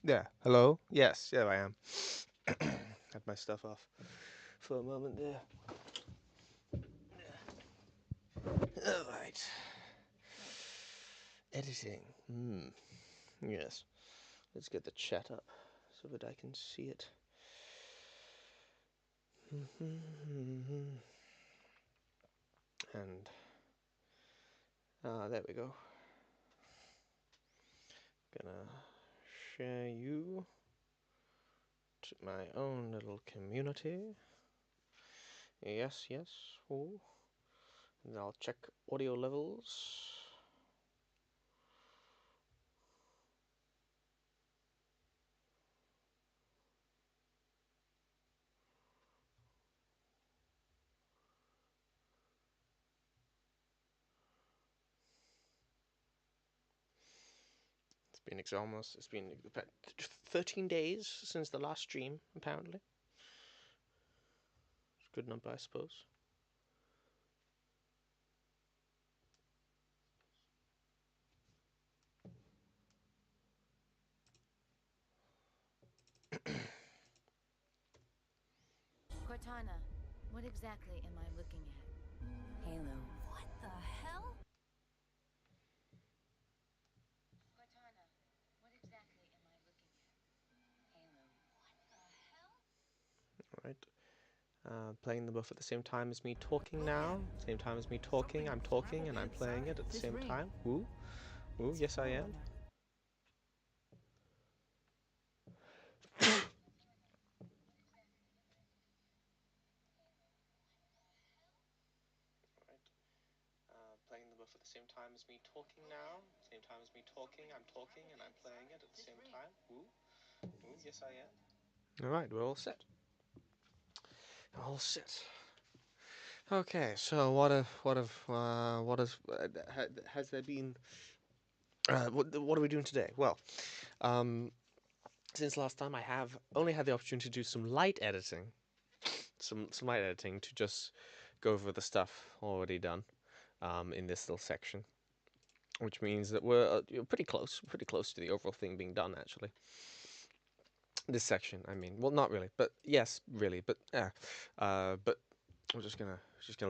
Yeah. Hello? Yes, yeah, I am. Had my stuff off for a moment there. All right. Editing. Hmm. Yes. Let's get the chat up so that I can see it. And there we go. Gonna share you to my own little community. Yes, yes. Oh. And I'll check audio levels. It's been 13 days since the last stream, apparently. It's a good number, I suppose. Cortana, what exactly am I looking at? Halo. What the hell? Cortana, what exactly am I looking at? Halo. What the hell? Alright. Playing them both at the same time as me talking now. Same time as me talking, I'm talking and I'm playing it at the same time. Ooh. Ooh, yes I am. Playing them both at the same time as me talking now. Same time as me talking, I'm talking and I'm playing it at the same time. Ooh. Ooh, yes I am. Alright, we're all set. All set. Okay, so has there been what are we doing today? Well, um, since last time I have only had the opportunity to do some light editing, some light editing to just go over the stuff already done in this little section, which means that we're pretty close to the overall thing being done actually. This section, I mean, well, not really, but yes, really, but yeah, but we're just gonna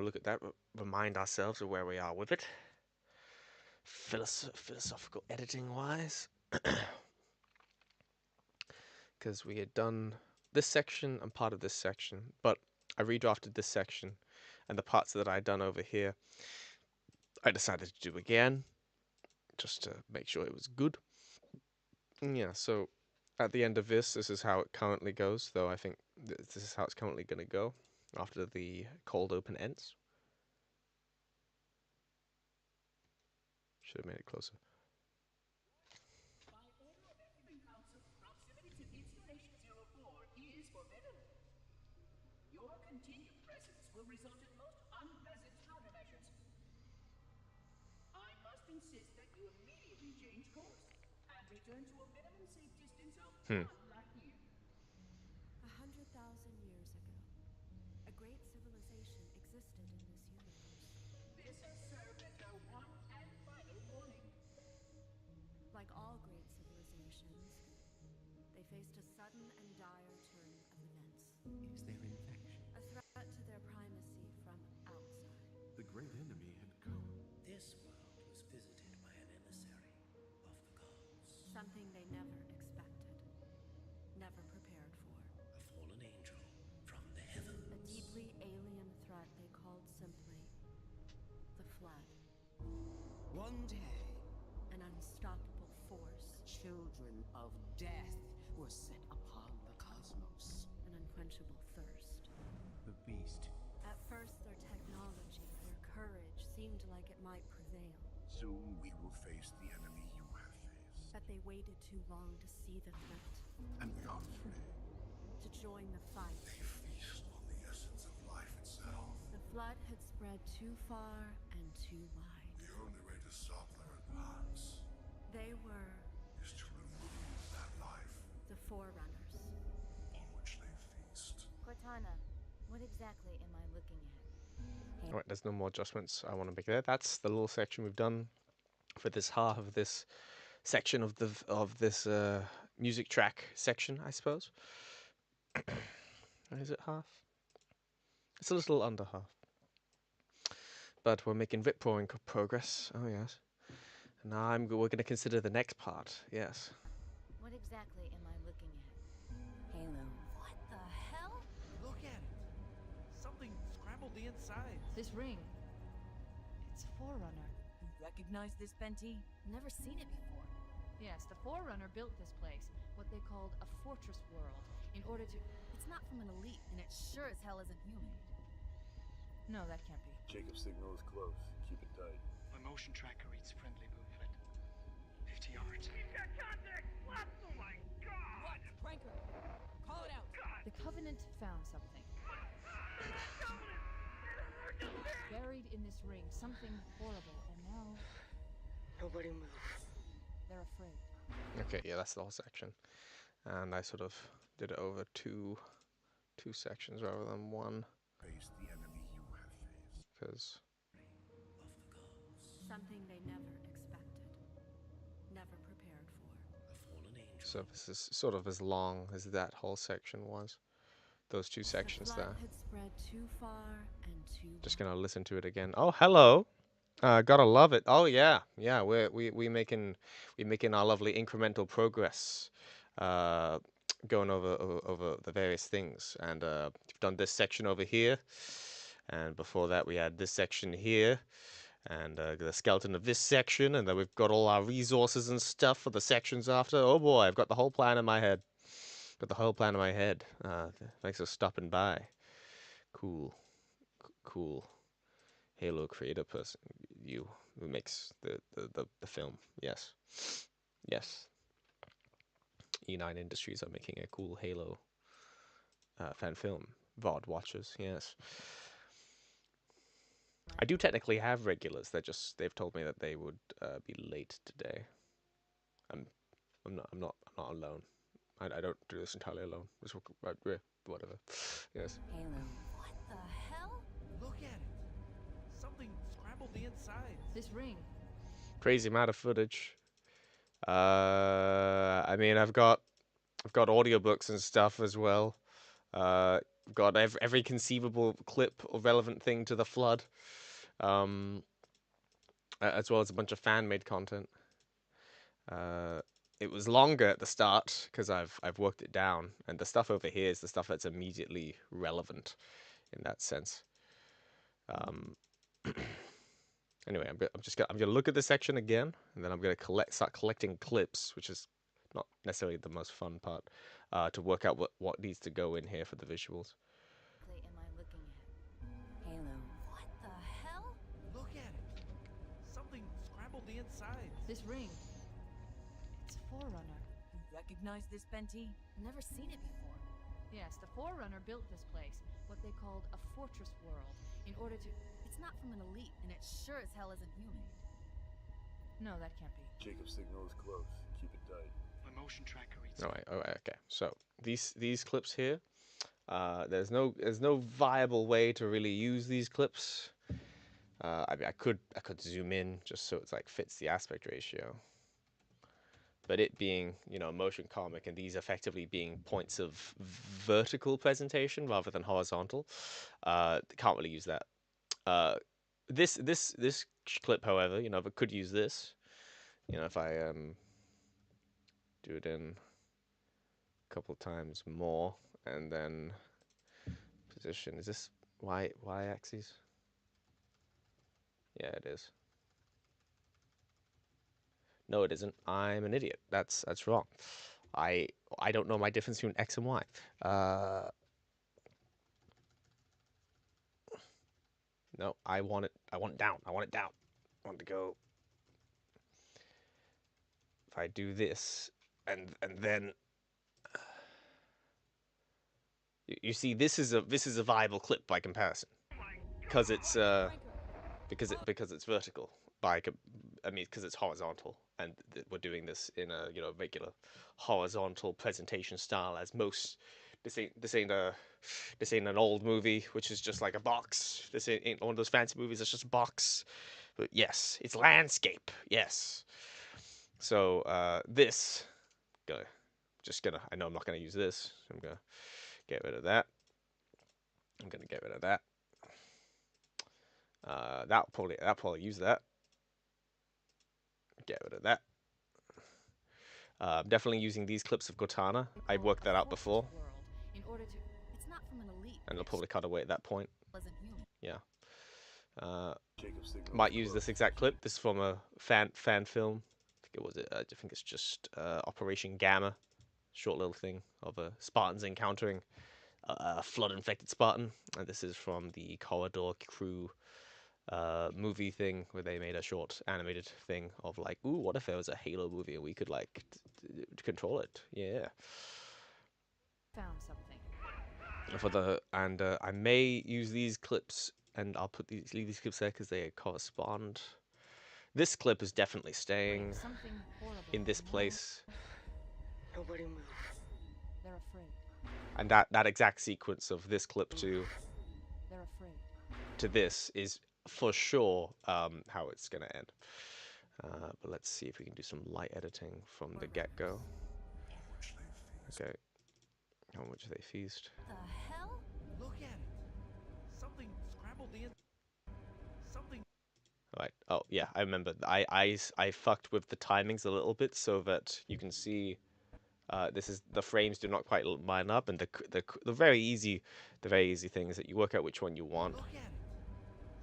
look at that, remind ourselves of where we are with it, philosophical editing wise, because we had done this section and part of this section, but I redrafted this section, and the parts that I had done over here, I decided to do again, just to make sure it was good. Yeah, so at the end of this is how it currently goes, though I think this is how it's currently going to go after the cold open ends. Should have made it closer. Hmm. 100,000 years ago, a great civilization existed in this universe. Like all great civilizations, they faced a sudden and dire turn of events. Is there infection? A threat to their primacy from outside. The great enemy had come. This world was visited by an emissary of the gods. Something they never expected, never prepared for. A fallen angel from the heavens. A deeply alien threat they called simply the Flood. One day, An unstoppable force. children of death were set upon the cosmos. An unquenchable thirst. The beast. At first, their technology, their courage seemed like it might prevail. Soon we will face the enemy you have faced. But they waited too long to see the threat, And we are free. to join the fight. They feast on the essence of life itself. The Flood had spread too far and too wide. The only way to stop their advance They were is to remove that life the Forerunners. on which they feast. Cortana, what exactly am I looking at? Alright, there's no more adjustments I want to make there. That's the little section we've done for this half of this section of this music track section, I suppose. Is it half? It's a little under half. But we're making rip-roaring progress. Oh, yes. And now we're going to consider the next part. Yes. What exactly am I looking at? Halo. What the hell? Look at it. Something scrambled the inside. This ring. It's a Forerunner. You recognize this, Benti? Never seen it before. Yes, the Forerunner built this place, what they called a fortress world, in order to... It's not from an elite, and it sure as hell isn't human. No, that can't be. Jacob's signal is close. Keep it tight. My motion tracker reads friendly movement. 50 yards. He's got contact! What? Oh my god! What? Pranker! Call it out! The Covenant found something. Buried in this ring, something horrible, and now Nobody move. they're afraid. Okay, yeah, that's the whole section. And I sort of did it over two sections rather than one, Face the enemy you have faced. because Something they never expected. Never prepared for. A fallen angel. so this is sort of as long as that whole section was. Those two sections the there. flood had spread too far and too Just wide. gonna listen to it again. Oh, hello. Gotta love it. Oh yeah, yeah. We making our lovely incremental progress. Going over the various things, and we've done this section over here, and before that we had this section here, and the skeleton of this section, and then we've got all our resources and stuff for the sections after. Oh boy, I've got the whole plan in my head. Got the whole plan in my head. Thanks for stopping by. Cool, cool. Halo creator person, you who makes the film. Yes, yes. E9 Industries are making a cool Halo fan film. VOD watchers, yes. I do technically have regulars. They've told me that they would be late today. I'm not alone. I don't do this entirely alone. Whatever. Yes. Halo. What the hell? Look at it. Something scrambled the inside. This ring. Crazy amount of footage. I mean, I've got audiobooks and stuff as well. Got every conceivable clip or relevant thing to the flood, as well as a bunch of fan-made content. It was longer at the start because I've worked it down, and the stuff over here is the stuff that's immediately relevant in that sense. Anyway, I'm gonna look at this section again, and then I'm gonna start collecting clips, which is not necessarily the most fun part, to work out what needs to go in here for the visuals. What am I looking at? Halo. What the hell? Look at it. Something scrambled the inside. This ring. It's a Forerunner. You recognize this, Benti? Never seen it before. Yes, the Forerunner built this place, what they called a fortress world, in order to... It's not from an elite, and it sure as hell isn't human. No, that can't be. Jacob's signal is close. Keep it tight. My motion tracker reads. All right, okay. So these clips here, there's no viable way to really use these clips. I mean, I could zoom in just so it's like fits the aspect ratio. But it being, a motion comic and these effectively being points of vertical presentation rather than horizontal, can't really use that. This clip, however, but could use this. If I do it in a couple times more and then position. Is this y axis? Yeah, it is. No, it isn't. I'm an idiot. That's wrong. I don't know my difference between x and y. No, I want it down. I want it down. I want it to go. If I do this and then you see this is a viable clip by comparison because it's because it's vertical because it's horizontal, and we're doing this in a regular horizontal presentation style as most. This ain't an old movie which is just like a box. This ain't one of those fancy movies that's just a box. But yes, it's landscape. Yes. So this go just gonna, I know I'm not gonna use this. So I'm gonna get rid of that. I'm gonna get rid of that. That'll probably use that. Get rid of that. I'm definitely using these clips of Cortana. I've worked that out before. In order to, it's not from an elite. And it'll probably cut away at that point. Wasn't human. Yeah. Jacob's signal Might is use this close. exact clip. This is from a fan film. I think it's just Operation Gamma, short little thing of Spartans encountering a flood-infected Spartan, and this is from the Corridor Crew movie thing where they made a short animated thing of like, ooh, what if there was a Halo movie and we could like control it? Yeah. Found something. I may use these clips and I'll leave these clips there because they correspond. This clip is definitely staying Something horrible. in this Now place, Nobody move. they're afraid. and that exact sequence of this clip They're afraid. to this is for sure how it's gonna end. But let's see if we can do some light editing from the get-go. Which they feast. Okay, how much they feast? The hell? Look at it. Something scrambled the something. Right. Oh yeah, I remember. I fucked with the timings a little bit so that you can see. This is the frames do not quite line up, and the very easy thing is that you work out which one you want. Look at it.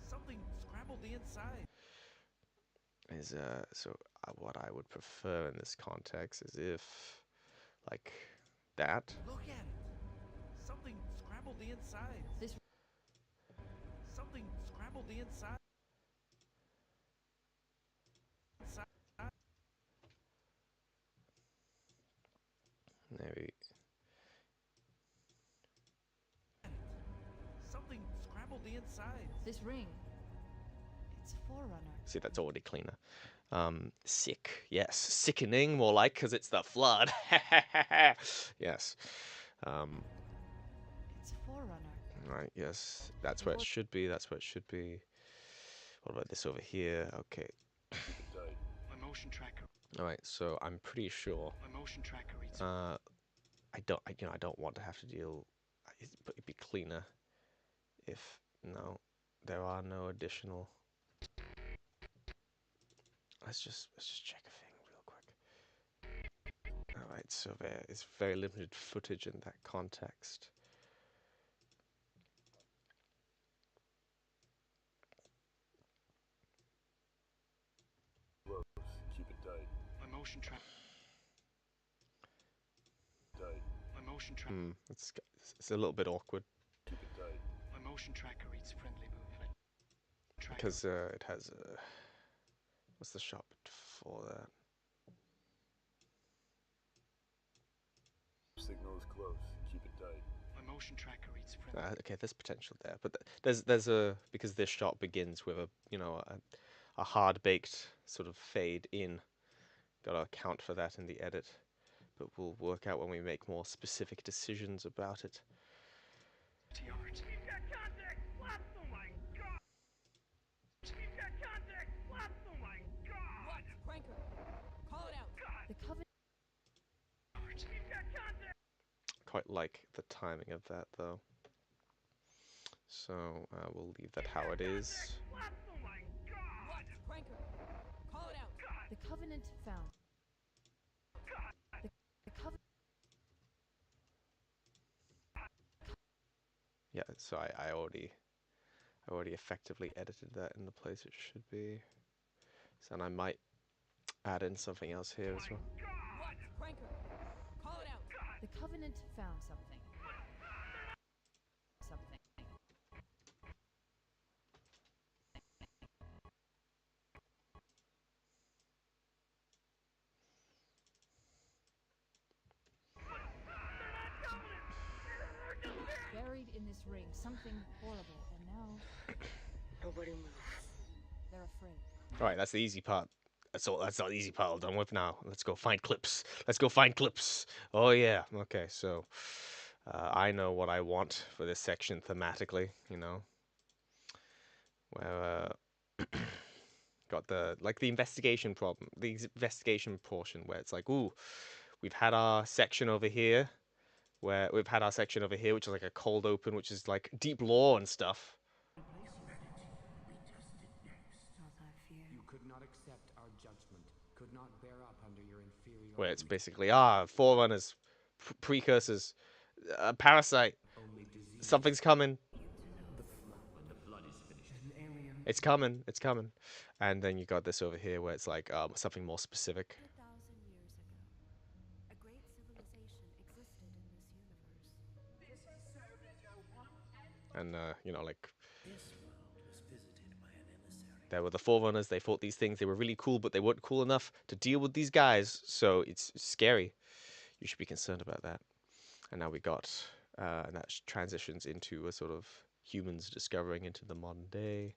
Something scrambled the inside. Is what I would prefer in this context is if like that. Look at it. Something scrambled the inside. This Something scrambled the inside. Maybe Something scrambled the inside. this ring. It's Forerunner. see that's already cleaner. Sick, yes, sickening, more like, because it's the flood. Yes. It's Forerunner. Right, yes, that's where it should be. That's where it should be. What about this over here? Okay. My motion tracker. All right, so I'm pretty sure. My motion tracker reads. I don't want to have to deal. It'd be cleaner if there are no additional. Let's just check a thing real quick. All right, so there is very limited footage in that context. Keep it tight. My motion tracker. Tight. My motion tracker. It's a little bit awkward Keep it tight. My motion tracker reads friendly movement. Tracker. because it has a. What's the shot for that? Signal is close. Keep it tight. My motion tracker reads friendly. Okay, there's potential there, but there's a because this shot begins with a hard baked sort of fade in. Gotta account for that in the edit, but we'll work out when we make more specific decisions about it. 50 yards. He's got contact. What? Oh my god. He's got contact. What? Oh my god. What? Cranker. Call it out. The Covenant. Yards. He's got contact. Quite like the timing of that though, so we'll leave that how it is. What? Oh my god. What? Cranker. Call it out. The Covenant found. The Covenant. Yeah, so I already effectively edited that in the place it should be. So and I might add in something else here as well. What? Cranker. Call it out. The Covenant found something. Something. Buried in this ring, something horrible, and now Nobody move. they're afraid. All right, that's the easy part. That's all. That's not the easy part. All done with now. Let's go find clips. Let's go find clips. Oh yeah. Okay, so I know what I want for this section thematically. Where got the investigation problem, the investigation portion where it's like, ooh, We've had our section over here, which is like a cold open, which is like deep lore and stuff. You could not accept our judgment, could not bear up under your inferiority. Where it's basically forerunners, precursors, parasite. Something's coming. It's coming. It's coming. And then you got this over here where it's like something more specific. 1,000 years ago, a great civilization existed in this universe. And you know, like This world was visited by an emissary. there were the forerunners. They fought these things. They were really cool, but they weren't cool enough to deal with these guys. So it's scary. You should be concerned about that. And now we got, and that transitions into a sort of humans discovering into the modern day.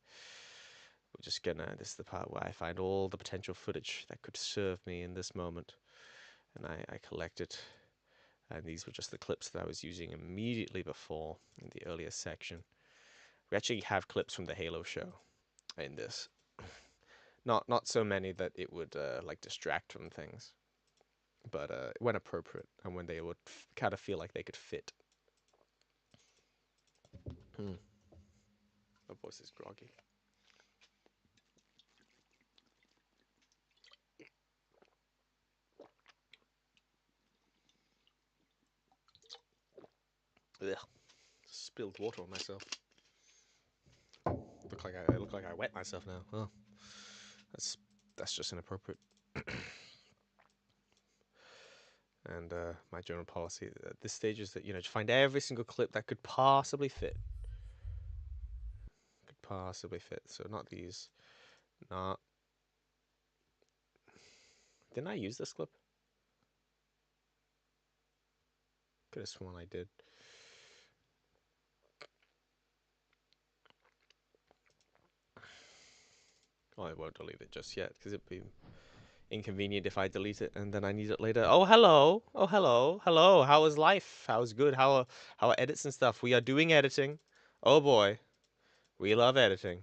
We're just gonna, this is the part where I find all the potential footage that could serve me in this moment. And I collect it. And these were just the clips that I was using immediately before in the earlier section. We actually have clips from the Halo show in this. Not so many that it would like distract from things, but when appropriate and when they would kind of feel like they could fit. My voice is groggy. Ugh. Spilled water on myself. Look like I wet myself now. Oh, that's just inappropriate. And my general policy at this stage is that, you know, just find every single clip that could possibly fit. So not these. Not. Didn't I use this clip? Could have sworn I did. Oh, I won't delete it just yet because it'd be inconvenient if I delete it and then I need it later. Oh, hello. Oh, hello. Hello. How is life? How's good? How are edits and stuff? We are doing editing. Oh boy. We love editing.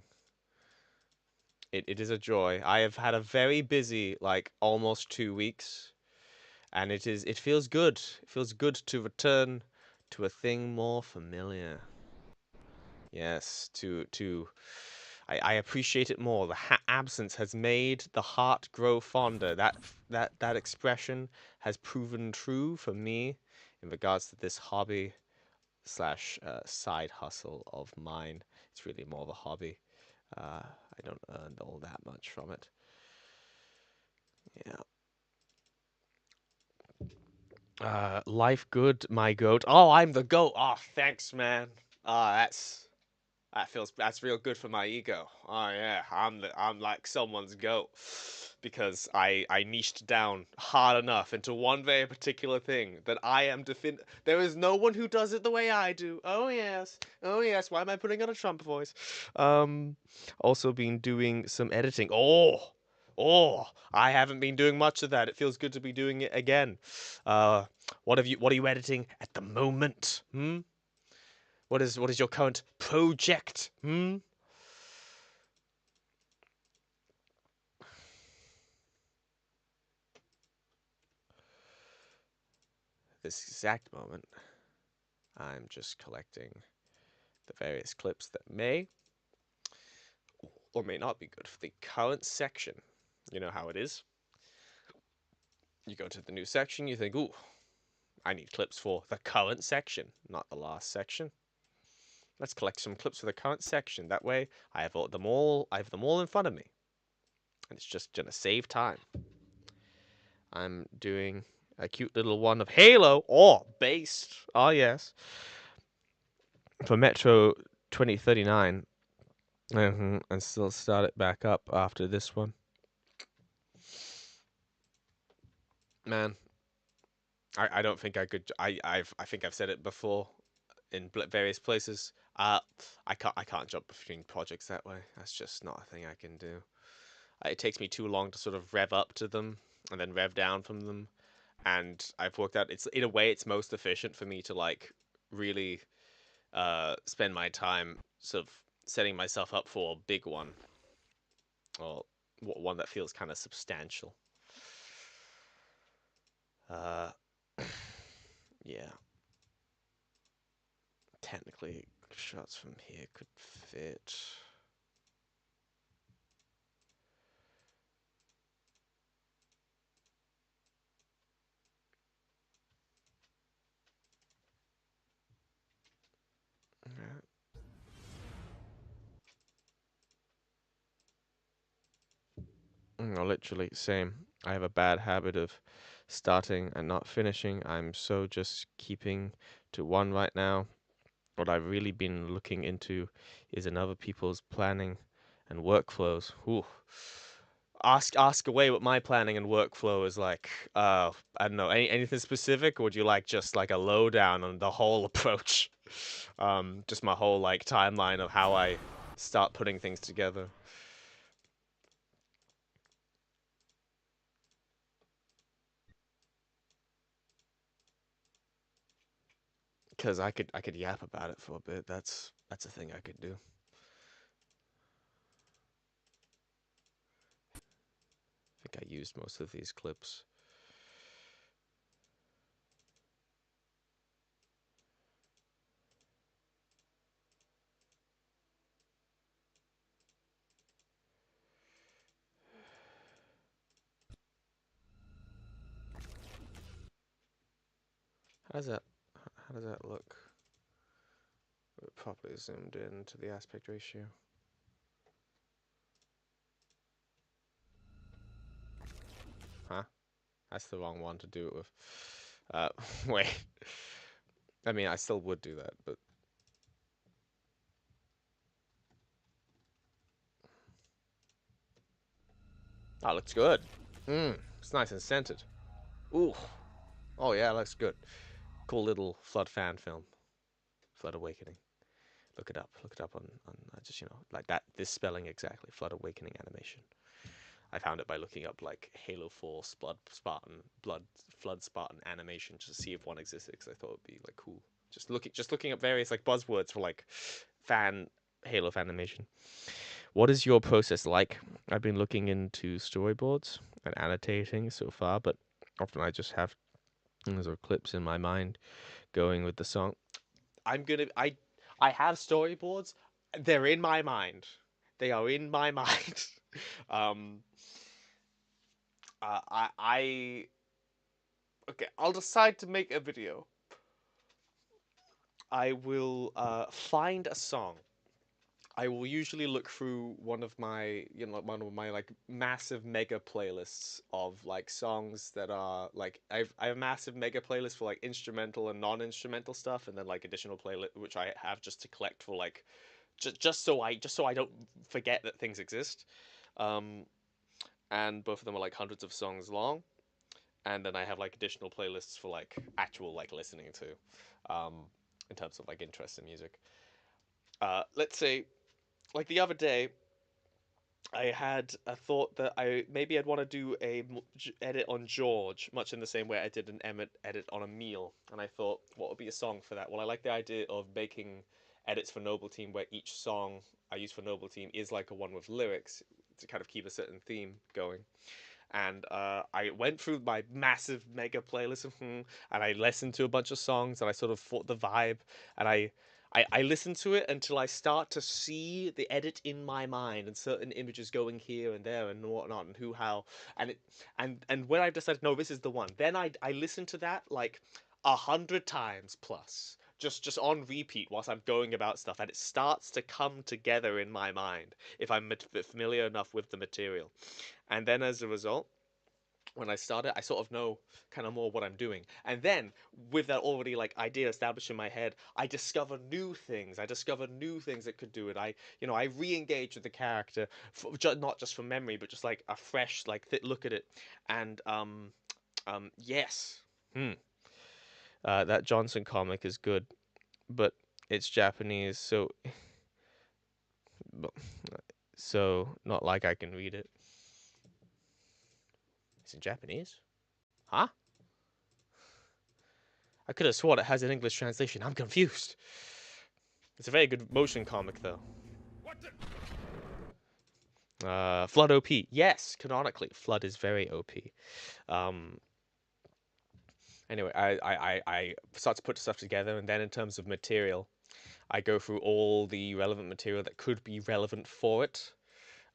It is a joy. I have had a very busy, like, almost 2 weeks. And it feels good. It feels good to return to a thing more familiar. Yes, I appreciate it more. The absence has made the heart grow fonder. That expression has proven true for me in regards to this hobby slash side hustle of mine. It's really more of a hobby. I don't earn all that much from it. Yeah. Life good, my goat. Oh, I'm the goat. Oh, thanks, man. That's real good for my ego. Oh yeah, I'm like someone's goat because I niched down hard enough into one very particular thing that I am there is no one who does it the way I do. Oh yes. Oh yes. Why am I putting on a Trump voice? Also been doing some editing. Oh, I haven't been doing much of that. It feels good to be doing it again. What are you editing at the moment? What is your current project? This exact moment, I'm just collecting the various clips that may or may not be good for the current section. You know how it is. You go to the new section, you think, ooh, I need clips for the current section, not the last section. Let's collect some clips for the current section. That way, I have them all in front of me. And it's just gonna save time. I'm doing a cute little one of Halo, based. Oh yes. For Metro 2039. And still start it back up after this one. Man, I don't think I could. I think I've said it before in various places. I can't jump between projects that way. That's just not a thing I can do. It takes me too long to sort of rev up to them and then rev down from them. And I've worked out it's in a way it's most efficient for me to like really spend my time sort of setting myself up for a big one, or one that feels kind of substantial. Uh, yeah. Technically, shots from here could fit. Yeah. No, literally, same. I have a bad habit of starting and not finishing. I'm so just keeping to one right now. What I've really been looking into is in other people's planning and workflows. Ooh. Ask away what my planning and workflow is like. I don't know, anything specific, or would you like just like a lowdown on the whole approach? Just my whole like timeline of how I start putting things together. Because I could yap about it for a bit. That's a thing I could do. I think I used most of these clips. How does that how does that look? Properly zoomed in to the aspect ratio. Huh? That's the wrong one to do it with. Wait. I mean, I still would do that, but that looks good. It's nice and scented. Ooh. Oh yeah, looks good. Cool little Flood fan film. Flood Awakening. Look it up. Look it up on just like that. This spelling exactly. Flood Awakening animation. I found it by looking up like Halo Force Blood Flood Spartan animation just to see if one existed because I thought it'd be like cool. Just looking up various like buzzwords for like fan Halo fan animation. What is your process like? I've been looking into storyboards and annotating so far, but often I just have those are clips in my mind going with the song. I have storyboards. They're in my mind. They are in my mind. um I okay, I'll decide to make a video. I will find a song. I will usually look through one of my like massive mega playlists of like songs that are like I have a massive mega playlist for like instrumental and non-instrumental stuff, and then like additional playlist which I have just to collect for like just so I don't forget that things exist. Um, and both of them are like hundreds of songs long, and then I have like additional playlists for like actual like listening to, in terms of like interest in music. Let's say like the other day, I had a thought that I'd want to do a edit on George, much in the same way I did an edit on Emil, and I thought, what would be a song for that? Well, I like the idea of making edits for Noble Team where each song I use for Noble Team is like a one with lyrics to kind of keep a certain theme going. And I went through my massive mega playlist and I listened to a bunch of songs and I sort of thought the vibe and I listened to it until I start to see the edit in my mind and certain images going here and there and whatnot and who how and it and when I've decided no this is the one, then I listen to that like 100 times plus just on repeat whilst I'm going about stuff, and it starts to come together in my mind if I'm familiar enough with the material. And then as a result, when I start it, I sort of know kind of more what I'm doing. And then with that already like idea established in my head, I discover new things. I discover new things that could do it. I re-engage with the character, not just from memory, but just like a fresh like look at it. And yes, hmm. That Johnson comic is good, but it's Japanese, so not like I can read it. It's in Japanese? Huh? I could have sworn it has an English translation. I'm confused. It's a very good motion comic, though. What the? Flood OP. Yes, canonically, Flood is very OP. Um, Anyway, I start to put stuff together, and then in terms of material, I go through all the relevant material that could be relevant for it.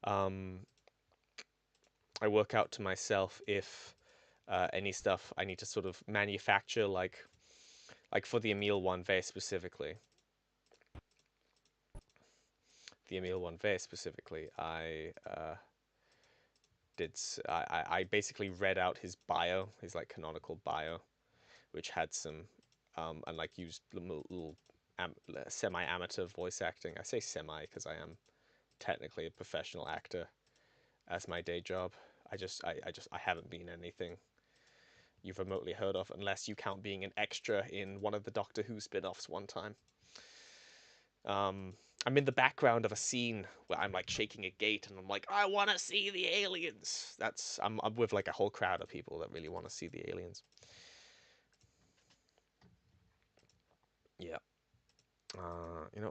Um, I work out to myself if any stuff I need to sort of manufacture, like for the Emil one very specifically. The Emil one very specifically, I basically read out his bio, his like canonical bio, which had some and like used little semi-amateur voice acting. I say semi because I am technically a professional actor as my day job. I haven't been anything you've remotely heard of unless you count being an extra in one of the Doctor Who spin-offs one time. I'm in the background of a scene where I'm like shaking a gate and I'm like, I want to see the aliens. I'm with like a whole crowd of people that really want to see the aliens. Yeah.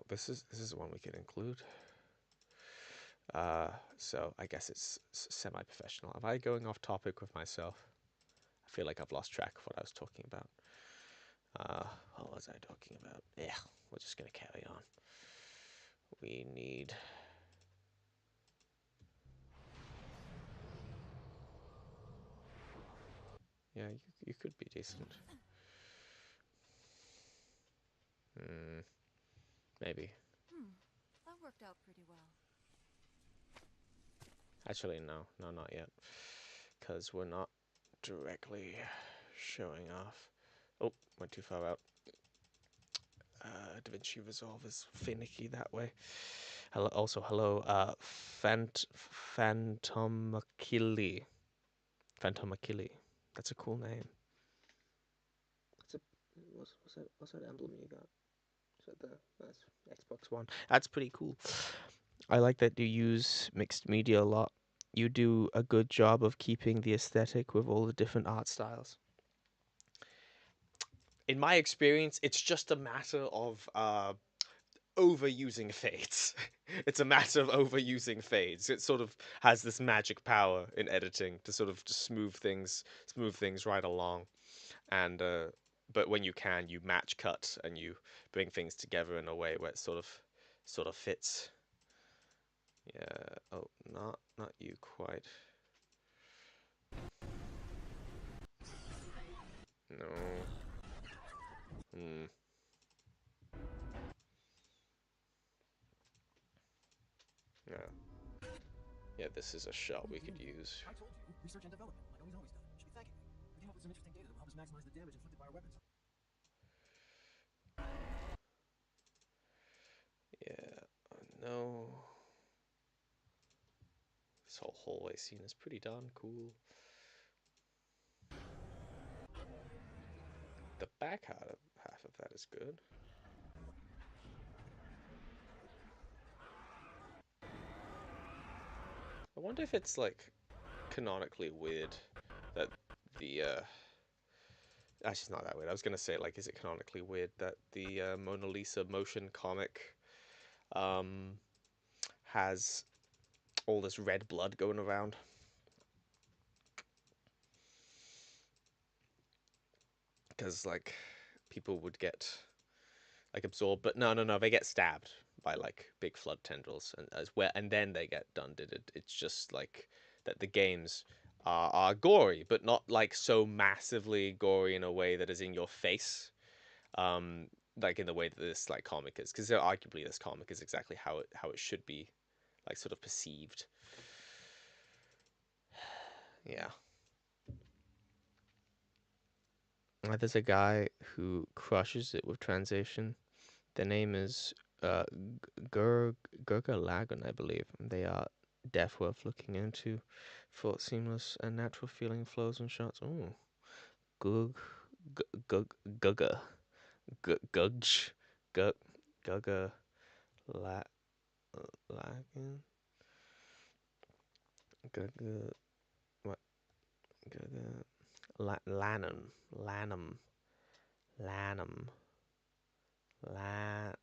This is one we could include. So I guess it's semi-professional. Am I going off topic with myself? I feel like I've lost track of what I was talking about. What was I talking about? Yeah, we're just gonna carry on. We need. Yeah, you could be decent. Maybe. That worked out pretty well. Actually, no, not yet, because we're not directly showing off. Oh, went too far out. DaVinci Resolve is finicky that way. Hello, also hello, Phantomachili. Phantomachili. That's a cool name. What's that emblem you got? Is that that's Xbox One? That's pretty cool. I like that you use mixed media a lot. You do a good job of keeping the aesthetic with all the different art styles. In my experience, it's just a matter of overusing fades. It's a matter of overusing fades. It sort of has this magic power in editing to sort of just smooth things right along. And but when you can, you match cut and you bring things together in a way where it sort of fits. Yeah. Oh, not you quite. No. Hmm. Yeah. Yeah, this is a shot we could use. I told you, research and development, like Omi's always done. You should be thanking me. We came up with some interesting data that will help us maximize the damage inflicted by our weapons. Yeah. No. This whole hallway scene is pretty darn cool. The back half of that is good. I wonder if it's like canonically weird that the actually it's not that weird. I was gonna say like, is it canonically weird that the Mona Lisa motion comic um has all this red blood going around? Because like people would get like absorbed, but no, they get stabbed by like big flood tendrils, and as well, and then they get done. It's just like that the games are gory, but not like so massively gory in a way that is in your face, um, like in the way that this like comic is, because arguably this comic is exactly how it should be, like sort of perceived. Yeah. There's a guy who crushes it with translation. The name is Gurga Lagan, I believe. They are deaf worth looking into for seamless and natural feeling flows and shots. Oh, Gug, Gug, Gugga, Gugge, Gug, Gugga Lagan, Gugga, what? Gugga, Lanham, Lanham, Lanham, Lanham.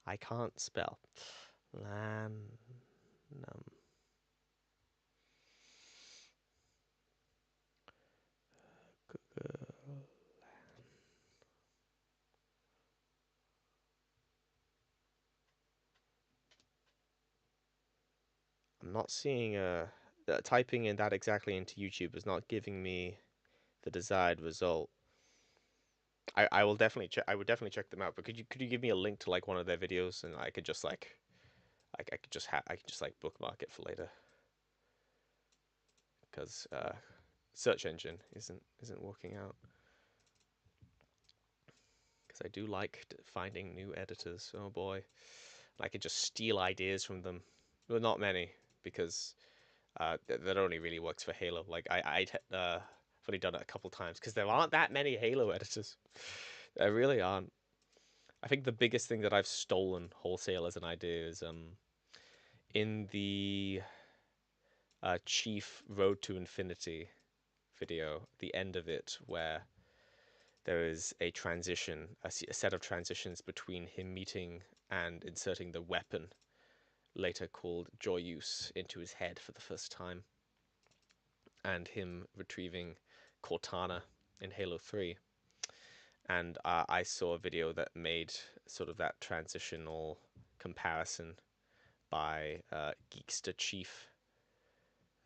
I can't spell. Lanham. not seeing typing in that exactly into YouTube is not giving me the desired result. I will definitely check. I would definitely check them out. But could you give me a link to like one of their videos, and I could just like I could just like bookmark it for later, because search engine isn't working out. Because I do like finding new editors. Oh boy, I could just steal ideas from them. Well, not many, because that only really works for Halo. Like I've only done it a couple times because there aren't that many Halo editors. There really aren't. I think the biggest thing that I've stolen wholesale as an idea is in the Chief Road to Infinity video, the end of it, where there is a transition, a set of transitions between him meeting and inserting the weapon, later called Joyous, into his head for the first time, and him retrieving Cortana in Halo 3. And I saw a video that made sort of that transitional comparison by Geekster Chief.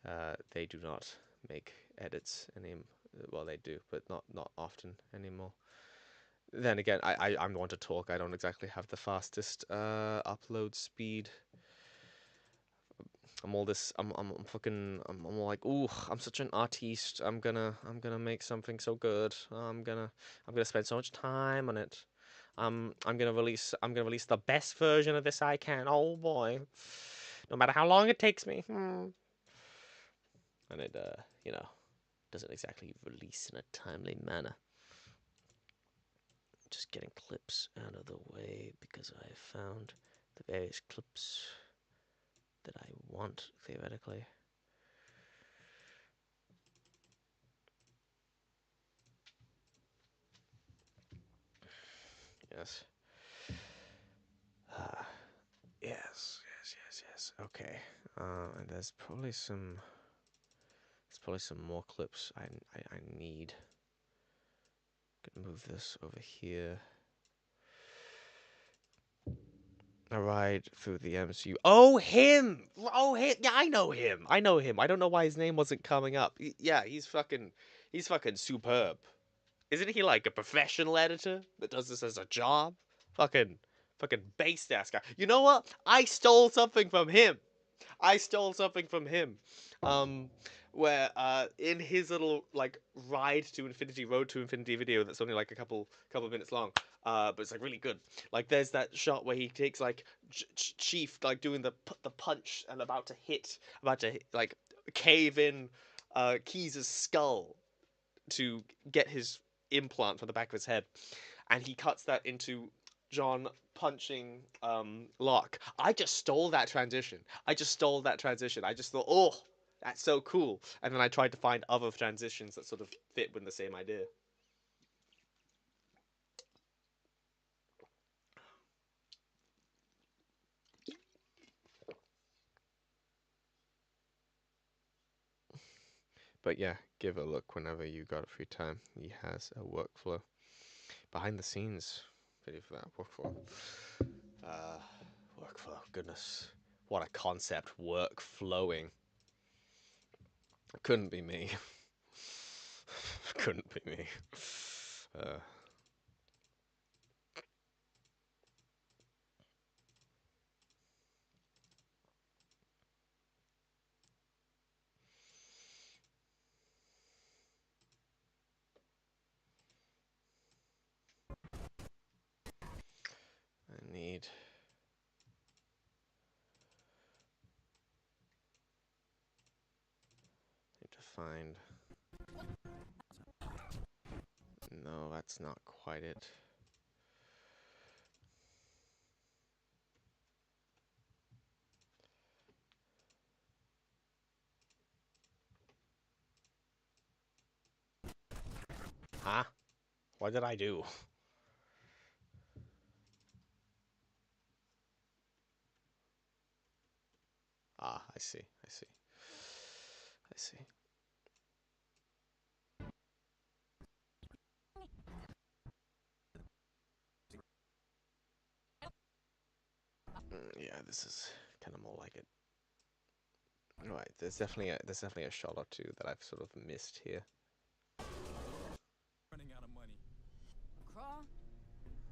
They do not make edits anymore. Well, they do, but not often anymore. Then again, I'm one to talk. I don't exactly have the fastest upload speed. I'm all this. I'm all like, ooh, I'm such an artiste. I'm gonna make something so good. I'm gonna spend so much time on it. I'm gonna release the best version of this I can. Oh boy, no matter how long it takes me. And it doesn't exactly release in a timely manner. Just getting clips out of the way because I found the various clips that I want, theoretically. Yes. Yes. Okay. And there's probably some more clips I need. Gonna move this over here. A ride through the MCU. Oh, him! Oh, him! Yeah, I know him. I don't know why his name wasn't coming up. Yeah, he's fucking superb. Isn't he like a professional editor that does this as a job? Fucking based ass guy. You know what? I stole something from him. Um, where in his little like road to infinity video that's only like a couple minutes long, but it's like really good. Like there's that shot where he takes like Chief like doing the punch and about to like cave in Keyes' skull to get his implant from the back of his head, and he cuts that into John punching Locke. I just stole that transition. I just thought, oh, that's so cool. And then I tried to find other transitions that sort of fit with the same idea. But yeah, give it a look whenever you got a free time. He has a workflow behind the scenes video for that workflow. Workflow, goodness, what a concept! Workflowing. Couldn't be me. Couldn't be me. I need to find. No, that's not quite it. Huh? What did I do? Ah, I see. Yeah, this is kind of more like it. Right, there's definitely a shot or two that I've sort of missed here. Running out of money. Craw,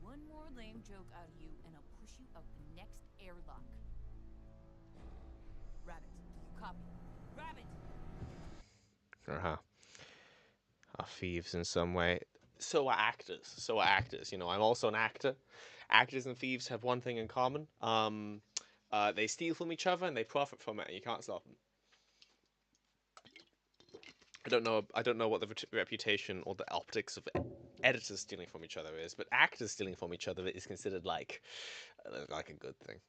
one more lame joke out of you, and I'll push you out the next airlock. Rabbit, do you copy? Rabbit! Uh-huh. Are thieves in some way. So are actors. So are actors. You know, I'm also an actor. Actors and thieves have one thing in common. They steal from each other and they profit from it, and you can't stop them. I don't know. I don't know what the reputation or the optics of editors stealing from each other is, but actors stealing from each other is considered like a good thing.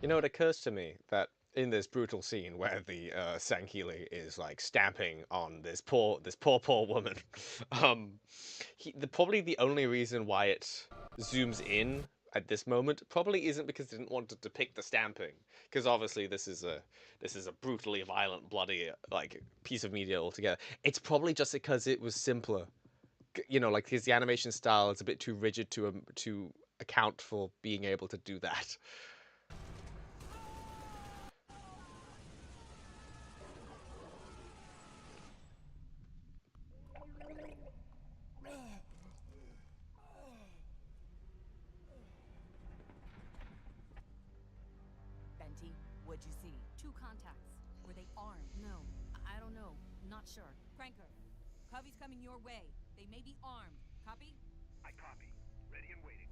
You know, it occurs to me that in this brutal scene where the Sankili is like stamping on this poor woman, probably the only reason why it zooms in at this moment probably isn't because they didn't want to depict the stamping, because obviously this is a brutally violent, bloody like piece of media altogether. It's probably just because it was simpler, you know, like because the animation style is a bit too rigid to account for being able to do that. Benty, what'd you see? Two contacts. Were they armed? No, I don't know. Not sure. Cranker, Covey's coming your way. They may be armed. Copy? I copy. Ready and waiting.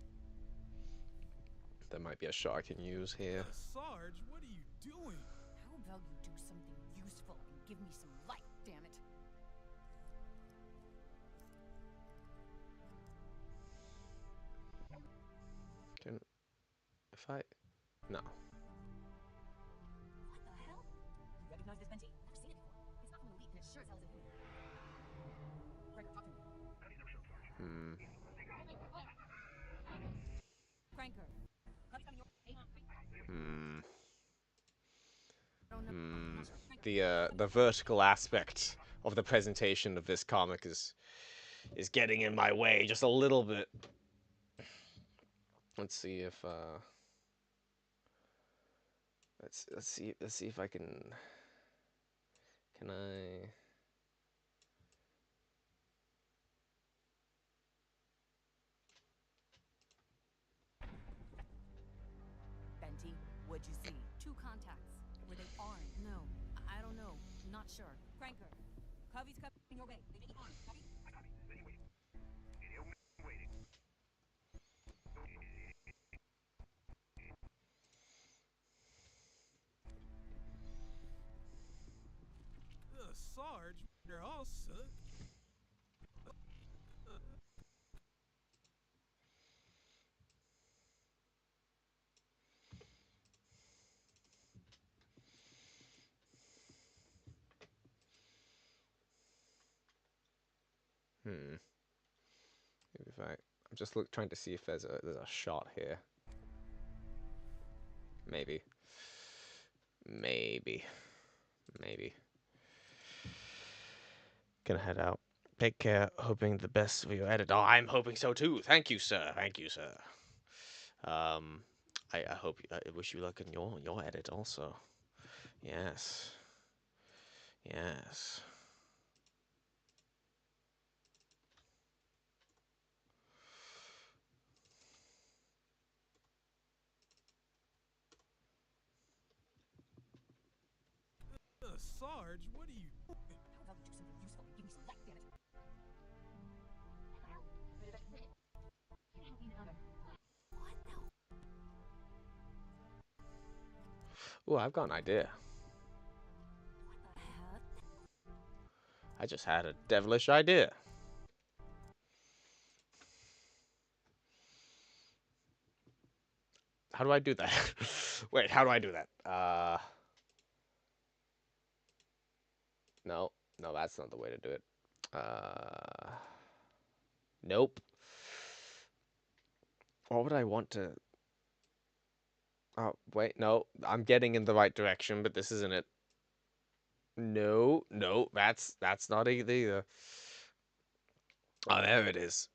There might be a shot I can use here. Sarge, what are you doing? How about you do something useful and give me some light, damn it? Can if I no. What the hell? You recognize this, Benty? Never seen it before. It's not from Elite, and it sure as hell isn't here. Cranker, talk to me. Cranker, Covey's coming your way. I don't know. Hmm. Not sure. The vertical aspect of the presentation of this comic is getting in my way just a little bit. Let's see if let's see if I can I Benty, what'd you see? Two contacts. Were they armed? No, I don't know. Not sure. Cranker, Covey's coming your way. They may be armed. Copy? I copy. Ready and waiting. Video and waiting. Sarge, you're all suck. maybe if I'm just trying to see if there's a shot here. Maybe. Gonna head out. Take care. Hoping the best for your edit. Oh, I'm hoping so too. Thank you, sir. Thank you, sir. I hope I wish you luck in your edit also. Yes. Yes. Sarge, what are you doing? How about you do something useful and give me some light, damn it? What the? Ooh, I've got an idea. What the hell? I just had a devilish idea. How do I do that? Wait, how do I do that? No, that's not the way to do it. Nope. What would I want to? Oh, wait, no. I'm getting in the right direction, but this isn't it. No, no, that's not it either. Oh, there it is.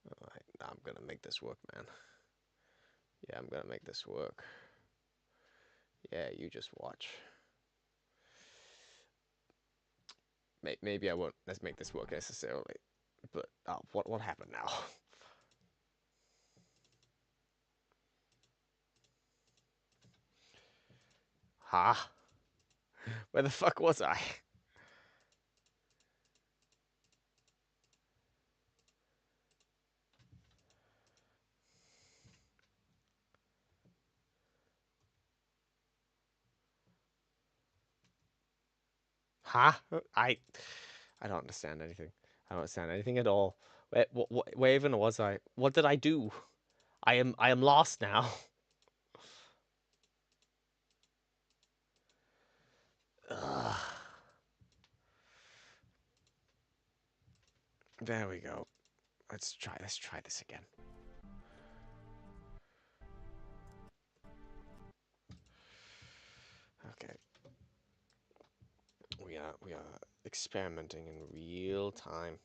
Alright, I'm gonna make this work, man. Yeah, I'm gonna make this work. Yeah, you just watch. Maybe I won't. Let's make this work necessarily. But what happened now? Huh? Where the fuck was I? Huh? I don't understand anything. I don't understand anything at all. Where even was I? What did I do? I am lost now. Ugh. There we go. Let's try this again. Okay. We are experimenting in real time.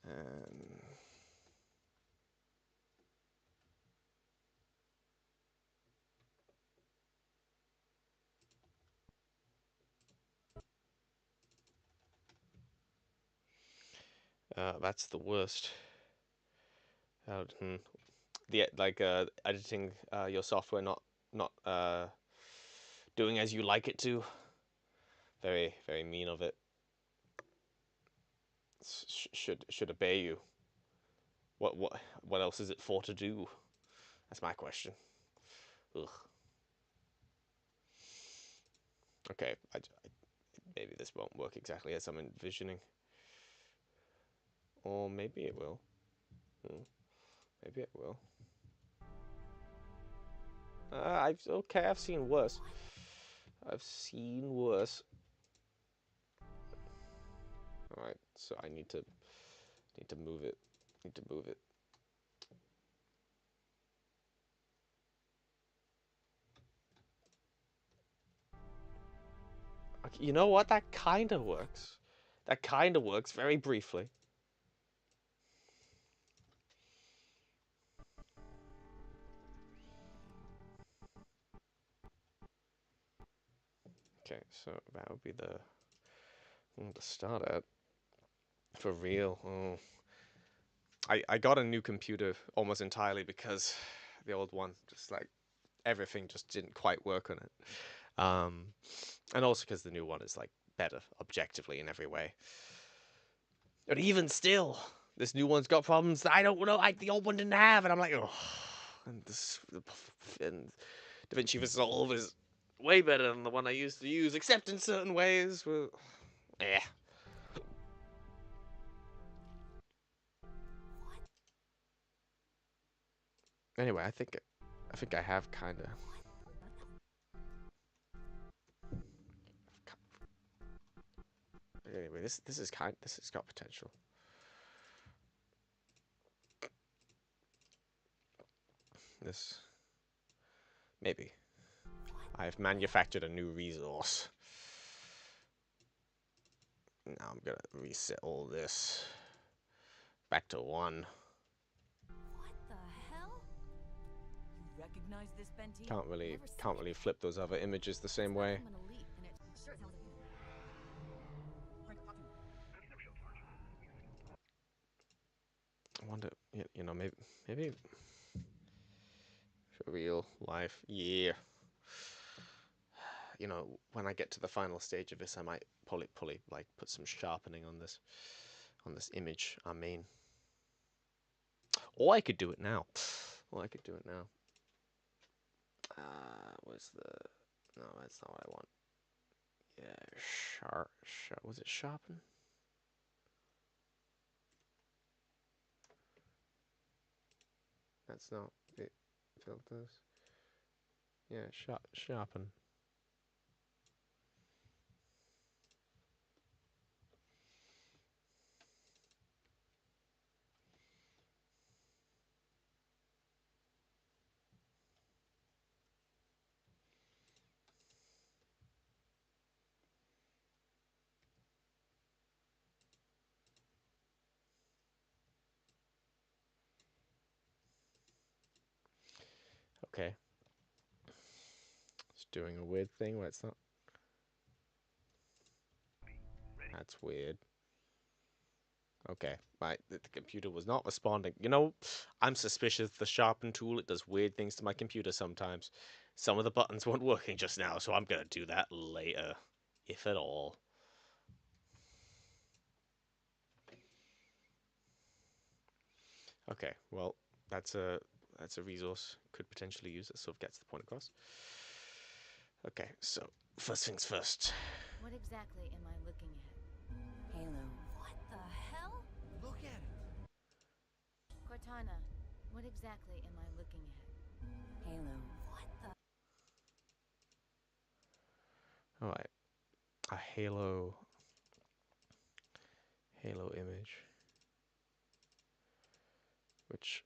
And that's the worst. The like editing your software not doing as you like it to. Very very mean of it. Should obey you. What else is it for to do? That's my question. Ugh. Okay, maybe this won't work exactly as I'm envisioning, or maybe it will. Maybe it will. I've seen worse. I've seen worse. All right, so I need to move it. Need to move it. Okay, you know what? That kind of works. That kind of works very briefly. Okay, so that would be the one to start at. For real. Oh. I got a new computer almost entirely because the old one just like everything just didn't quite work on it. And also because the new one is like better objectively in every way. But even still, this new one's got problems that I don't know. The old one didn't have, and I'm like, oh. And DaVinci Resolve is way better than the one I used to use, except in certain ways. Well, yeah. Anyway, I think I have kind of. Anyway, this has got potential. This maybe. I've manufactured a new resource. Now I'm gonna reset all this back to 1. What the hell? You recognize this, Benty? Can't really flip those other images the same way. From an elite, and it sure sounds like you. Frank, talk to me. I wonder, you know, maybe for real life, yeah. You know, when I get to the final stage of this, I might probably like put some sharpening on this. on this image, our main. Or I could do it now. Or I could do it now. Where's the... No, that's not what I want. Yeah, was it sharpen? That's not it. Filters. Yeah, sharpen. Okay. It's doing a weird thing where it's not. That's weird. Okay, the computer was not responding. You know, I'm suspicious the sharpen tool, it does weird things to my computer sometimes. Some of the buttons weren't working just now, so I'm gonna do that later, if at all. Okay, well, that's a resource. Could potentially use it, so it gets the point across. Okay, so first things first. What exactly am I looking at? Halo. What the hell? Look at it. Cortana, what exactly am I looking at? Halo. What the? All right, a Halo image, which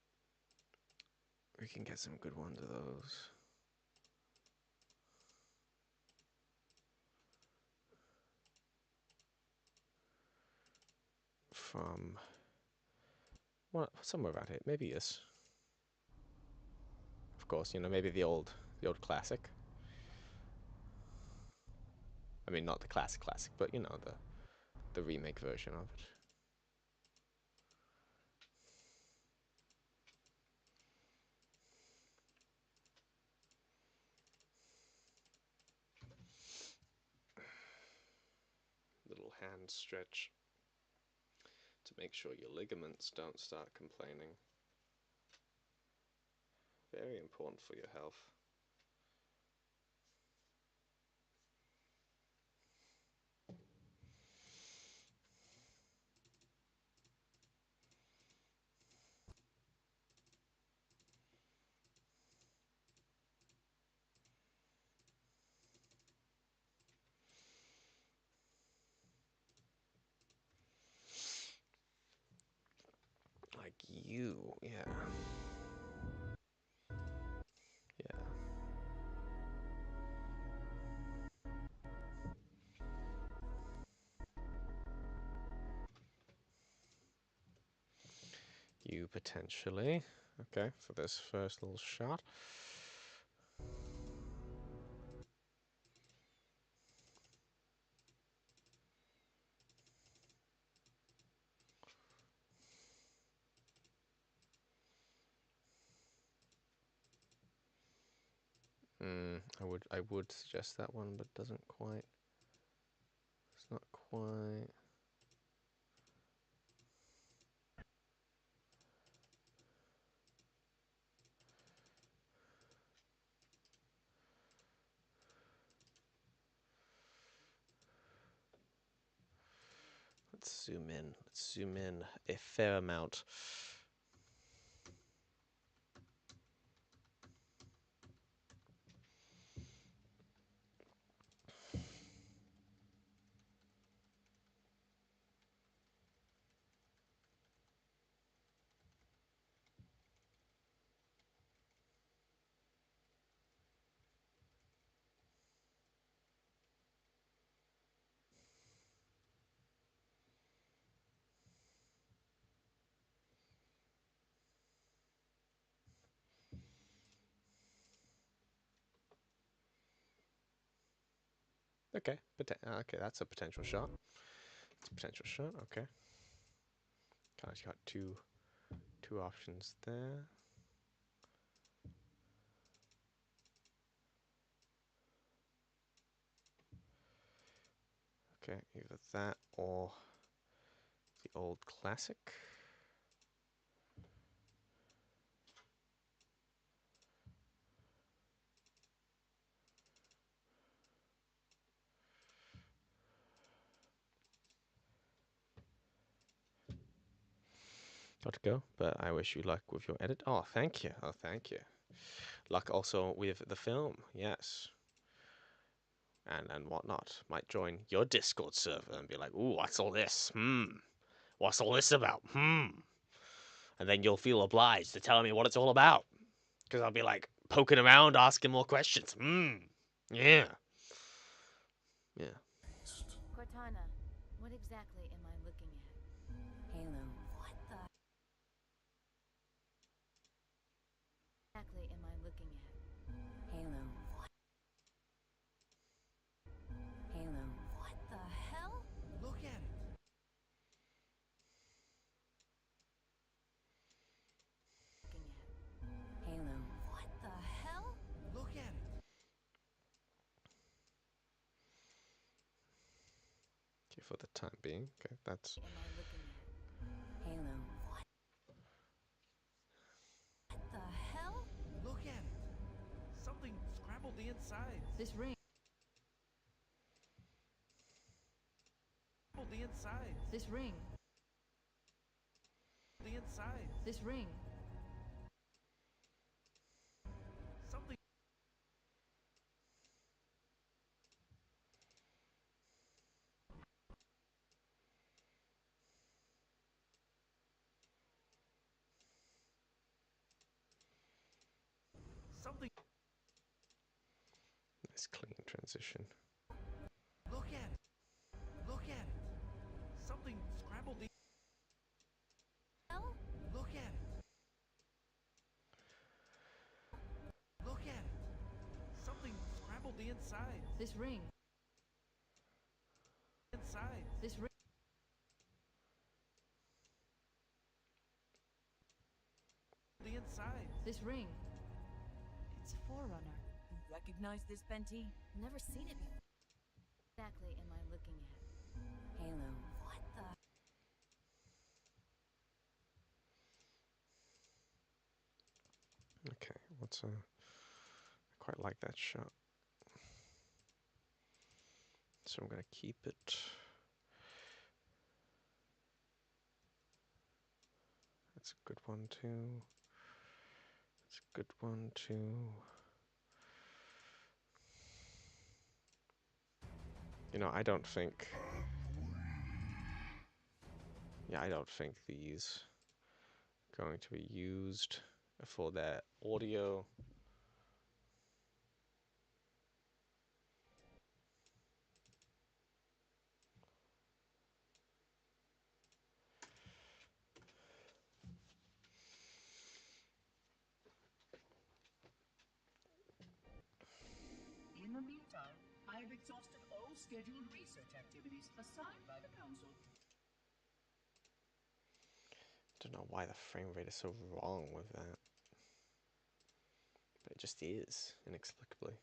we can get some good ones of those. From somewhere around here, maybe yes. Of course, you know, maybe the old classic. I mean, not the classic, but you know, the remake version of it. Little hand stretch to make sure your ligaments don't start complaining. Very important for your health. Like you, yeah. Yeah. You potentially. Okay, for this first little shot. I would suggest that one, but doesn't quite. It's not quite. Let's zoom in. Let's zoom in a fair amount. Okay, okay, that's a potential shot. It's a potential shot. Okay. Kind of got two options there. Okay, either that or The old classic. Got to go, but I wish you luck with your edit. Oh, thank you. Oh, thank you. Luck also with the film, yes. And whatnot. Might join your Discord server and be like, ooh, what's all this? What's all this about? And then you'll feel obliged to tell me what it's all about. Because I'll be like poking around, asking more questions. Yeah. Yeah. Cortana, what exactly am I looking at? Halo. What the exactly am I looking at? Halo. What? Halo. What the hell? Look at it. Looking at. Halo. What the hell? Look at it. Okay, for the time being. Okay, that's. Am I looking at? Halo. What? What the hell? Look at it. Something scrambled the insides. This ring. Scrambled the insides. This ring. The insides. This ring. Something. Something. Nice clean transition. Look at it. Look at it. Something scrambled the. Hell? Look at it. Look at it. Something scrambled the insides. This ring. Insides. This ring. The insides. This ring. It's a Forerunner. You recognize this, Benti? Never seen it before. Exactly am I looking at? Halo. What the? Okay, what's I quite like that shot. So I'm gonna keep it. That's a good one too. That's a good one too. You know, I don't think. Yeah, I don't think these are going to be used for their audio. In the meantime, I have exhausted all scheduled research activities assigned by the Council. Don't know why the frame rate is so wrong with that. But it just is, inexplicably.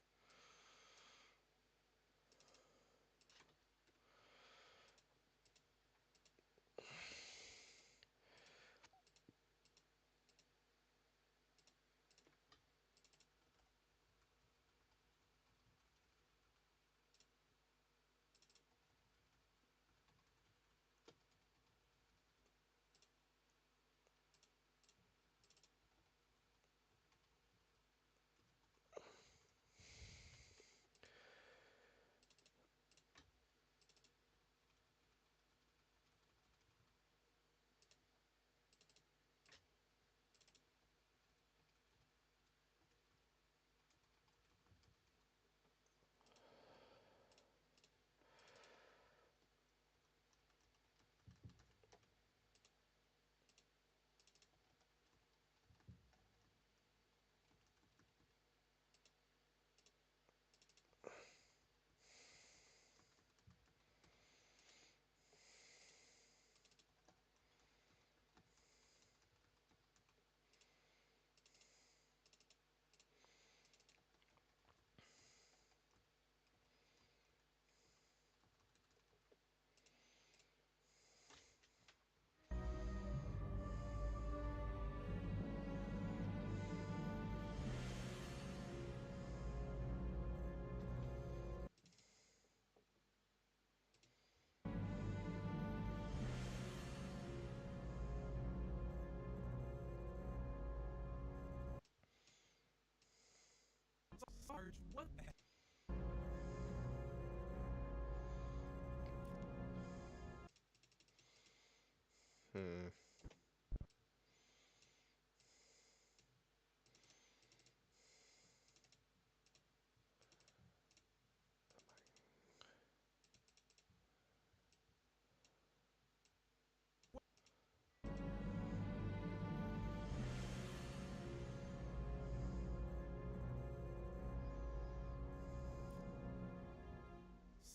Sarge, what the hell? Hmm.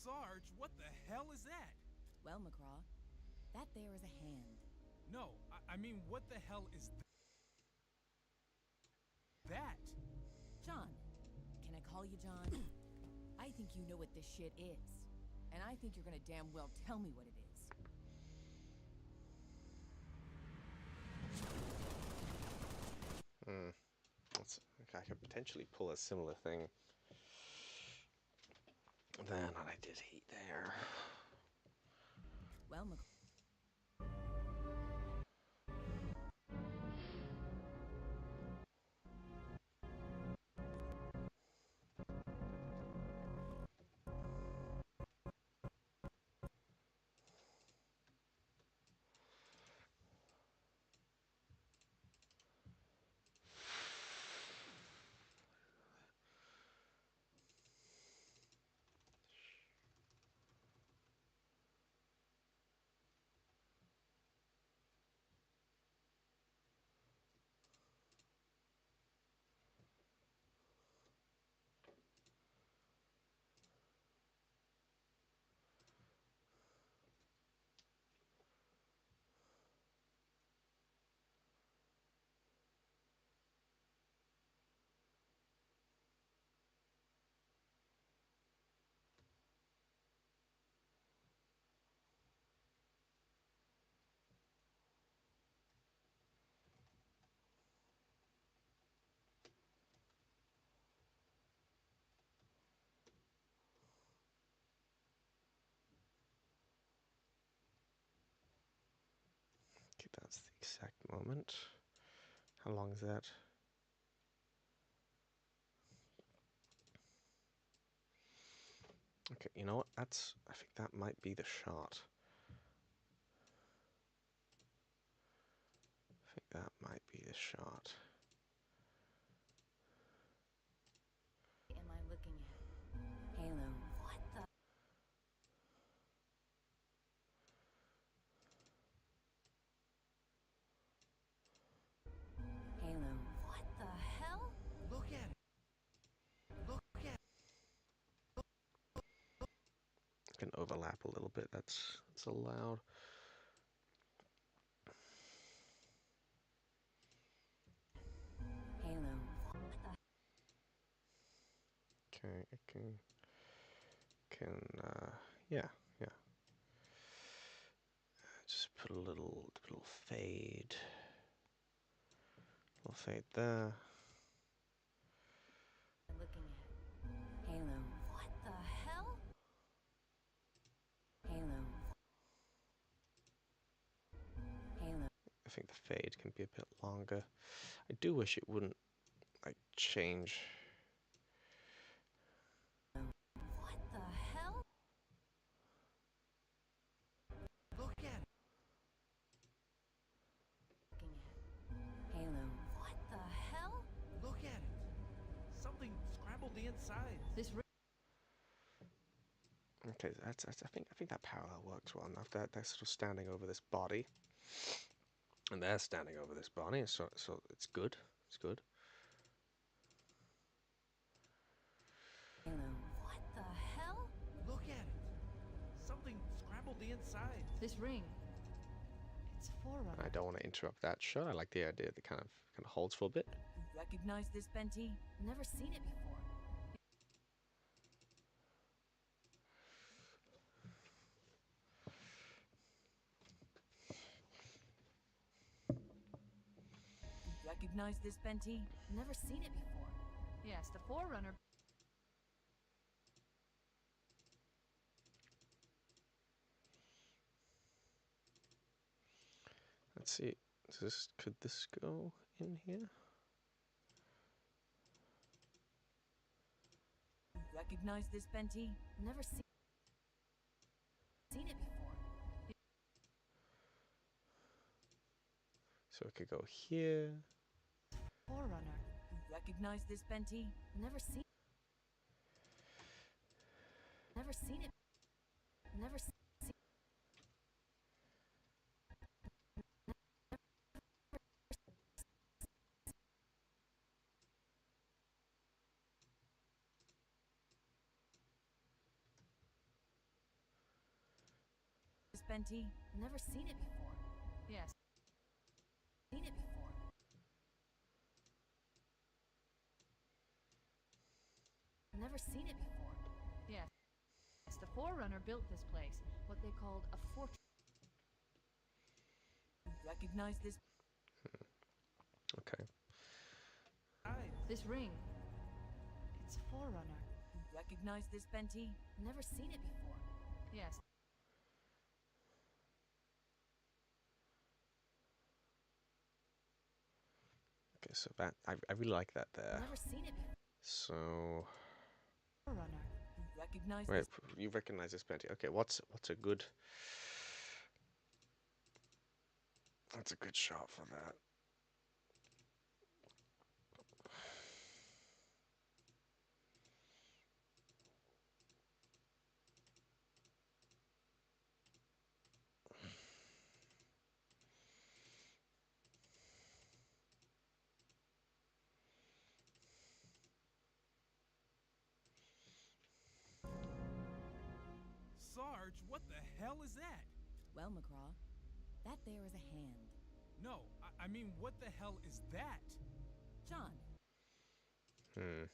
Sarge, what the hell is that? Well, McCraw, that there is a hand. No, I mean, what the hell is that? John. Can I call you John? I think you know what this shit is. And I think you're gonna damn well tell me what it is. Hmm. I could potentially pull a similar thing than I did heat there. Well, McCraw. Okay, that's the exact moment. How long is that? Okay, you know what? I think that might be the shot. I think that might be the shot. Am I looking at? Halo. What the? Halo. What the hell? Look at it. Look at it. Can overlap a little bit. That's allowed. Halo. What the? Okay, I yeah, yeah. Just put a little fade. Little fade there. Looking at? Halo. What the hell? Halo. Halo. I think the fade can be a bit longer. I do wish it wouldn't like change. What the hell? Look at it. Looking at? Halo. What the hell? Look at it. Something scrambled the inside. This Okay, I think that parallel works well enough. They're sort of standing over this body, and they're standing over this body, so it's good. It's good. Halo. What the hell? Look at it. Something scrambled the inside. This ring. It's a forerunner. I don't want to interrupt that shot. I like the idea that kind of holds for a bit. You recognize this, Benty? Never seen it before. You recognize this, Benty? Never seen it before. Yes, the forerunner. Let's see. Could this go in here? recognize this, Benti? Never seen it before. So it could go here. Forerunner. Recognize this, Benti? Never seen it. Never seen This, Benti? Never seen it before. Yes. Seen it before. Never seen it before. Yes. The Forerunner built this place, what they called a fortress. Recognize this? Okay. This ring. It's Forerunner. Recognize this, Benti? Never seen it before. Yes. Okay, so that I really like that there. Never seen it before. So Forerunner. Recognize wait, this? you recognize this plenty. Okay, what's a good? That's a good shot for that. Sarge, what the hell is that? Well, McCraw, that there is a hand. No, I mean, what the hell is that? John, Hmm.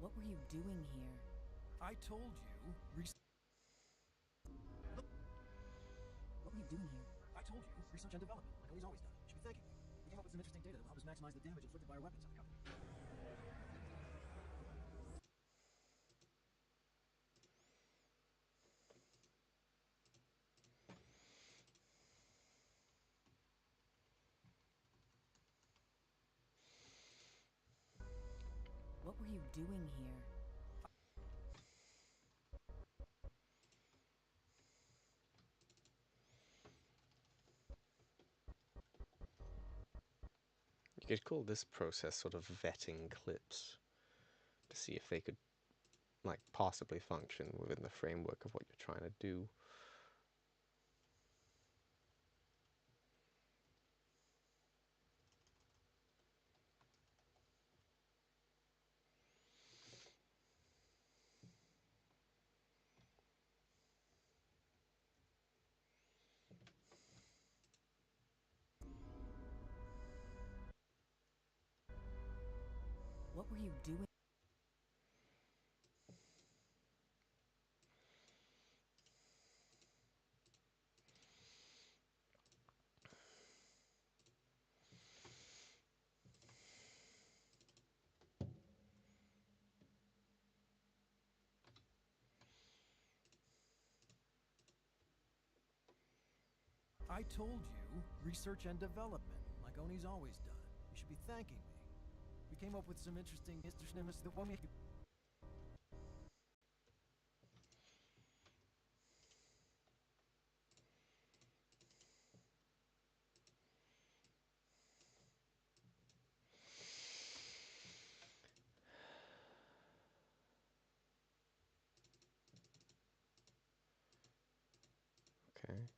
what were you doing here? I told you. What were you doing here? I told you. Research and development, like he's always done. You should be thanking me. We came up with some interesting data that will help us maximize the damage inflicted by our weapons on the company. What were you doing here? You could call this process sort of vetting clips to see if they could, like, possibly function within the framework of what you're trying to do. What were you doing? I told you. Research and development, like Oni's always done. You should be thanking me. We came up with some interesting instruments that won't make you... Okay.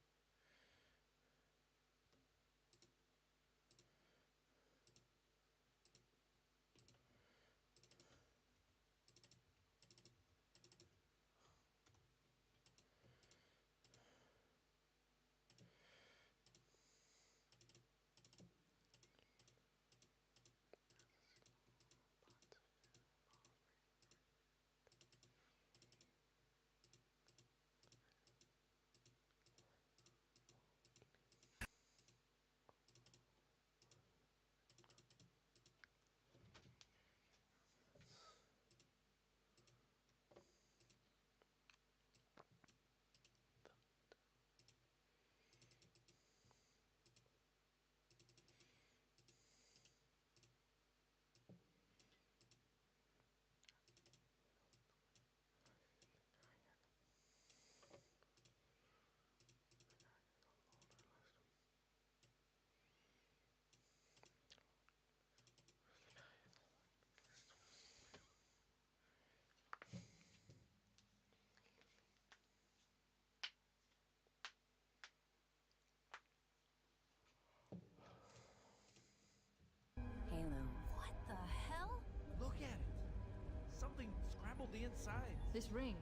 scrambled the inside. This ring.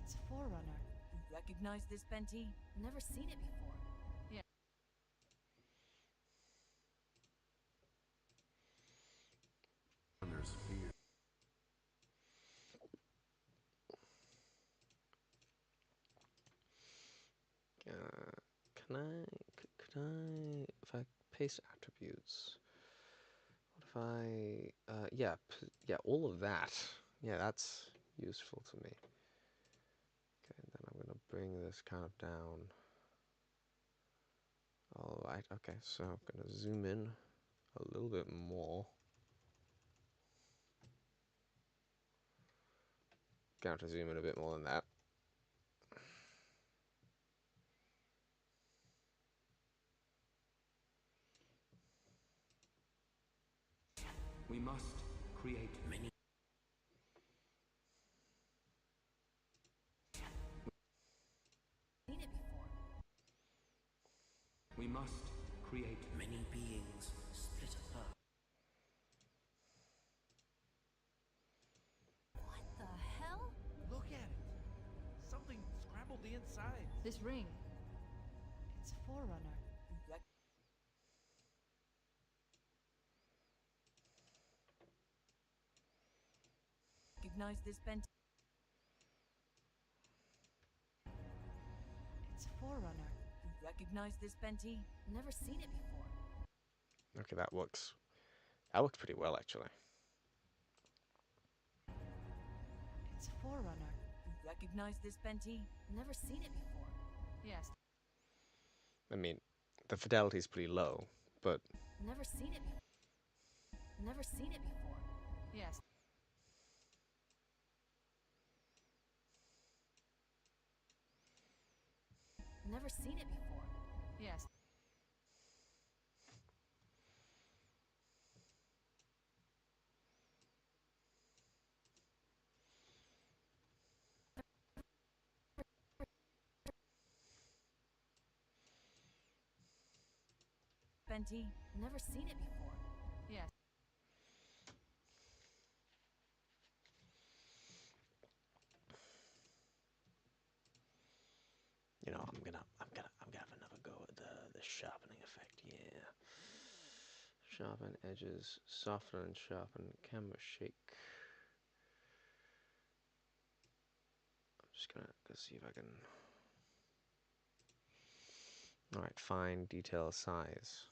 It's a forerunner. Recognize this, Benti? Never seen it before. Yeah. Runner's fear. Can I? Could I? If I paste attributes, what if I? Yeah, yeah, all of that. Yeah, that's useful to me. Okay, and then I'm gonna bring this kind of down. All right. Okay, so I'm gonna zoom in a little bit more. Gonna have to zoom in a bit more than that. We must create many. Seen it before. We must create many beings split apart. What the hell? Look at it. Something scrambled the inside. This ring. It's a forerunner. Recognize this, Benti? It's a forerunner. Recognize this, Benti? Never seen it before. Okay, that works. That works pretty well, actually. It's a forerunner. Recognize this, Benti? Never seen it before. Yes. I mean, the fidelity is pretty low, but Never seen it before. Never seen it before. Yes. Never seen it before. Yes. Benti? Never seen it before. Yes. you know, I'm gonna have another go at the sharpening effect. Yeah. Sharpen edges, soften and sharpen, camera shake. I'm just gonna go see if I can. Alright, fine detail size.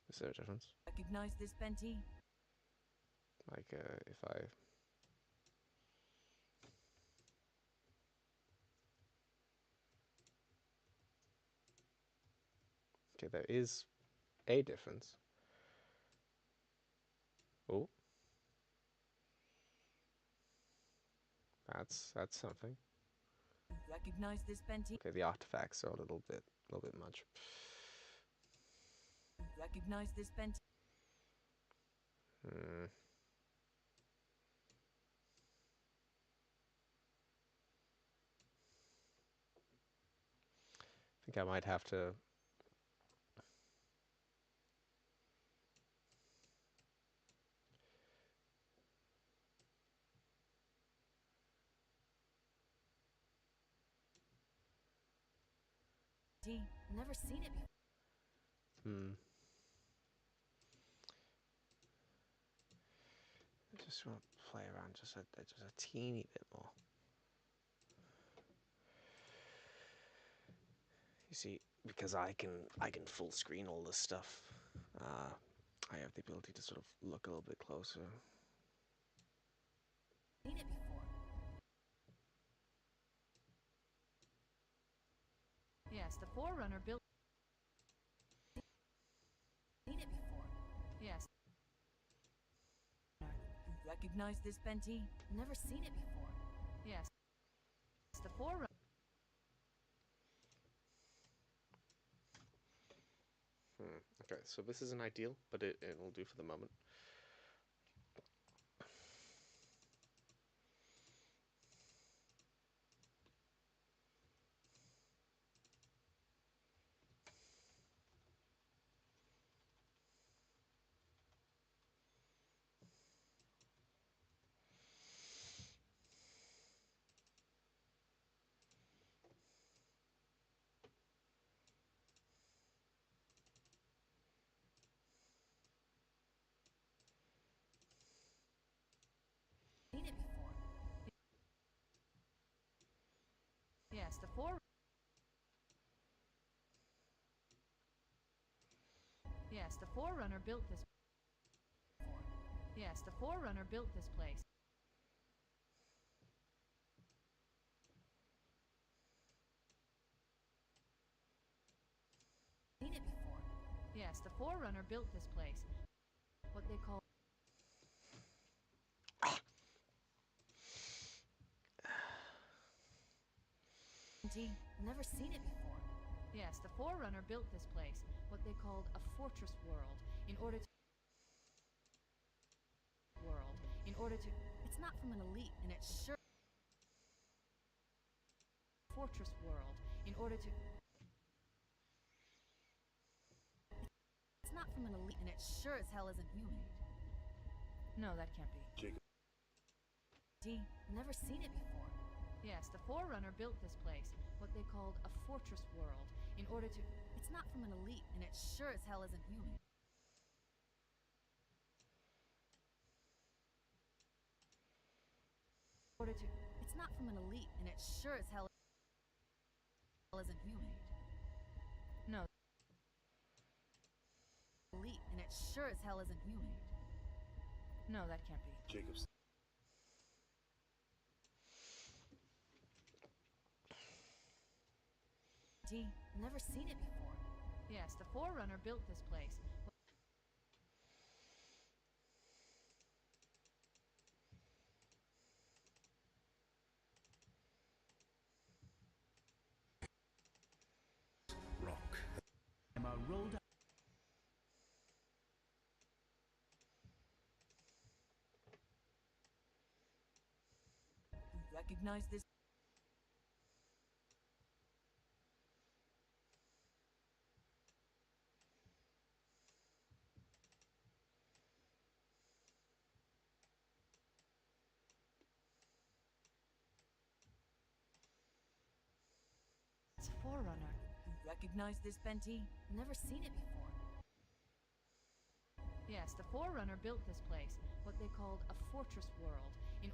Is there a difference? Recognize this, Benti? Like, if I. Okay, there is a difference. Oh. That's something. Recognize this, Benti? Okay, the artifacts are a little bit much. Recognize this, Benti? Hmm. I think I might have to. Never seen it before. Hmm. I just want to play around just a teeny bit more. You see, because I can full screen all this stuff. I have the ability to sort of look a little bit closer. Seen it before. Yes, the forerunner built. Seen it before. Yes. Recognize this, Benti? Never seen it before. Yes. It's the forerunner. Okay, so this isn't ideal, but it will do for the moment. Yes, the Forerunner. Yes, the Forerunner built this. Yes, the Forerunner built this place. Seen it before. Yes, the Forerunner built this place. What they call. Never seen it before. Yes, the Forerunner built this place. What they called a fortress world. In order to. It's not from an elite, and it sure. Fortress world. In order to. It's not from an elite, and it sure as hell isn't human. No, that can't be. Jacob. Never seen it before. Yes, the Forerunner built this place. What they called a fortress world. In order to. It's not from an elite, and it sure as hell isn't human. It's not from an elite, and it sure as hell isn't human. No. Elite, and it sure as hell isn't human. No, that can't be. Jacob's. Never seen it before. Yes, the Forerunner built this place. Rock. Emma rolled up. Recognize this? It's a Forerunner. Recognize this, Benty? Never seen it before. Yes, the Forerunner built this place. What they called a fortress world. In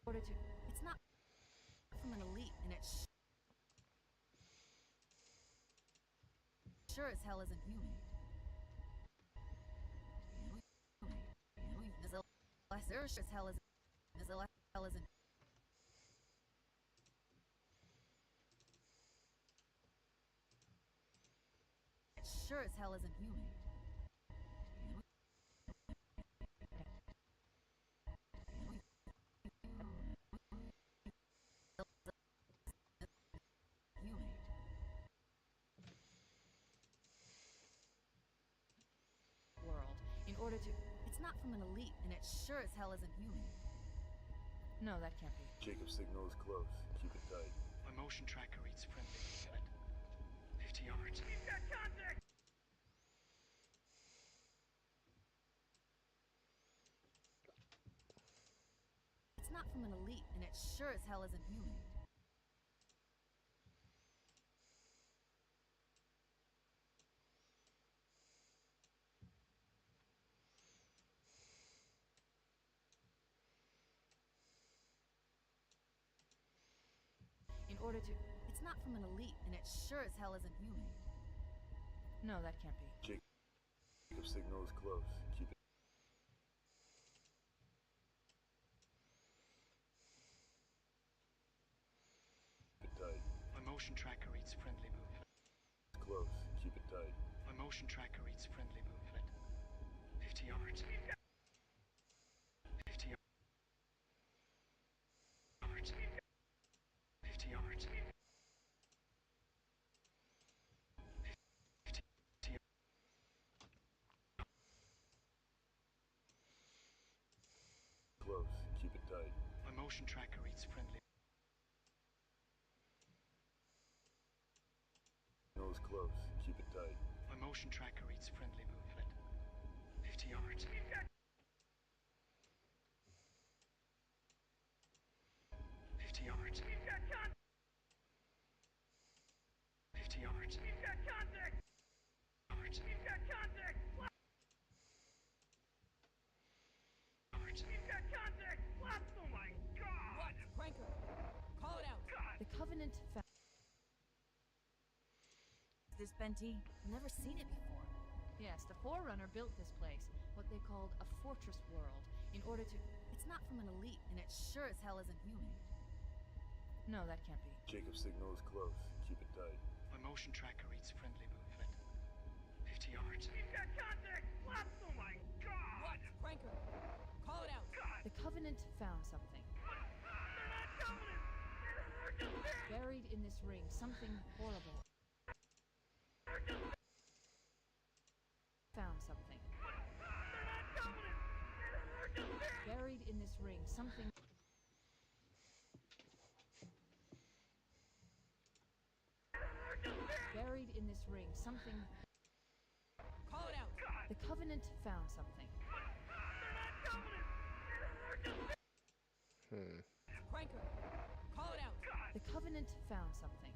order to. It's not from an elite, and it sure as hell isn't human. Sure as hell isn't. It sure as hell isn't human. World. In order to. It's not from an elite, and it sure as hell isn't human. No, that can't be. Jacob's signal is close. Keep it tight. My motion tracker reads friendly movement. 50 yards. He's got contact! It's not from an elite, and it sure as hell isn't human. In order to. It's not from an elite, and it sure as hell isn't human. No, that can't be. Jacob's signal is close. Keep it tight. My motion tracker reads friendly movement. It's close. Keep it tight. My motion tracker reads friendly movement. 50 yards. 50 yards. 50 yards. 50 Close. Keep it tight. My motion tracker reads friendly. Signal is close. Keep it tight. My motion tracker reads friendly movement. 50 yards. 50 yards. 50 yards. He's got contact! Yards. He's got contact! Yards. He's got contact! Oh my god! What? Cranker! Call it out! God! The Covenant Covenant found This Benti? Never seen it before. Yes, the Forerunner built this place, what they called a fortress world, in order to... It's not from an elite, and it sure as hell isn't human. No, that can't be. Jacob's signal is close. Keep it tight. My motion tracker reads friendly movement. 50 yards. He's got contact! What? Oh my god! What? Franker! Call it out! The Covenant found something. Buried in this ring, something horrible. Found something. Buried in this ring, something. Buried in this ring, something. Call it out! The Covenant found something. Franker! Call it out! The Covenant found something.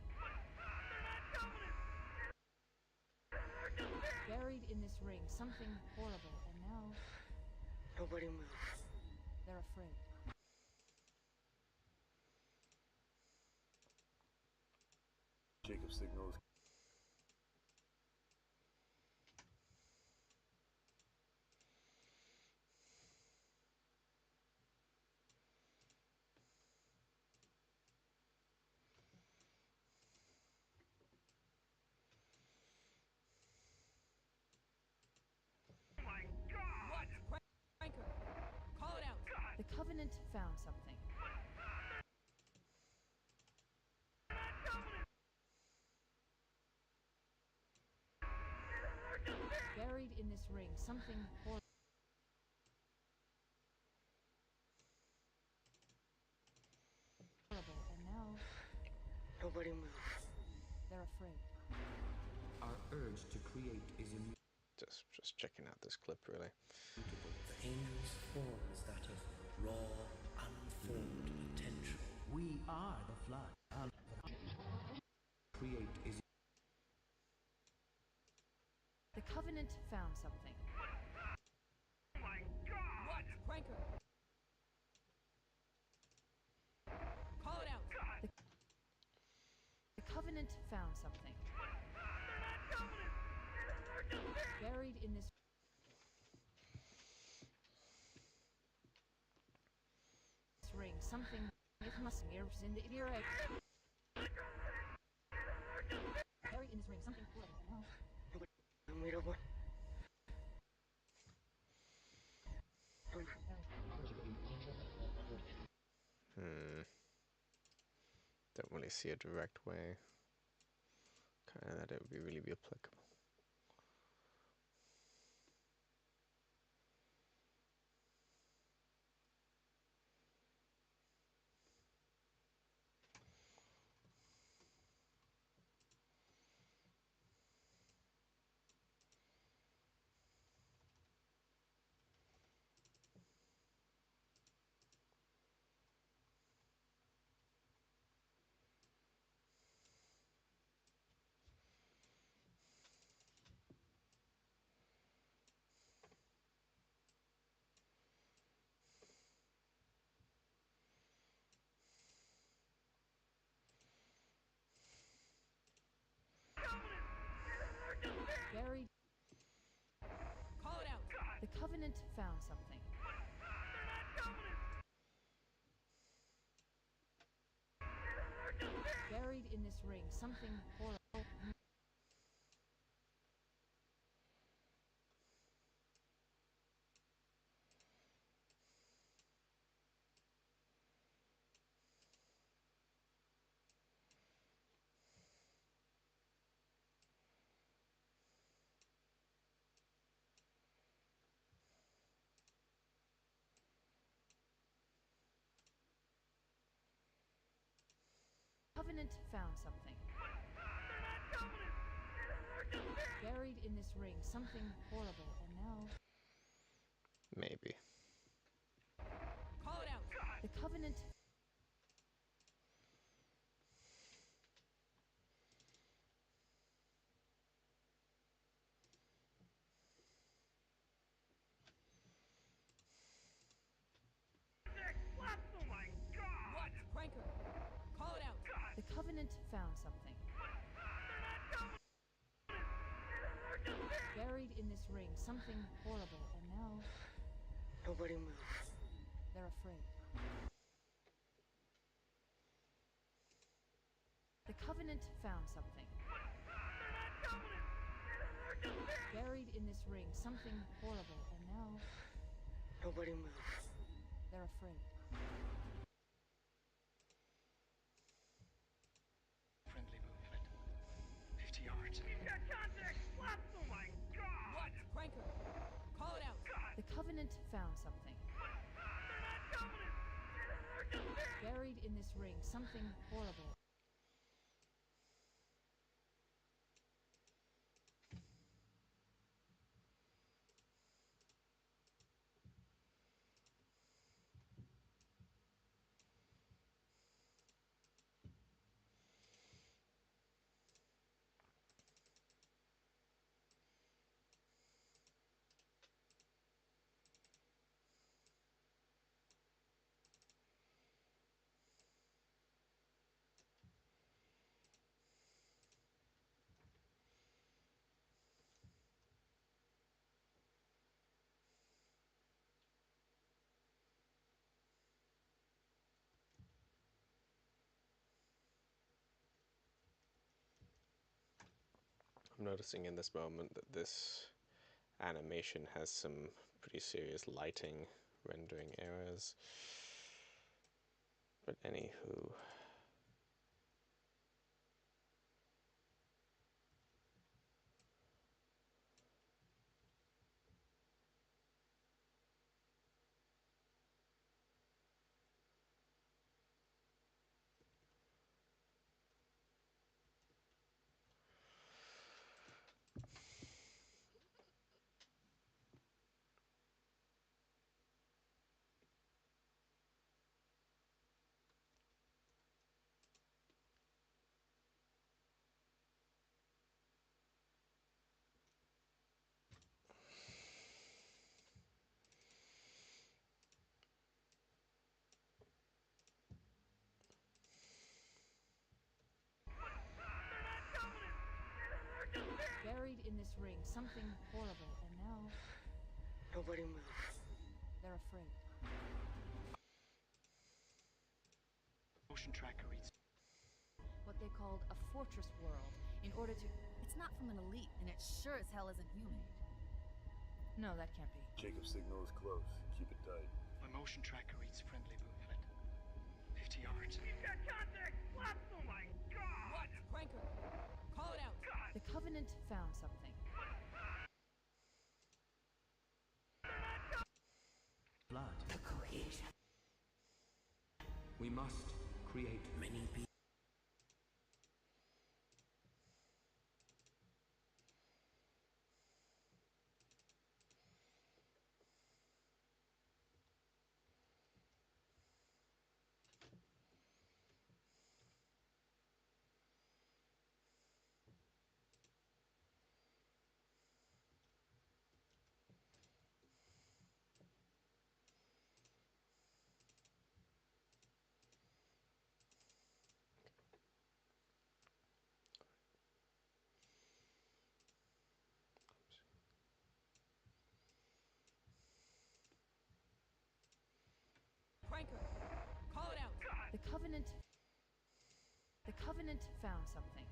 Buried in this ring, something horrible, and now Nobody move. they're afraid. Jacob's signal is... What? Franker! Call it out! The Covenant found something. Buried in this ring, something horrible. And now Nobody move. they're afraid. Our urge to create is immutable. Just checking out this clip, really. The angel's form is that of raw, unformed potential. We are the flood. Create is The Covenant found something. Oh my god! What? Franker! Call it out! The Covenant found something. Buried in this ring, something. It must be in the ear. Buried in this ring, something horrible. And now We don't want. Don't really see a direct way. Kind of that it would really be applicable. buried. Call it out! The Covenant found something. Buried in this ring, something horrible. Covenant found something. Buried in this ring, something horrible, and now Maybe. Call it out! the Covenant. Oh my god! What? Franker! Call it out! The Covenant found something. Buried in this ring, something horrible, and now Nobody move. they're afraid. The Covenant found something. Buried in this ring, something horrible, and now Nobody move. they're afraid. Friendly movement. 50 yards. He's got contact! What? Oh my god! What? Pranker! Call it out! The Covenant found something. Buried in this ring, something horrible. I'm noticing in this moment that this animation has some pretty serious lighting rendering errors. But anywho. Buried in this ring, something horrible, and now Nobody move. they're afraid. Motion tracker reads. What they called a fortress world, in order to... It's not from an elite, and it sure as hell isn't human. No, that can't be. Jacob's signal is close. Keep it tight. My motion tracker reads friendly movement. 50 yards. He's got contact! What? Oh my god! What? Pranker! Call it out! The Covenant found something. Blood. The cohesion. We must create Many people. Pranker! Call it out! The Covenant found something.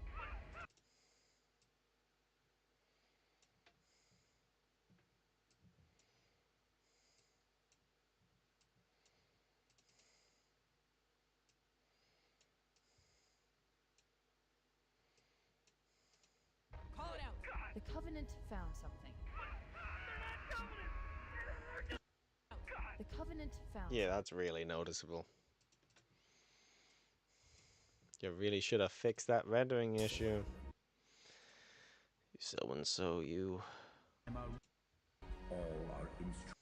Call it out! The Covenant found something. The Covenant found Yeah, that's really noticeable. You really should have fixed that rendering issue. You so-and-so, you. All our instruments.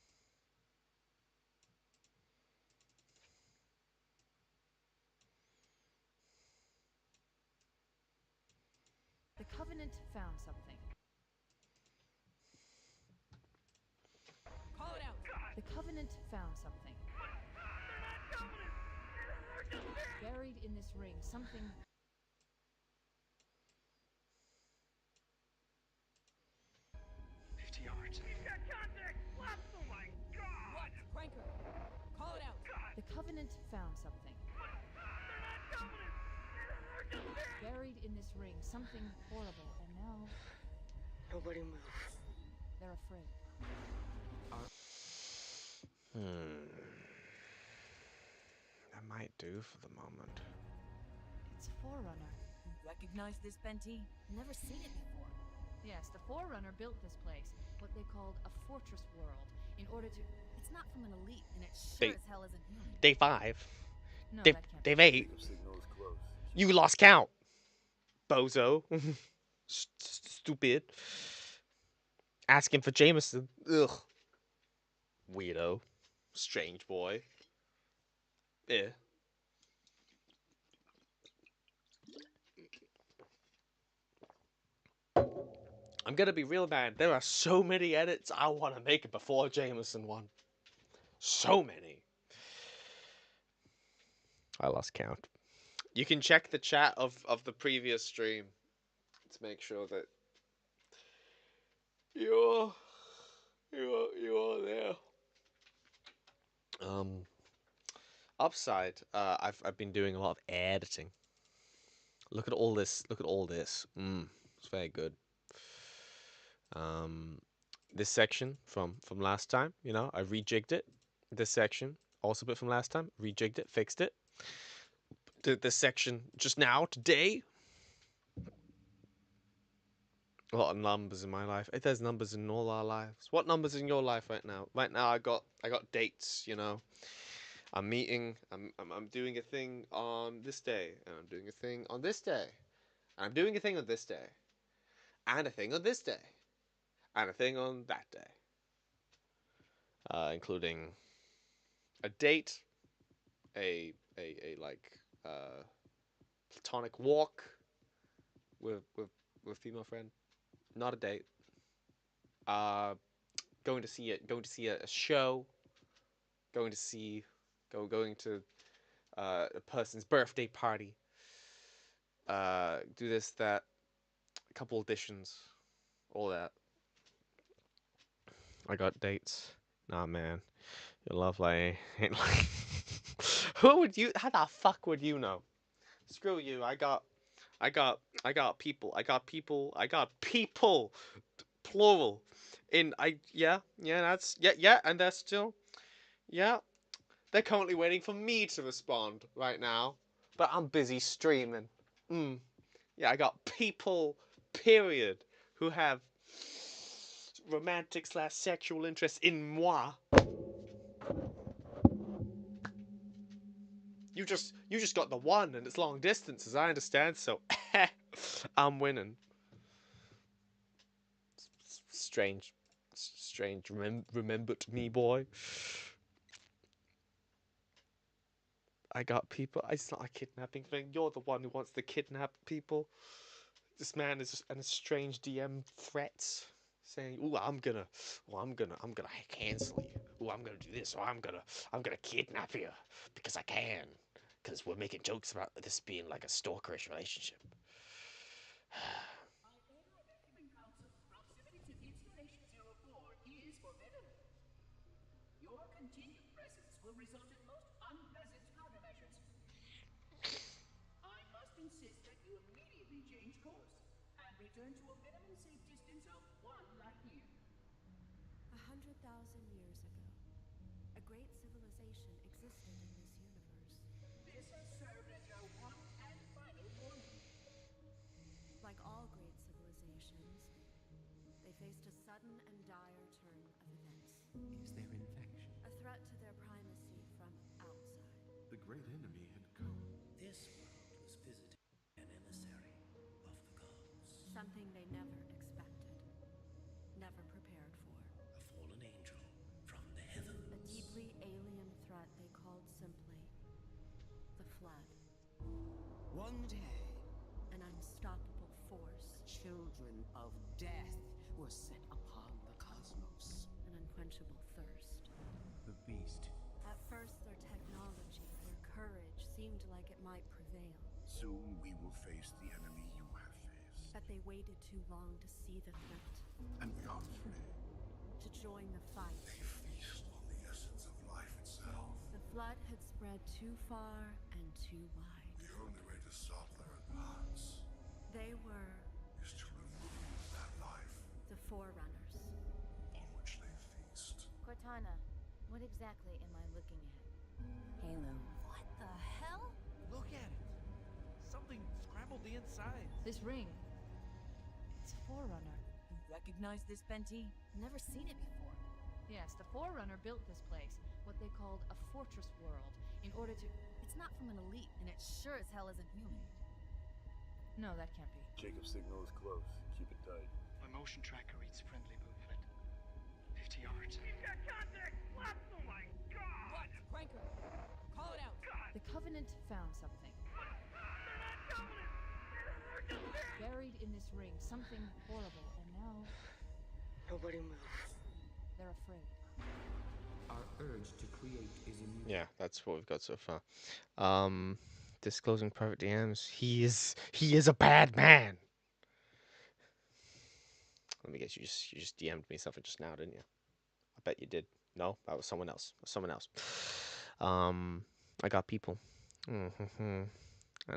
The Covenant found something. Call it out! The Covenant found something. Buried in this ring, something found something. Buried in this ring, something horrible, and now... Nobody move. They're afraid. That might do for the moment. It's a Forerunner. Recognize this, Benty? Never seen it before. Yes, the Forerunner built this place, what they called a fortress world, in order to... It's not from an elite, and it sure as hell isn't human. Day 5. No, Day, that can't day be. 8. You lost count, bozo. Stupid. Asking for Jameson. Ugh. Weirdo. Strange boy. Yeah. I'm gonna be real bad. There are so many edits I want to make before Jameson one. So many. I lost count. You can check the chat of the previous stream to make sure that you're there. Upside, I've been doing a lot of editing. Look at all this. Look at all this. It's very good. This section from last time, you know, I rejigged it. This section, also a bit from last time, rejigged it, fixed it. Did this section just now, today. A lot of numbers in my life. There's numbers in all our lives. What numbers in your life right now? Right now, I got dates. You know, I'm meeting. I'm doing a thing on this day, and I'm doing a thing on this day, and I'm doing a thing on this day, and a thing on this day, and a thing on that day, including a date, a platonic walk with a female friend, not a date. Going to see a show, going to a person's birthday party. Do this, that, a couple auditions, all that. I got dates. Nah, man, your love life ain't like. Who would you? How the fuck would you know? Screw you. I got people. I got people. Plural. And they're still, they're currently waiting for me to respond right now, but I'm busy streaming. Yeah, I got people, period, who have romantic / sexual interest in moi. You just got the one, and it's long distance, as I understand. So, I'm winning. Strange. Remember to me, boy. I got people. It's not a kidnapping thing. You're the one who wants to kidnap people. This man is and strange DM threats saying, "Ooh, I'm gonna cancel you. Ooh, I'm gonna do this. Or I'm gonna kidnap you because I can. Because we're making jokes about this being like a stalkerish relationship." Proximity to Installation 04 is forbidden. Your continued presence will result in most unpleasant countermeasures. I must insist that you immediately change course and return to a minimum safe distance of 1 light year. 100,000 years ago, a great civilization existed in this universe. This has served as your one and final warning. Like all great civilizations, they faced a sudden and dire turn of events. Is there infection? A threat to their primacy from outside. The great enemy had come. This world was visited by an emissary of the gods. Something they never expected, never prepared for. A fallen angel from the heavens. A deeply alien threat they called simply the Flood. One day, An unstoppable force. children of death were set upon the cosmos. An unquenchable thirst. The beast. At first, their technology, their courage seemed like it might prevail. Soon we will face the enemy you have faced. But they waited too long to see the threat, And we are free. to join the fight. They feast on the essence of life itself. The Flood had spread too far and too wide. The only way to stop their advance They were is to remove that life the Forerunners. on which they feast. Cortana, what exactly am I looking at? Halo. What the hell? Look at it. Something scrambled the inside. This ring. It's a Forerunner. You recognize this, Benti? Never seen it before. Yes, the Forerunner built this place, what they called a fortress world, in order to... It's not from an elite, and it sure as hell isn't human. No, that can't be. Jacob's signal is close. Keep it tight. My motion tracker reads friendly movement. 50 yards. He's got contact! Left! Oh my god! What? Cranker! Call it out! The Covenant found something. They're not Covenant! They're just there! Buried in this ring, something horrible, and now... Nobody move. They're afraid. Our urge to create is immutable. Yeah, that's what we've got so far. Disclosing private DMs. He is a bad man. Let me guess, you just DM'd me something just now, didn't you? I bet you did. No, that was someone else. Someone else. I got people. And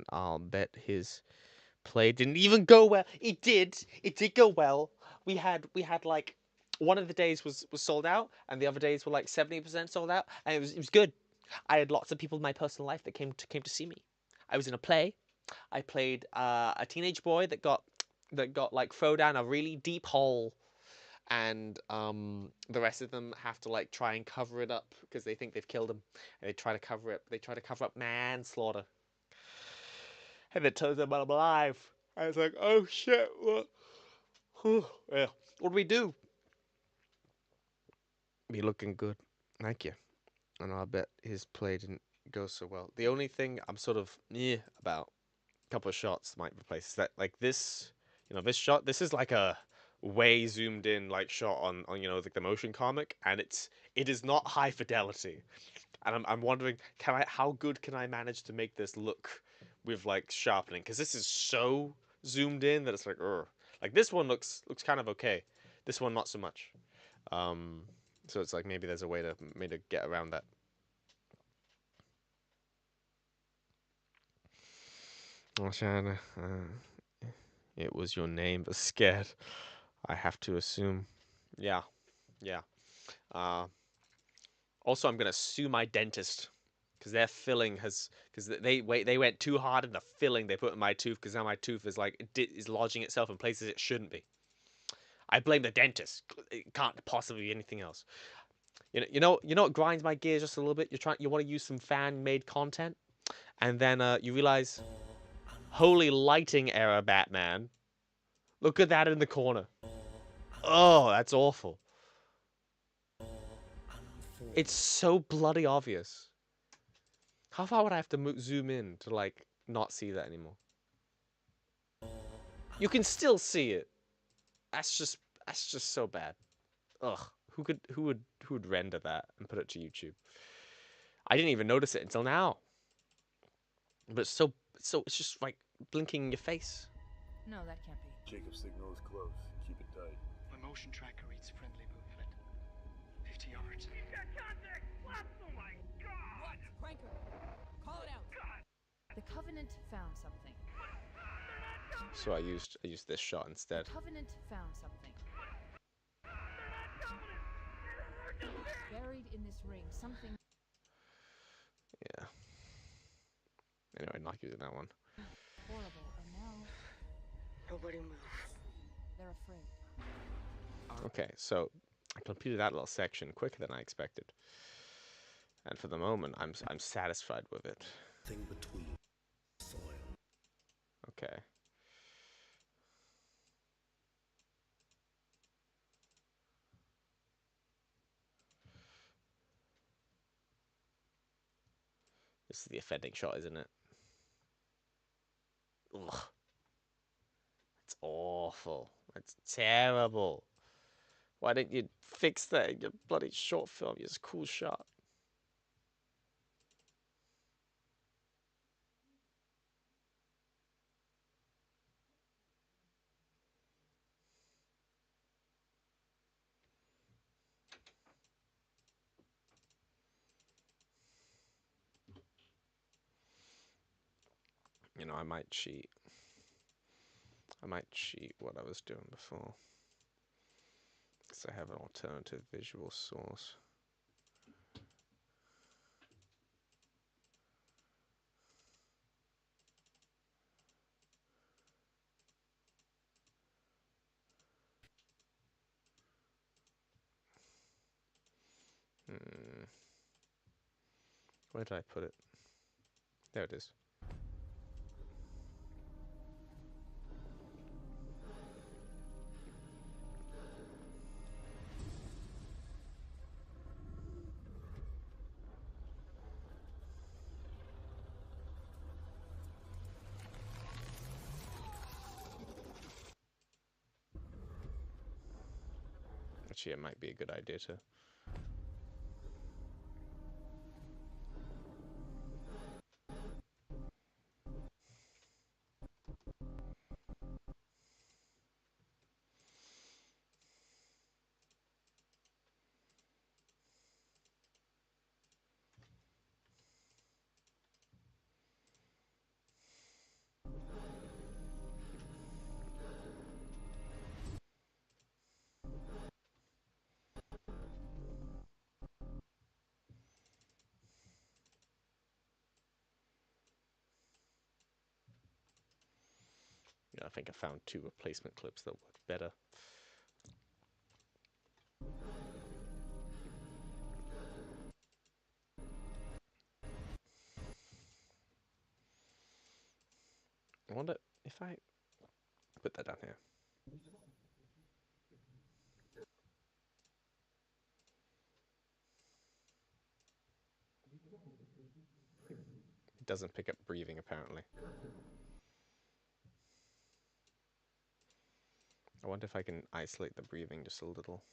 I'll bet his play didn't even go well. It did. It did go well. We had like one of the days was sold out, and the other days were like 70% sold out, and it was good. I had lots of people in my personal life that came to see me. I was in a play. I played a teenage boy that got like thrown down a really deep hole, and the rest of them have to like try and cover it up because they think they've killed him, and they try to cover it. They try to cover up manslaughter, and it turns out I'm alive. I was like, oh shit, what? Yeah. What do we do? Be looking good. Thank you. And I bet his play didn't go so well. The only thing I'm sort of about a couple of shots might replace is that like this, this shot, this is like a way zoomed in like shot on like the motion comic, and it is not high fidelity. And I'm wondering, how good can I manage to make this look with like sharpening? Because this is so zoomed in that it's like, like this one looks kind of okay. This one not so much. So it's like maybe there's a way to get around that. Shanna, it was your name, but scared. I have to assume. Yeah. Also, I'm gonna sue my dentist because their filling because they went too hard in the filling they put in my tooth, because now my tooth is like is lodging itself in places it shouldn't be. I blame the dentist. It can't possibly be anything else. You know what grinds my gears just a little bit? You want to use some fan-made content, and then you realize, holy lighting error, Batman. Look at that in the corner. Oh, that's awful. It's so bloody obvious. How far would I have to zoom in to like not see that anymore? You can still see it. That's just so bad. Ugh. Who would render that and put it to YouTube? I didn't even notice it until now. But it's just like blinking in your face. No, that can't be. Jacob's signal is close. Keep it tight. My motion tracker reads friendly movement. 50 yards. He's got contact! Left! Oh my god! What? Cranker! Call it out! God! The Covenant found something. They're not Covenant! So I used this shot instead. The Covenant found something. They're not Covenant! They're just there! Buried in this ring, something Yeah. Anyway, not using that one. horrible, and now Nobody move. they're afraid. Okay, so I completed that little section quicker than I expected, and for the moment, I'm satisfied with it. Thing between soil. Okay. This is the offending shot, isn't it? Ugh. It's awful. It's terrible. Why didn't you fix that in your bloody short film? It's a cool shot. You know, I might cheat. I might cheat what I was doing before. Because I have an alternative visual source. Where did I put it? There it is. Actually, it might be a good idea to... Yeah, I think I found 2 replacement clips that work better. I wonder if I put that down here. It doesn't pick up breathing, apparently. I wonder if I can isolate the breathing just a little.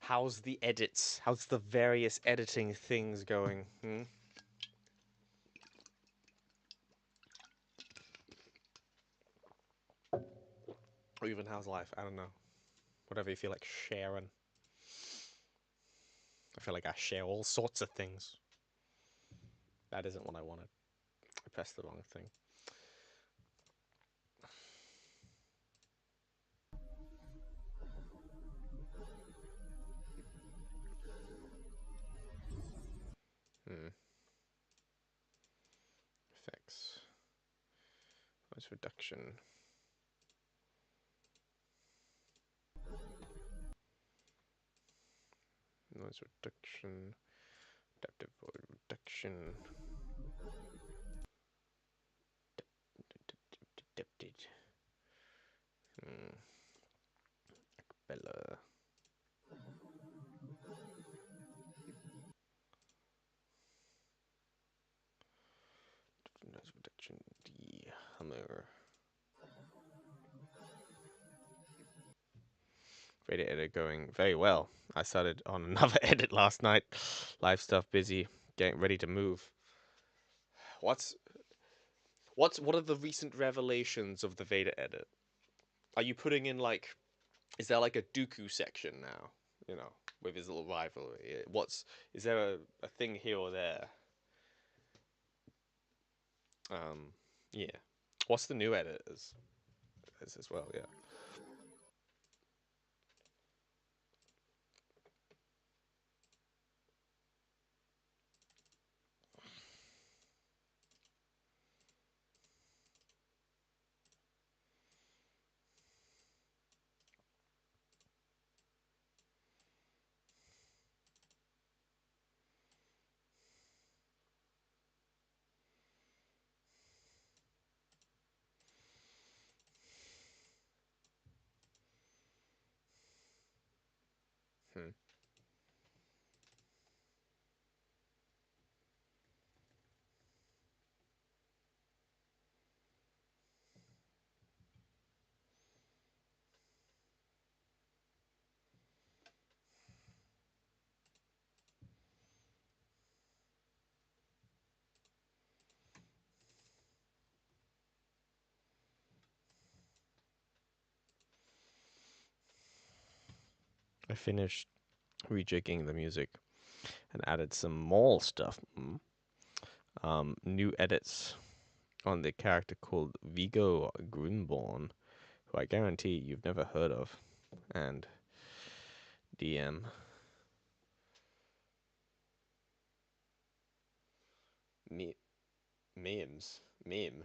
How's the edits? How's the various editing things going? Or even how's life? I don't know. Whatever you feel like sharing. I feel like I share all sorts of things. That isn't what I wanted. I pressed the wrong thing. Effects. Noise reduction. Noise reduction. Adaptive void reduction. Adapted. Bella. Noise reduction. D. Hummer. Video edit going very well. I started on another edit last night. Live stuff busy, getting ready to move. What are the recent revelations of the Veda edit? Are you putting in like, is there like a Dooku section now? You know, with his little rivalry. Is there a thing here or there? Yeah. What's the new edit as well? Yeah. I finished rejigging the music and added some more stuff. New edits on the character called Vigo Grunborn, who I guarantee you've never heard of. And DM. Memes. Meme.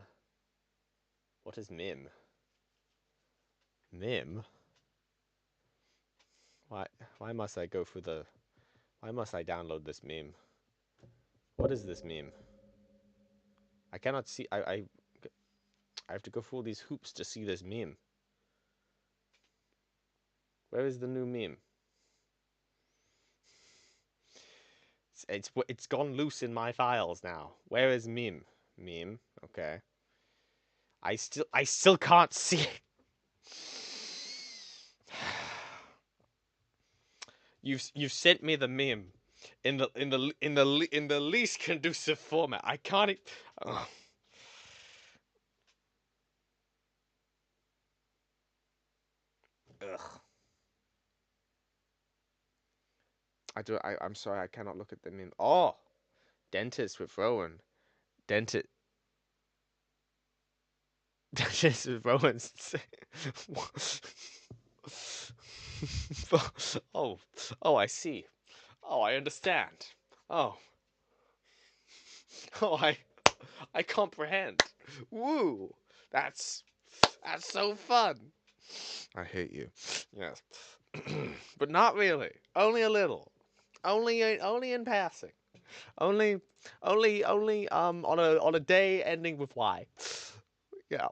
What is meme? Meme? Why must I go through the... Why must I download this meme? What is this meme? I cannot see... I have to go through all these hoops to see this meme. Where is the new meme? It's gone loose in my files now. Where is meme? Meme. Okay. I still can't see it. You've sent me the meme in the least conducive format. I can't. Ugh. Ugh. I'm sorry. I cannot look at the meme. Oh, dentist with Rowan. Dentist. Dentist with Rowan. Oh, I see. Oh, I understand. Oh, oh, I comprehend. Woo! That's so fun. I hate you. Yes, but not really. Only a little. Only in passing. Only on a day ending with Y. Yeah.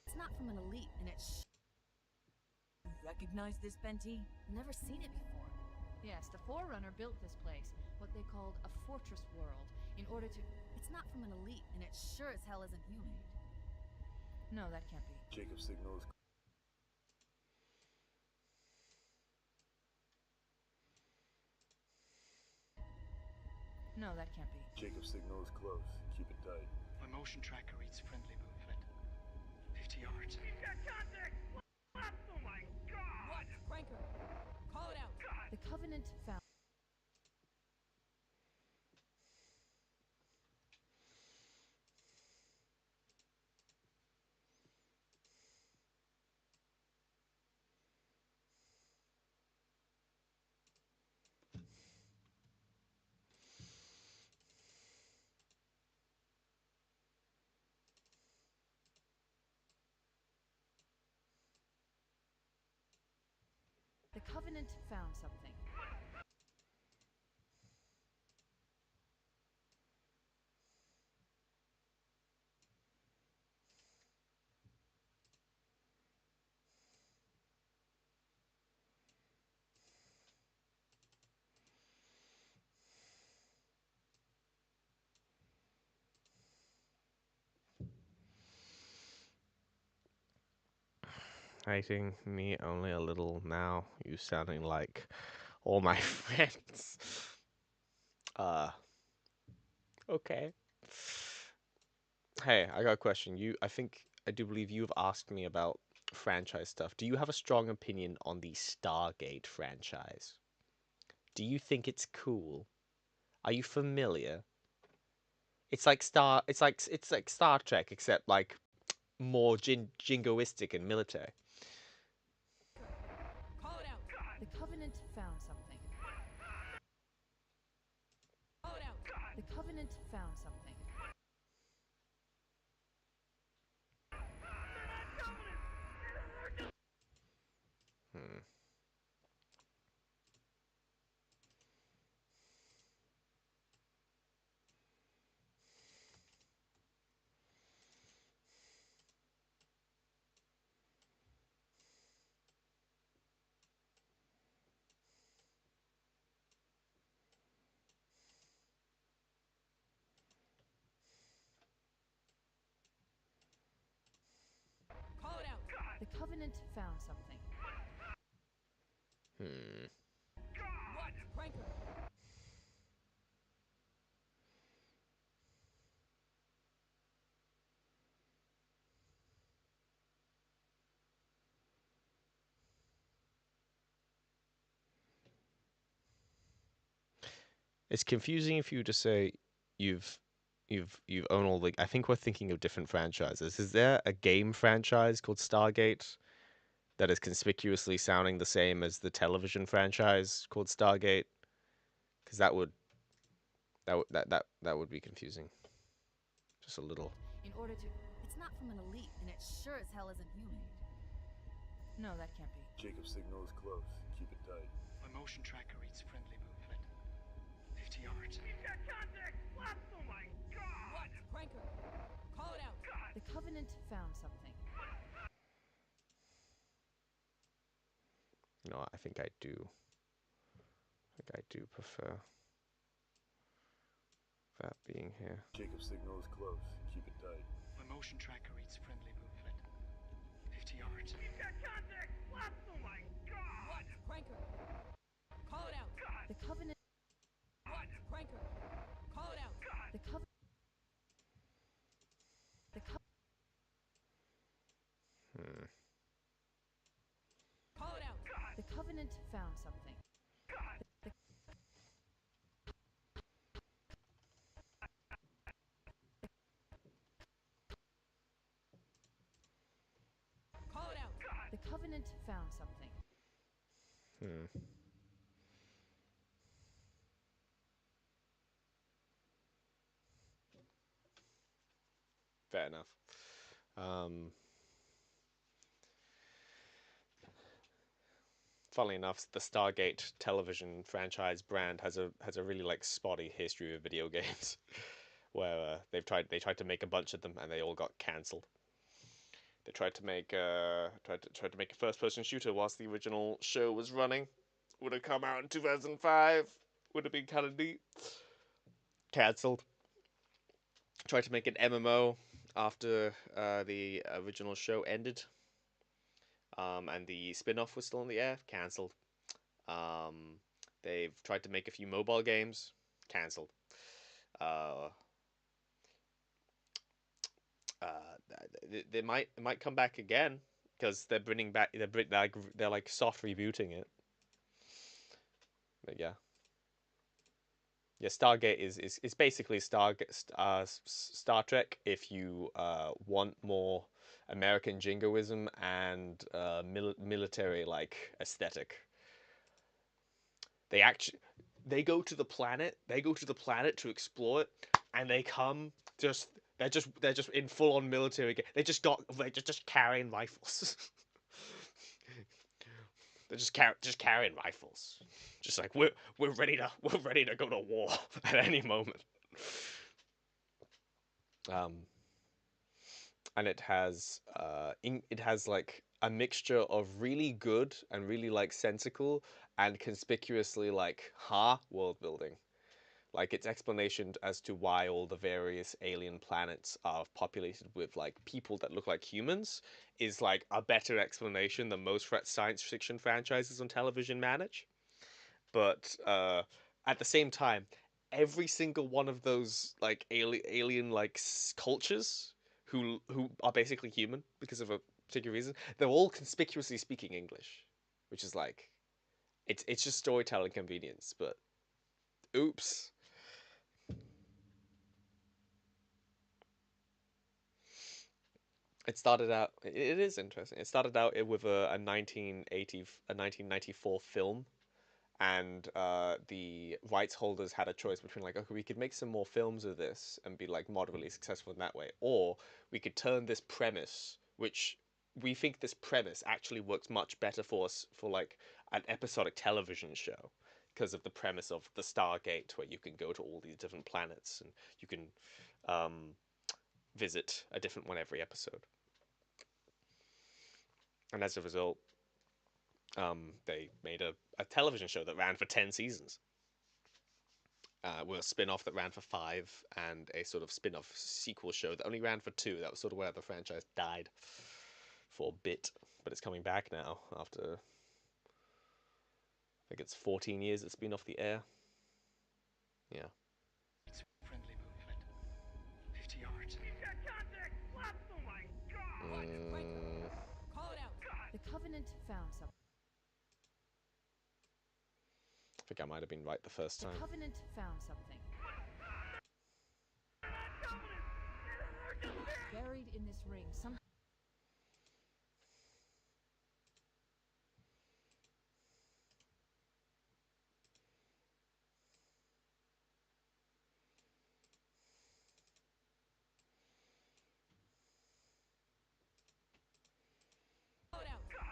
It's not from an elite, and it's... Recognize this, Benty? Never seen it before. Yes, the Forerunner built this place, what they called a fortress world, in order to... It's not from an elite, and it sure as hell isn't human. No, that can't be. Jacob signals. No, that can't be. Jacob signal is close. Keep it tight. My motion tracker reads friendly movement. 50 yards. He's got contact! Oh my god! What? Cranker! Call it out! The Covenant found... The Covenant found something. Hating me only a little now. You sounding like all my friends. Okay. Hey, I got a question. I do believe you've asked me about franchise stuff. Do you have a strong opinion on the Stargate franchise? Do you think it's cool? Are you familiar? It's like Star Trek, except like more jingoistic and military. Call it out! The Covenant found something. Call it out! The Covenant found something. Hmm. Call it out! The Covenant found something. Hmm. What? Cranker! It's confusing if you just say you've you own all the. I think we're thinking of different franchises. Is there a game franchise called Stargate that is conspicuously sounding the same as the television franchise called Stargate? Because that would be confusing. Just a little. In order to... It's not from an elite, and it sure as hell isn't human. No, that can't be. Jacob's signal is close. Keep it tight. My motion tracker reads friendly movement. 50 yards. He's got contact! What? Oh my god! What? Pranker! Call it out! The Covenant found something. No, I think I do. Prefer that being here. Jacob's signal is close. Keep it tight. My motion tracker reads friendly movement. 50 yards. He's got contact! What? Oh my god! What? Pranker! Call it out! The Covenant... What? Pranker! Call it out! The Covenant... The Call it out! The Covenant found something. Call it out! The Covenant found something. Fair enough. Funnily enough, the Stargate television franchise brand has a really like spotty history of video games, where they tried to make a bunch of them and they all got cancelled. They tried to make a first person shooter whilst the original show was running. Would have come out in 2005. Would have been kind of neat. Cancelled. Tried to make an MMO after the original show ended. And the spin-off was still in the air. Cancelled. They've tried to make a few mobile games. Cancelled. They might come back again because they're bringing back they're like soft rebooting it. But yeah, Stargate is basically Star Trek if you want more American jingoism and military like aesthetic. They go to the planet. They go to the planet to explore it, and they come just. They're just in full on military. They're just carrying rifles. They're just carrying rifles. Just like we're ready to go to war at any moment. And it has like a mixture of really good and really like sensical and conspicuously like world building. Like its explanation as to why all the various alien planets are populated with like people that look like humans is like a better explanation than most science fiction franchises on television manage. But at the same time, every single one of those like alien like cultures who are basically human because of a particular reason, they're all conspicuously speaking English, which is like it's just storytelling convenience. But oops. It started out. It is interesting. It started out with a 1994 film, and the rights holders had a choice between like, okay, we could make some more films of this and be like moderately successful in that way, or we could turn this premise, which we think this premise actually works much better for us for like an episodic television show because of the premise of the Stargate, where you can go to all these different planets and you can visit a different one every episode. And as a result, they made a television show that ran for 10 seasons. With a spin-off that ran for 5, and a sort of spin-off sequel show that only ran for 2. That was sort of where the franchise died for a bit. But it's coming back now after, I think it's 14 years it's been off the air. Yeah. It's friendly movement. 50 yards. He's got contact! What? Oh my god! Call it out! The Covenant found something. think I might have been right the first The time. Covenant found something. Buried in this ring, some...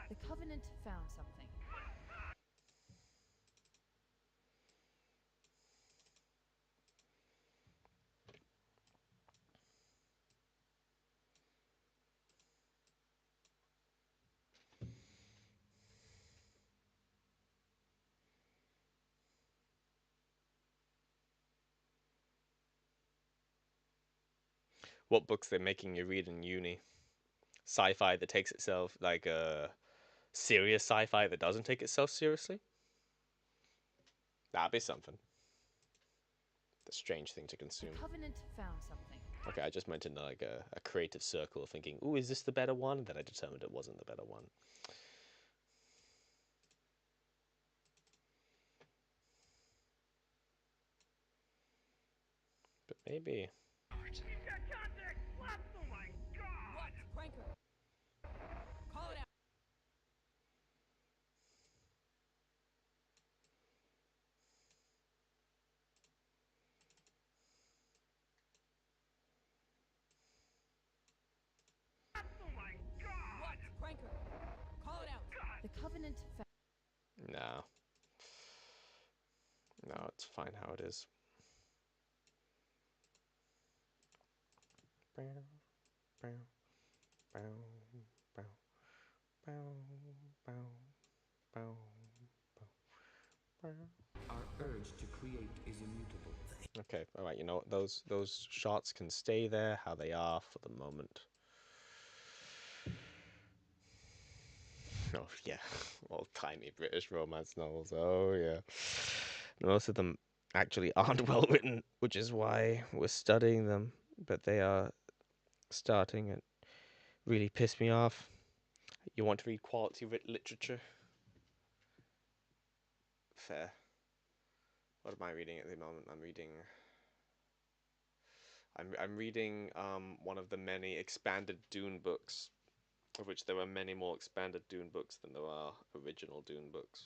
The Covenant found something. What books they're making you read in uni? Sci-fi that takes itself like serious sci-fi that doesn't take itself seriously. That'd be something. The strange thing to consume. The Covenant found something. Okay, I just meant in like a creative circle, thinking, "Ooh, is this the better one?" And then I determined it wasn't the better one. But maybe. He's got contact! Left! Oh my god! What? Pranker! Call it out! Left! Oh my god! What? Pranker! Call it out! The Covenant found... No. No, it's fine how it is. Our urge to create is immutable. Okay, all right. You know what? Those shots can stay there how they are for the moment. Oh yeah, old timey British romance novels. Oh yeah, most of them actually aren't well written, which is why we're studying them. But they are starting to really piss me off. You want to read quality literature? Fair. What am I reading at the moment? I'm reading one of the many expanded Dune books, of which there are many more expanded Dune books than there are original Dune books.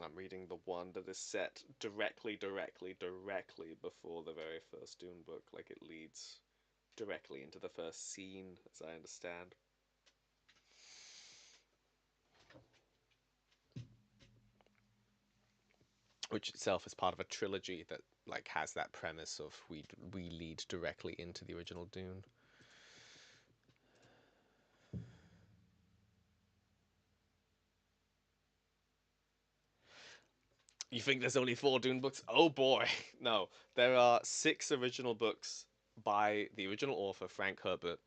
I'm reading the one that is set directly before the very first Dune book. Like it leads directly into the first scene, as I understand. Which itself is part of a trilogy that like has that premise of we lead directly into the original Dune. You think there's only 4 Dune books? Oh boy, no. There are 6 original books by the original author Frank Herbert.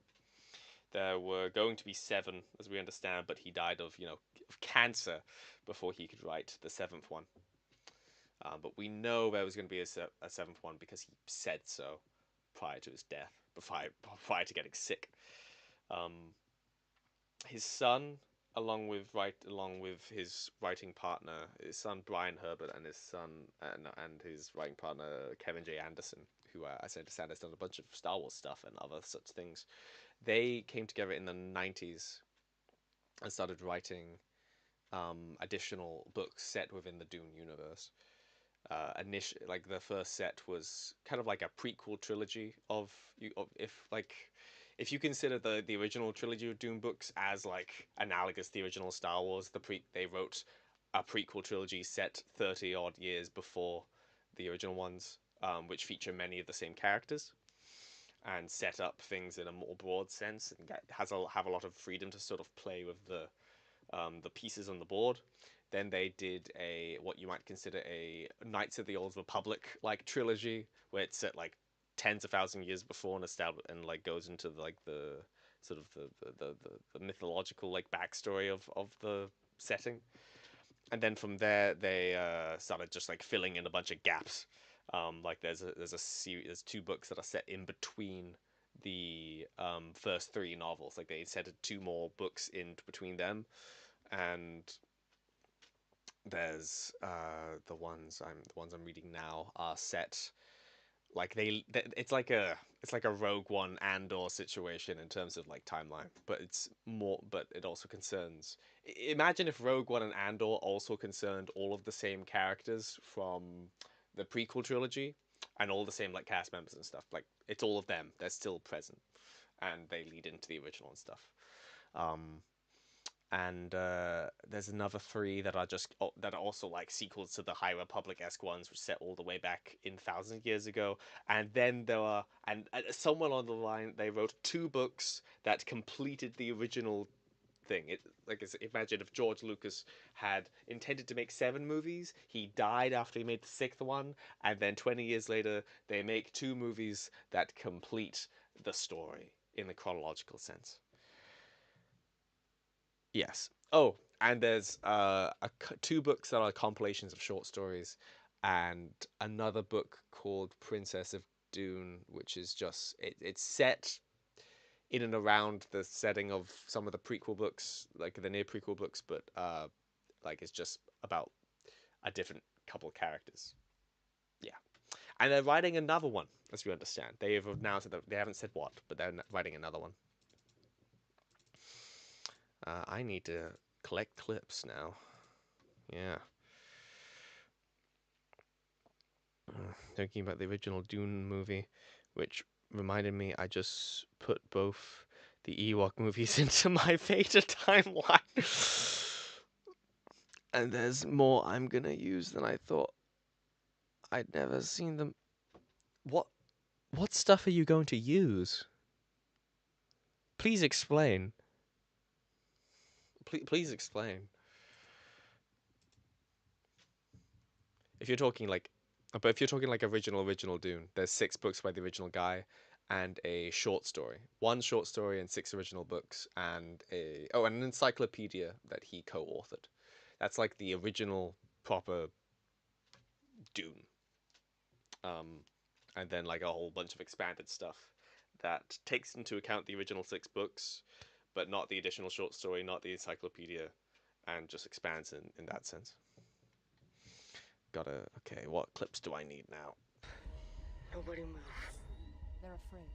There were going to be 7, as we understand, but he died of of cancer before he could write the 7th one. But we know there was going to be a 7th one because he said so prior to his death, prior to getting sick. His son, along with his writing partner, his son Brian Herbert, and his son and his writing partner Kevin J. Anderson, who as I understand has done a bunch of Star Wars stuff and other such things. They came together in the 90s and started writing additional books set within the Dune universe. Like the first set was kind of like a prequel trilogy of if you consider the original trilogy of Dune books as like analogous to the original Star Wars, they wrote a prequel trilogy set 30 odd years before the original ones, which feature many of the same characters and set up things in a more broad sense and have a lot of freedom to sort of play with the pieces on the board. Then they did what you might consider a Knights of the Old Republic like trilogy, where it's set like tens of thousand years before and like goes into like the sort of the mythological like backstory of the setting. And then from there they started just like filling in a bunch of gaps. Like there's 2 books that are set in between the first 3 novels. Like they set 2 more books in between them, and there's the ones I'm reading now are set like it's like a Rogue One Andor situation in terms of like timeline, but it's more but it also concerns. Imagine if Rogue One and Andor also concerned all of the same characters from the prequel trilogy and all the same like cast members and stuff. Like it's all of them. They're still present and they lead into the original and stuff. Um, and there's another three that are just that are also like sequels to the High Republic-esque ones, which set all the way back in thousands of years ago. And then there are and somewhere along the line they wrote two books that completed the original thing. It like imagine if George Lucas had intended to make 7 movies, he died after he made the 6th one, and then 20 years later they make 2 movies that complete the story in the chronological sense. Yes. Oh, and there's 2 books that are compilations of short stories, and another book called Princess of Dune, which is just it's set in and around the setting of some of the prequel books, like the near prequel books, but like it's just about a different couple of characters. Yeah, and they're writing another one, as we understand. They have announced that they haven't said what, but they're writing another one. I need to collect clips now. Yeah. Thinking about the original Dune movie, which reminded me I just put both the Ewok movies into my Veda timeline. And there's more I'm gonna use than I thought. I'd never seen them. What what stuff are you going to use? Please explain. Please explain. If you're talking like, but if you're talking like original Dune, there's 6 books by the original guy, and a short story, 1 short story and 6 original books, and an encyclopedia that he co-authored. That's like the original proper Dune. Um, and then like a whole bunch of expanded stuff that takes into account the original 6 books, but not the additional short story, not the encyclopedia, and just expands in that sense. Okay, what clips do I need now? Nobody move. They're afraid.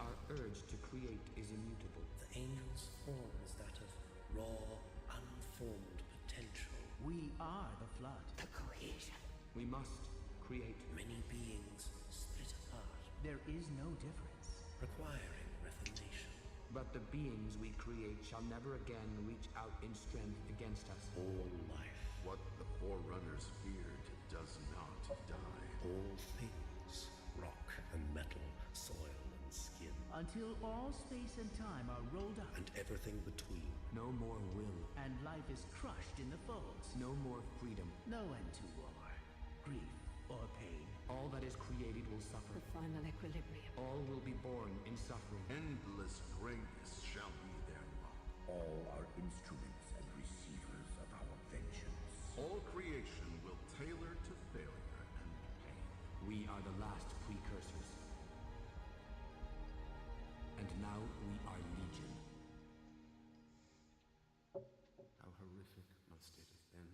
Our urge to create is immutable. The angel's form is that of raw, unformed potential. We are the flood. The cohesion. We must create Many beings split apart, There is no difference. requiring reformation. But the beings we create shall never again reach out in strength against us. All life, What the Forerunners feared does not die. all things, rock and metal, soil and skin, Until all space and time are rolled up, and everything between. No more will. and life is crushed in the folds. No more freedom. No end to war, grief, or pain. All that is created will suffer. The final equilibrium. All will be born in suffering. Endless greatness shall be their lot. All are instruments and receivers of our vengeance. All creation will tailor to failure and pain. We are the last precursors. And now we are legion. How horrific must it have been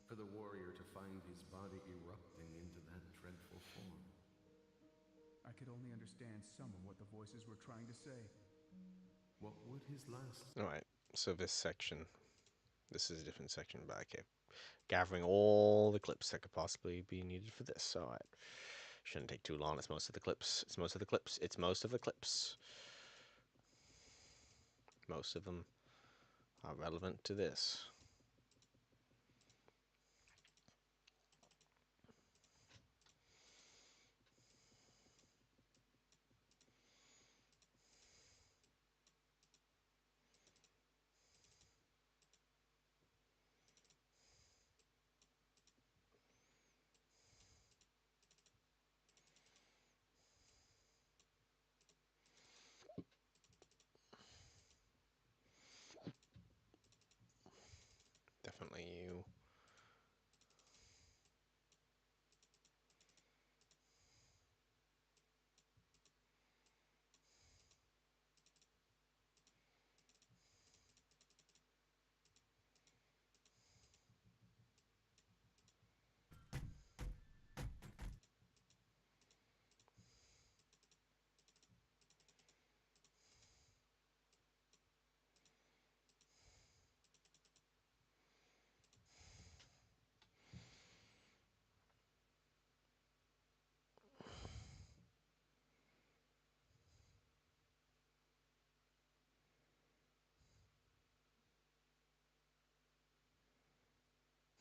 for the warrior to find his body erupting into that dreadful form. I could only understand some of what the voices were trying to say. What would his last... Alright, so this is a different section, but okay. Gathering all the clips that could possibly be needed for this. Alright. Shouldn't take too long. It's most of the clips. It's most of the clips. It's most of the clips. Most of them are relevant to this.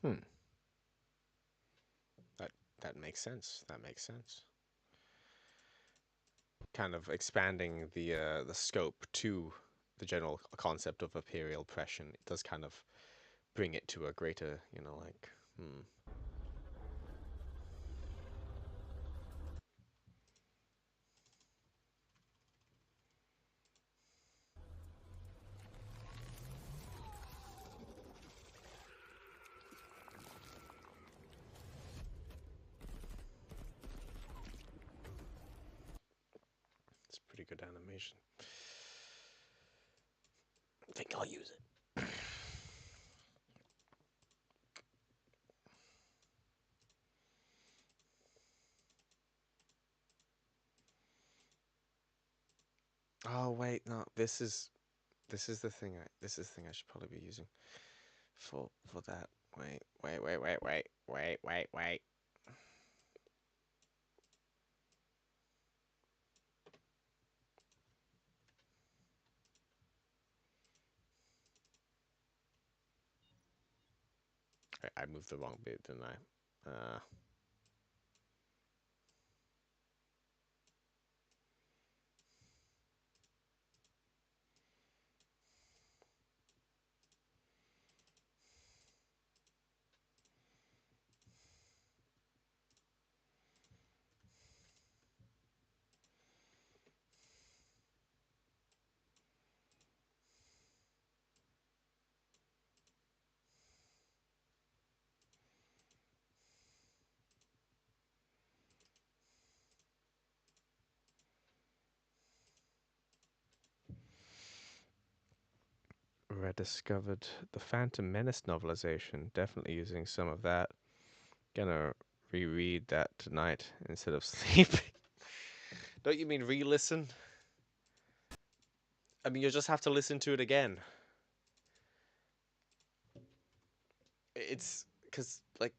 Hmm. That makes sense. That makes sense. Kind of expanding the scope to the general concept of imperial oppression. It does kind of bring it to a greater, like, It's pretty good animation. I think I'll use it. Oh wait, no. This is the thing I should probably be using for that. Wait. I moved the wrong bit, didn't I? Rediscovered the Phantom Menace novelization. Definitely using some of that. Gonna reread that tonight instead of sleeping. Don't you mean re-listen? I mean, you'll just have to listen to it again. It's because, like,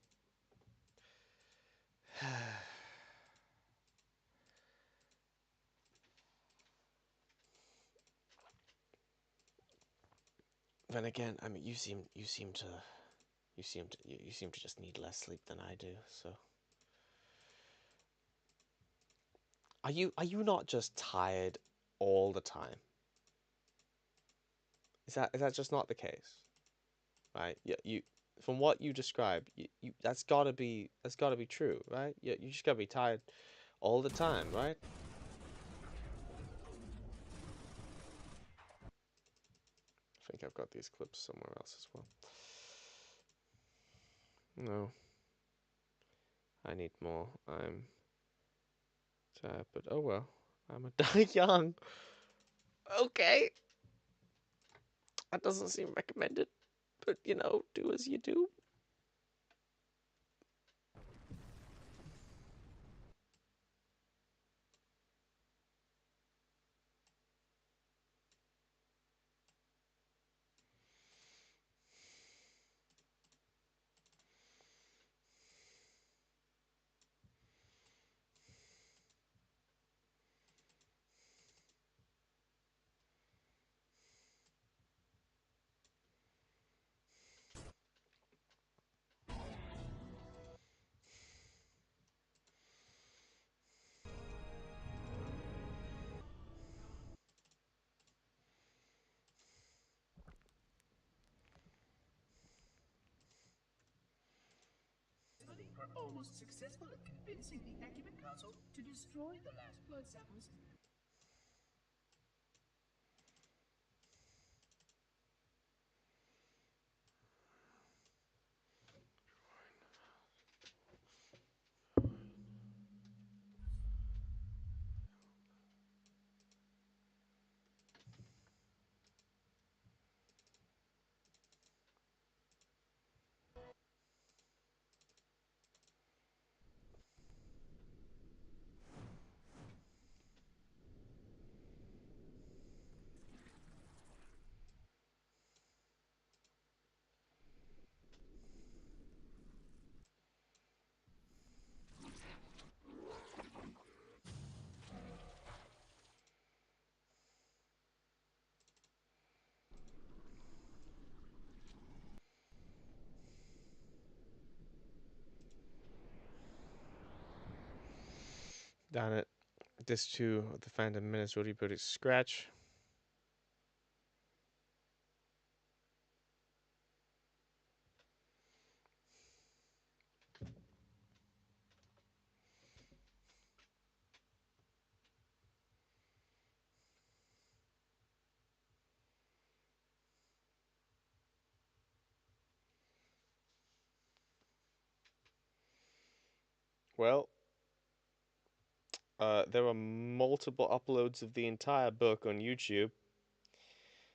then again, I mean, you seem to just need less sleep than I do. So, are you not just tired all the time? Is that just not the case? Right? Yeah, from what you described, that's gotta be true, right? Yeah, you just gotta be tired all the time, right? I think I've got these clips somewhere else as well. No, I need more. I'm tired, but oh well. I'm a die young. Okay, that doesn't seem recommended, but do as you do. Are almost successful at convincing the Ecumen Council to destroy the last blood samples. Down at Disc 2 of the Phantom Menace Roddy Product Scratch. Well, there are multiple uploads of the entire book on YouTube.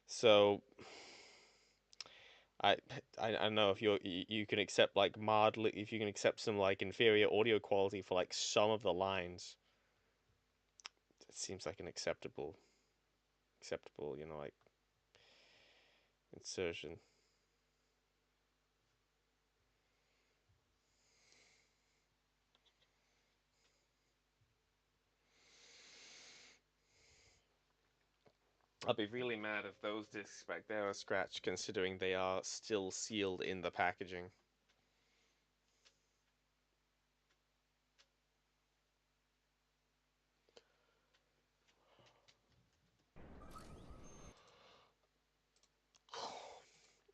So I I don't know if you can accept like mildly, if you can accept some like inferior audio quality for like some of the lines. It seems like an acceptable like insertion. I'd be really mad if those discs back there are scratched, considering they are still sealed in the packaging.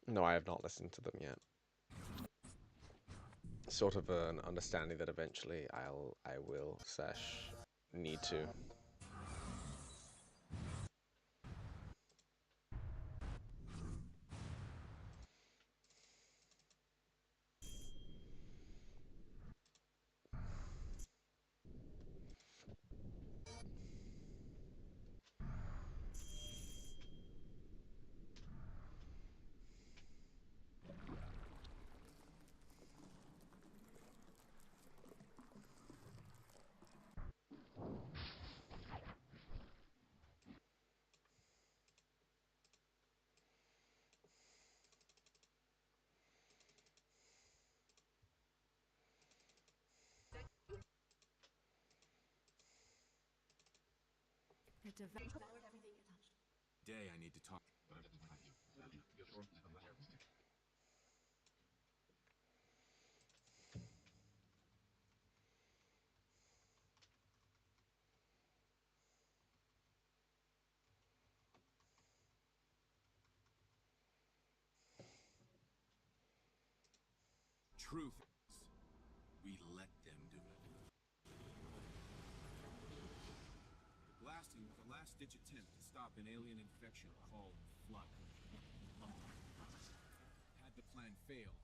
No, I have not listened to them yet. Sort of an understanding that eventually I will / need to. It developed. Day, I need to talk. Truth is, we let them do it. The blasting was a last-ditch attempt to stop an alien infection called Flood. Had the plan failed,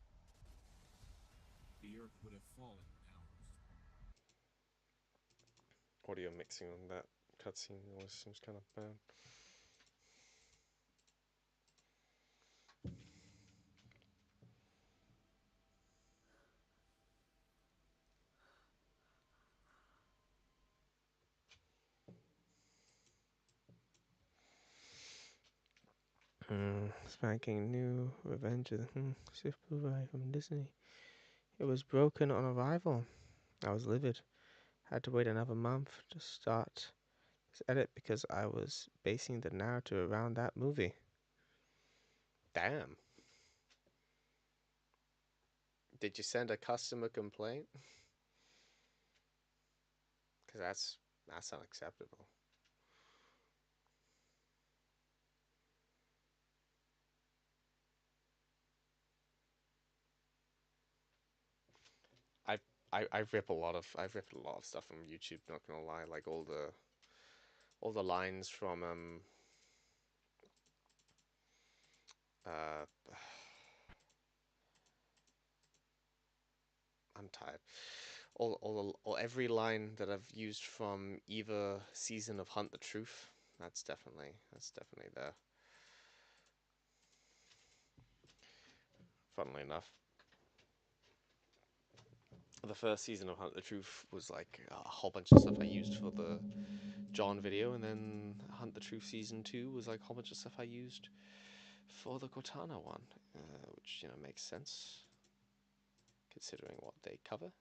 the Earth would have fallen in hours. Audio mixing on that cutscene always seems kind of bad. Spanking new Revenge of the Swift Blu-ray from Disney. It was broken on arrival. I was livid. Had to wait another month to start this edit because I was basing the narrative around that movie. Damn. Did you send a customer complaint? Because that's unacceptable. I've ripped a lot of stuff from YouTube. Not gonna lie, like all the lines from uh I'm tired. Every line that I've used from either season of Hunt the Truth. That's definitely there. Funnily enough, the first season of Hunt the Truth was like a whole bunch of stuff I used for the John video, and then Hunt the Truth season 2 was like a whole bunch of stuff I used for the Cortana one, which makes sense considering what they cover.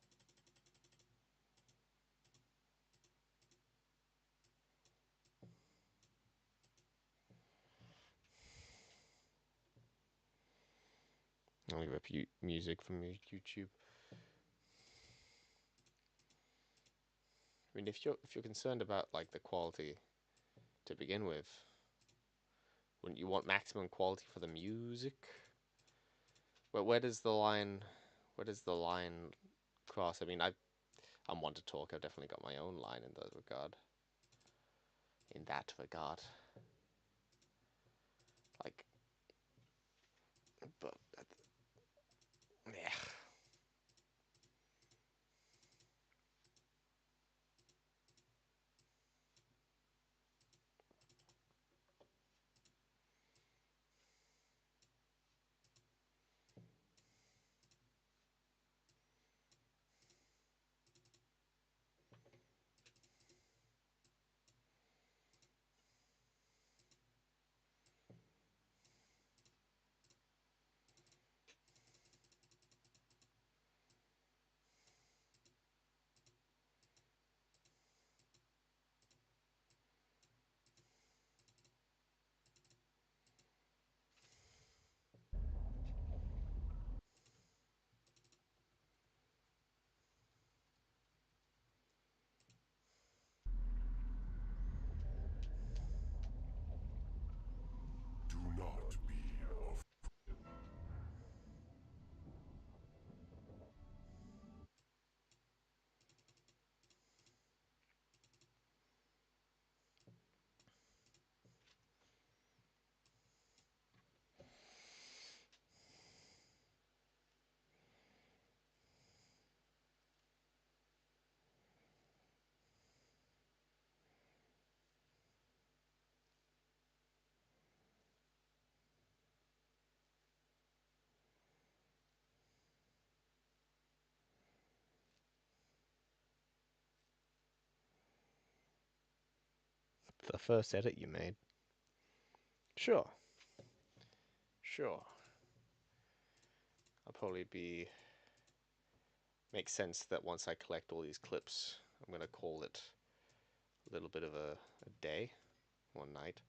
I only rip music from YouTube. I mean, if you're concerned about like the quality to begin with, wouldn't you want maximum quality for the music? But where does the line, where does the line cross? I mean, I'm one to talk. I've definitely got my own line in that regard. In that regard, like, but yeah. Do not be afraid. The first edit you made. Sure. Sure. I'll probably be. Makes sense that once I collect all these clips, I'm gonna call it a little bit of a day, one night.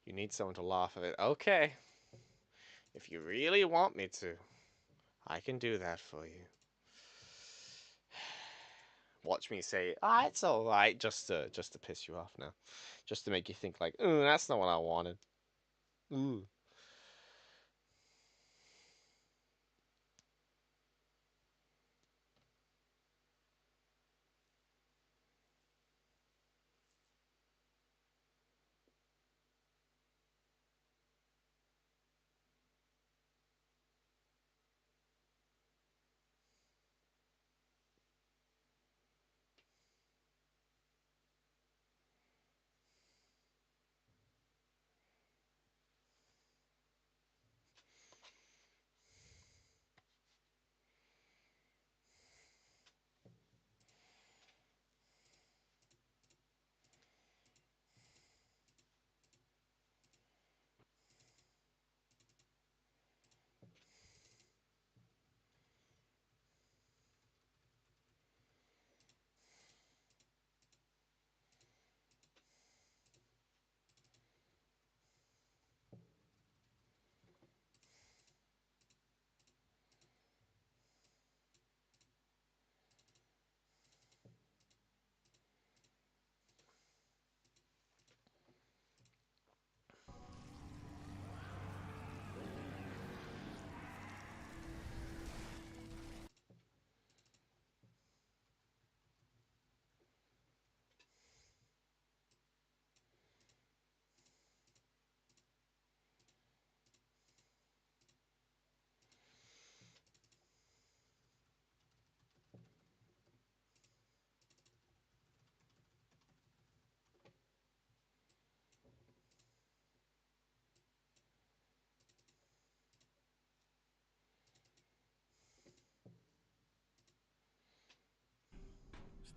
You need someone to laugh at it. Okay. If you really want me to, I can do that for you. Watch me say, "Ah, it's all right," just to piss you off now, just to make you think like, "Ooh, that's not what I wanted." Ooh.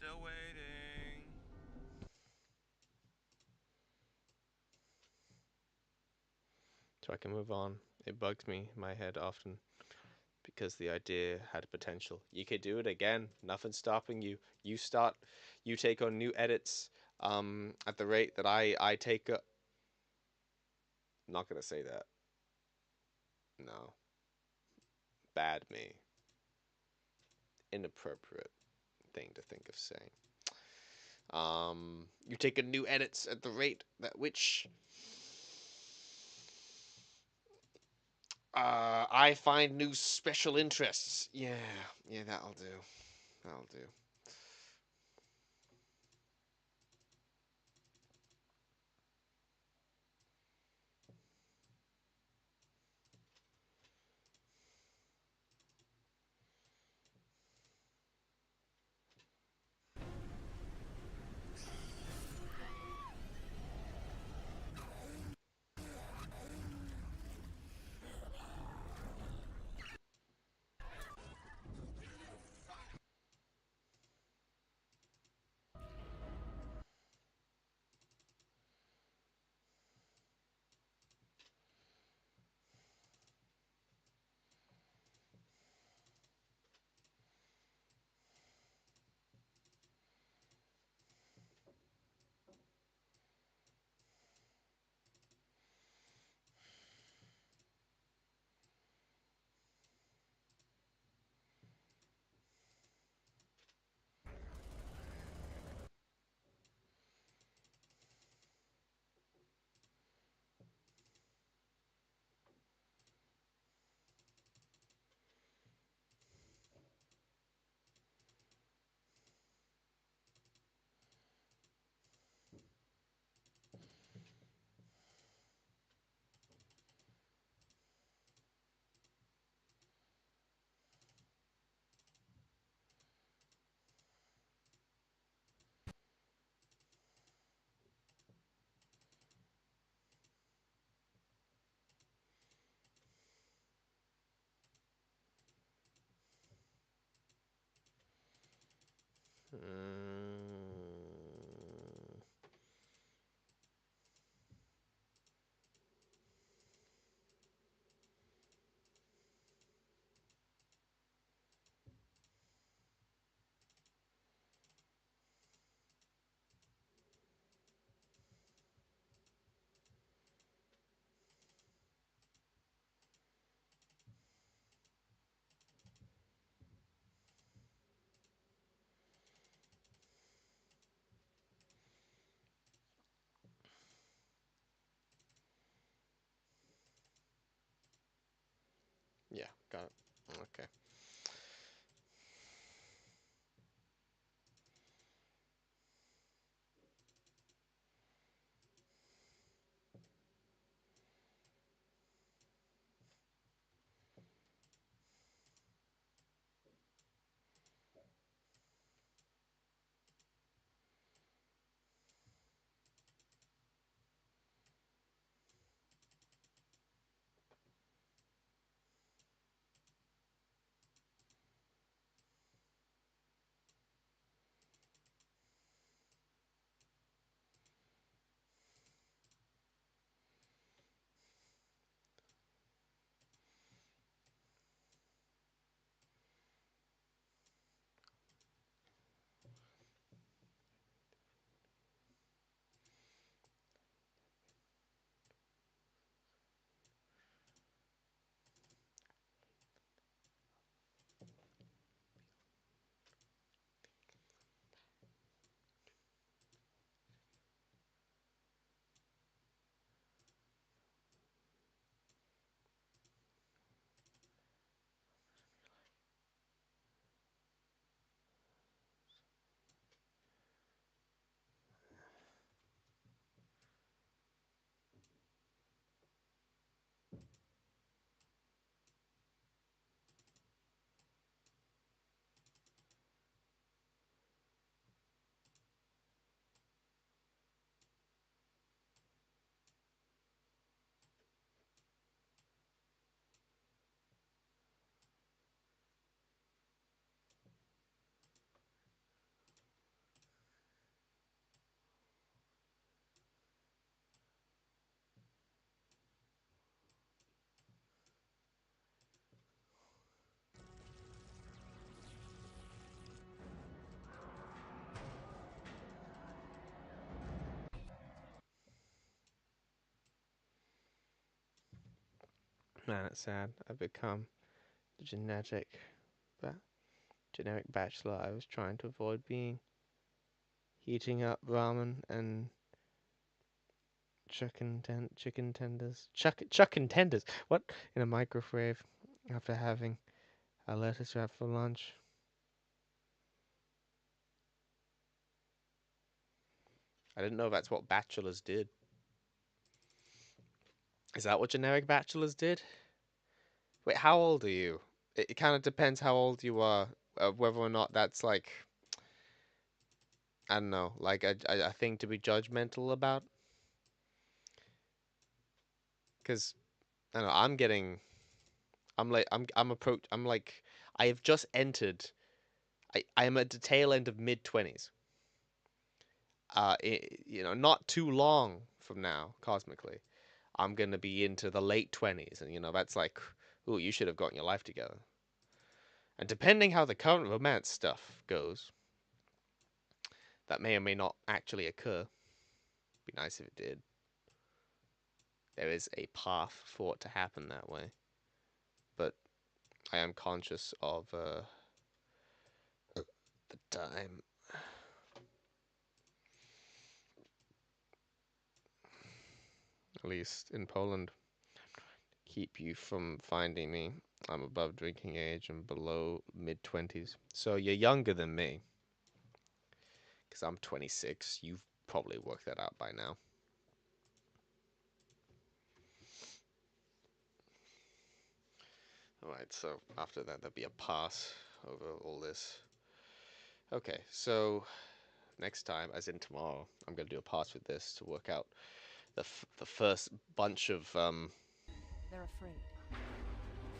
Still waiting. So I can move on. It bugs me in my head often because the idea had potential. You could do it again. Nothing's stopping you. You take on new edits at the rate that I take. I'm not gonna say that. No, bad me. Inappropriate thing to think of saying. You take a new edits at the rate at which I find new special interests. Yeah, that'll do. That'll do. Man, it's sad. I've become the generic bachelor I was trying to avoid being. Heating up ramen and chicken tenders. Chicken tenders. What? In a microwave after having a lettuce wrap for lunch. I didn't know that's what bachelors did. Is that what generic bachelors did? Wait, how old are you? It kind of depends how old you are, whether or not that's like, I don't know, like a thing to be judgmental about. Because I don't know, I'm like, I have just entered. I am at the tail end of mid-20s. Not too long from now, cosmically, I'm gonna be into the late 20s, and that's like, ooh, you should have gotten your life together. And depending how the current romance stuff goes, that may or may not actually occur. Be nice if it did. There is a path for it to happen that way, but I am conscious of the time. At least in Poland, keep you from finding me. I'm above drinking age and below mid-20s. So you're younger than me. Because I'm 26. You've probably worked that out by now. Alright, so after that, there'll be a pass over all this. Okay, so next time, as in tomorrow, I'm going to do a pass with this to work out the first bunch of They're afraid.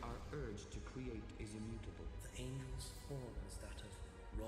Our urge to create is immutable. The angel's form is that of raw,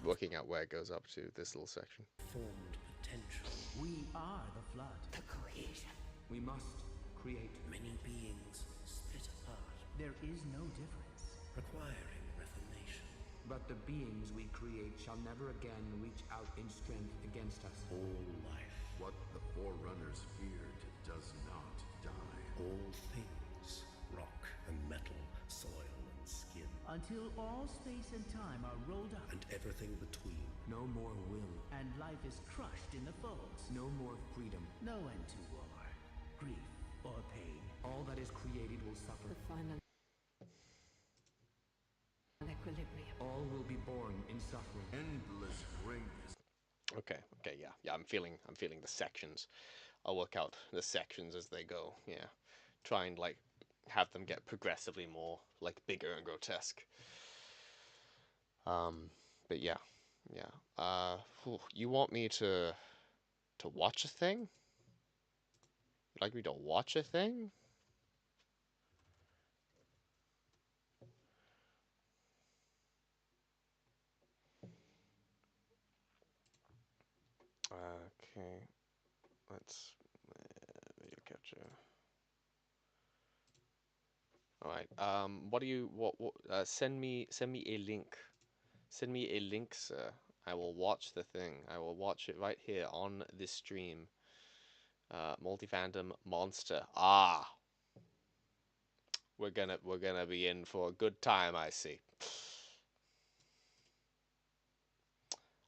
working out where it goes up to this little section. unformed potential. We are the flood. The creation. We must create Many beings split apart, There is no difference. requiring reformation. But the beings we create shall never again reach out in strength against us. All life, What the Forerunners feared does not die. all things, rock and metal, soil and skin, Until all space and time are rolled up, and everything between. No more will. and life is crushed in the folds. No more freedom. No end to war, grief, or pain. All that is created will suffer. The final equilibrium. All will be born in suffering. Endless rings. Okay, yeah. I'm feeling the sections. I'll work out the sections as they go. Yeah, try and like have them get progressively more like bigger and grotesque. But yeah. You want me to watch a thing? You'd like me to watch a thing? Okay, let's video capture. All right. What do you send me a link. Send me a link, sir. I will watch the thing. I will watch it right here on this stream. Multi-fandom monster. Ah, we're gonna be in for a good time. I see.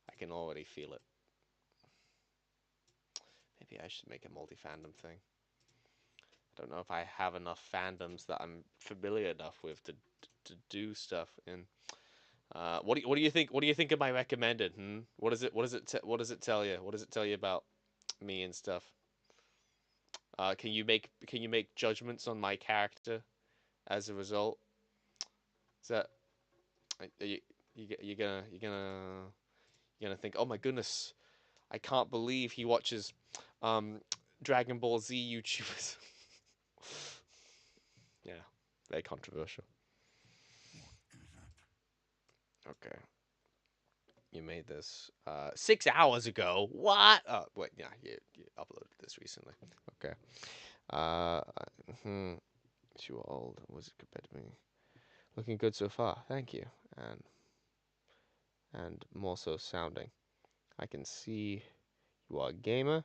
I can already feel it. Maybe I should make a multi-fandom thing. I don't know if I have enough fandoms that I'm familiar enough with to do stuff in. What do you think? What do you think of my recommended? What does it tell you? What does it tell you about me and stuff? Can you make judgments on my character as a result? Is that you're gonna think, oh my goodness, I can't believe he watches Dragon Ball Z YouTubers. Yeah, very controversial. Okay. You made this 6 hours ago. What? Oh, wait, yeah, you uploaded this recently. Okay. Too old. Was it compared to me? Looking good so far. Thank you. And more so sounding. I can see you are a gamer.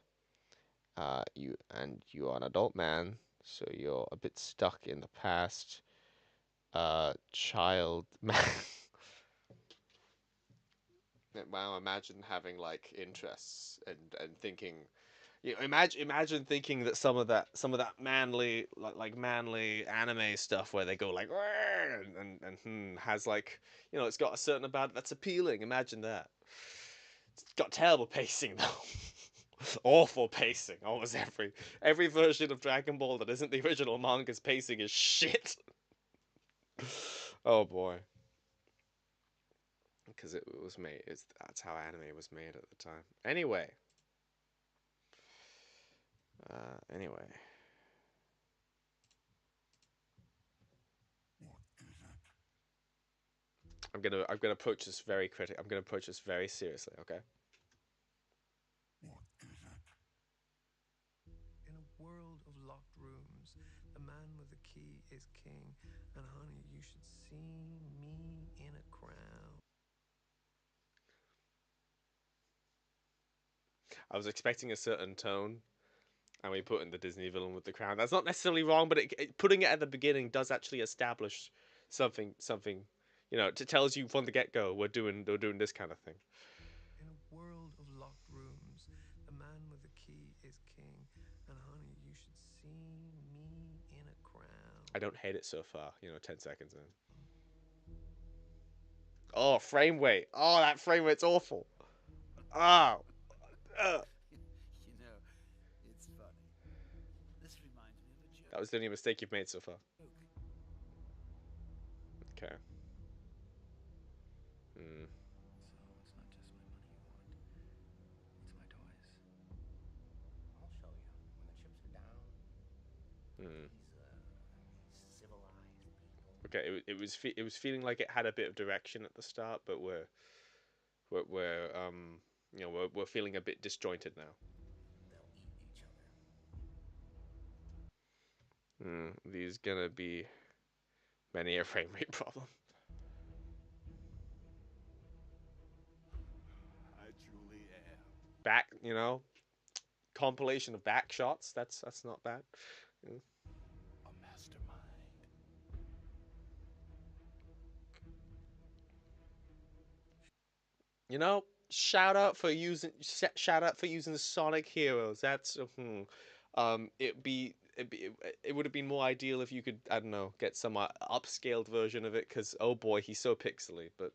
You are an adult man, So you're a bit stuck in the past. Child. Wow, imagine having like interests and thinking, you know, imagine thinking that some of that manly like manly anime stuff where they go like and has like, you know, it's got a certain about that's appealing. Imagine that. It's got terrible pacing though. Awful pacing. Almost every version of Dragon Ball that isn't the original manga's pacing is shit. Oh boy. Because it was made. That's how anime was made at the time. Anyway. Anyway. I'm gonna approach this very critic. I'm gonna approach this very seriously. Okay. In a world of locked rooms, the man with the key is king. And honey, you should see me in a crown. I was expecting a certain tone, and we put in the Disney villain with the crown. That's not necessarily wrong, but putting it at the beginning does actually establish something. You know, it tells you from the get go we're doing this kind of thing. In a world of locked rooms, the man with the key is king. And honey, you should see me in a crown. I don't hate it so far. You know, 10 seconds in. Oh, frame rate. Oh, that frame rate's awful. Oh. You know, it's funny. This reminds me of a joke. That was the only mistake you've made so far. Okay. Hmm. So it's not just my money you want. It's my toys. I'll show you. When the chips are down, Hmm. these civilized people. Okay, it was feeling like it had a bit of direction at the start, but we're you know, we're feeling a bit disjointed now. They'll eat each other. These gonna be many a frame rate problem. I truly am. Back, you know, compilation of back shots. That's not bad. Yeah. A mastermind. You know, shout out for using the Sonic Heroes. That's it would have been more ideal if you could, I don't know, get some upscaled version of it, because oh boy, he's so pixely. But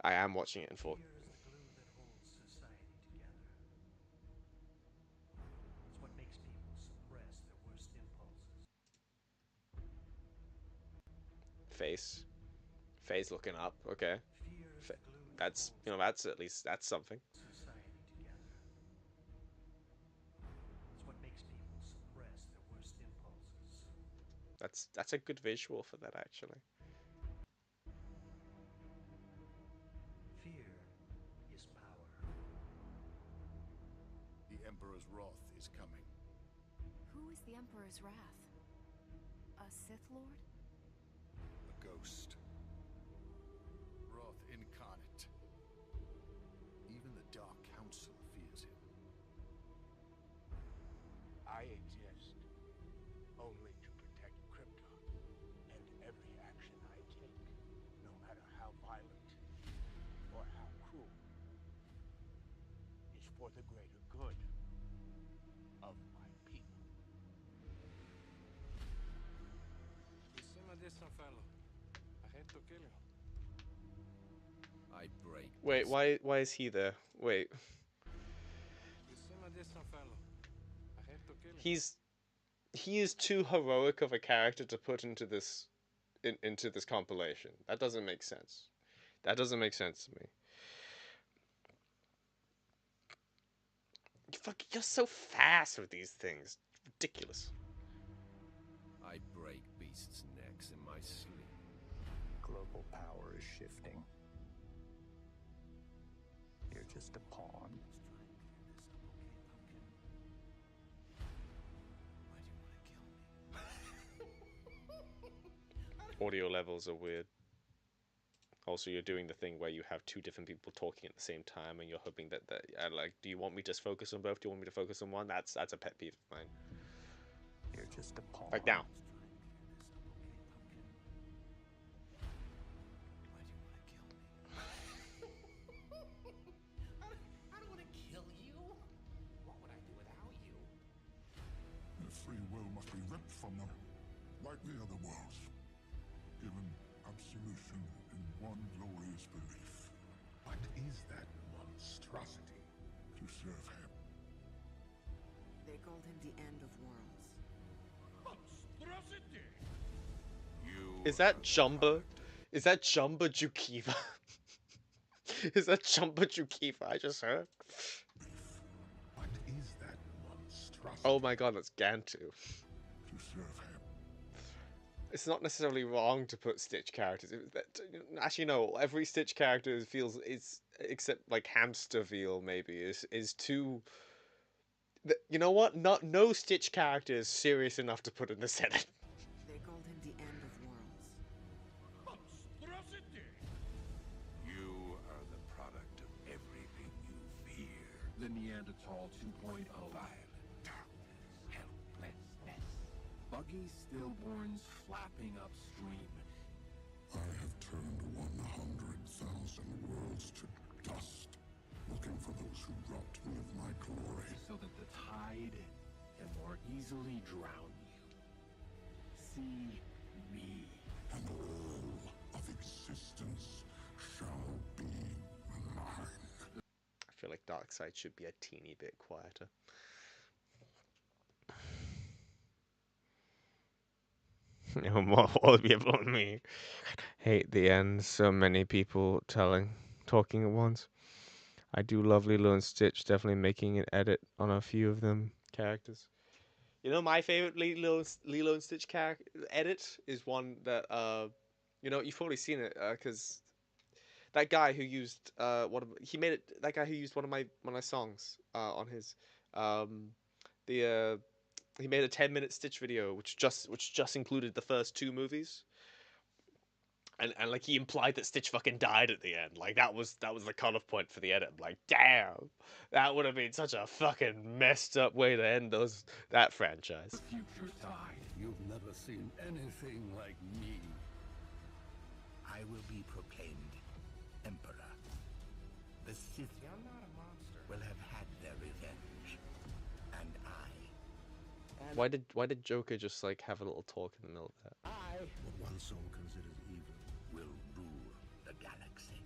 I am watching it in full. Fear is the glue that holds society together. It's what makes people suppress their worst impulses. Face looking up. Okay, Fear is the glue that that's, holds you know, that's at least that's something. society together. It's what makes people suppress their worst impulses. That's a good visual for that actually. Fear is power. The Emperor's wrath is coming. Who is the Emperor's wrath? A Sith Lord? A ghost. Wrath incarnate. Even the Dark Council fears him. I exist only to protect Krypton, and every action I take, no matter how violent or how cruel, is for the greater good of my people. I break. Wait, why is he there? Wait. He is too heroic of a character to put into this compilation. That doesn't make sense. That doesn't make sense to me. You're so fast with these things. Ridiculous. I break beasts' necks in my sleep. Global power is shifting. You're just a pawn. Audio levels are weird. Also, you're doing the thing where you have two different people talking at the same time, and you're hoping that like, do you want me to just focus on both? Do you want me to focus on one? That's a pet peeve of mine. You're You're just a pawn. Like now. I don't want to kill you. What would I do without you? Their free will must be ripped from them, like the other worlds, given absolution in one glorious belief. What is that monstrosity? To serve him. They called him the End of Worlds. Monstrosity! Is that Jumba? Is that Jumba Jukiva? Is that Jumba Jukiva I just heard? What is that monstrosity? Oh my god, that's Gantu. To serve him. It's not necessarily wrong to put Stitch characters. Actually, no. Every Stitch character feels except like Hamsterville maybe is too. You know what? No Stitch character is serious enough to put in the Senate. They called him the End of Worlds. Monstrosity! You are the product of everything you fear. The Neanderthal 2.0. Violent, helplessness. Buggy stillborns flapping upstream. I have turned 100,000 worlds to dust, looking for those who robbed me of my glory. So that the tide can more easily drown you. See me. And all of existence shall be mine. I feel like Darkseid should be a teeny bit quieter. What will be about me? Hate the end. So many people talking at once. I do love Lilo and Stitch. Definitely making an edit on a few of them characters. You know, my favorite Lilo and Stitch character edit is one that you know, you've probably seen it because that guy who used he made it. That guy who used one of my songs on his he made a 10-minute Stitch video which just included the first 2 movies. And like he implied that Stitch fucking died at the end. Like that was the cutoff point for the edit. I'm like, damn, that would have been such a fucking messed up way to end that franchise. Future tide. You've never seen anything like me. I will be proclaimed Emperor. The Sith will have had their revenge. And Why did Joker just like have a little talk in the middle of that? what one soul considers evil will rule the galaxy.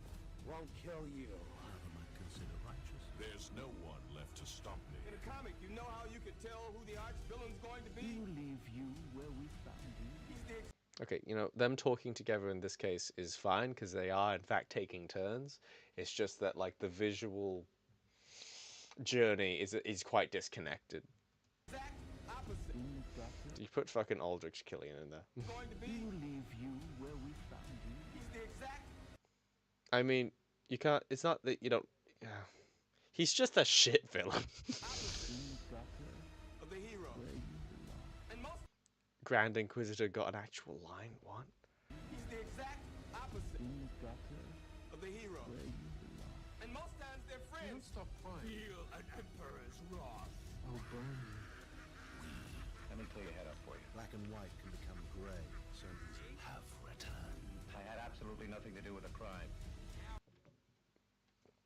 Won't kill you. Whatever might consider righteous. There's no one left to stop me. In a comic, you know how you can tell who the arch villain's going to We be? will leave you where we found you. Okay, you know, them talking together in this case is fine because they are in fact taking turns. It's just that like the visual journey is quite disconnected. Exact opposite. You put fucking Aldrich Killian in there. Going to be? We will leave you where we found you. He's the exact I mean, you can't. It's not that you don't. Yeah. He's just a shit villain. of the hero. And most Grand Inquisitor got an actual line. What? he's the exact opposite of the hero. And most times they're friends. Stop crying. Feel an emperor's wrath. I'll burn you. Let me clear your head up for you. Black and white can become gray. So these have returned. I had absolutely nothing to do with the crime.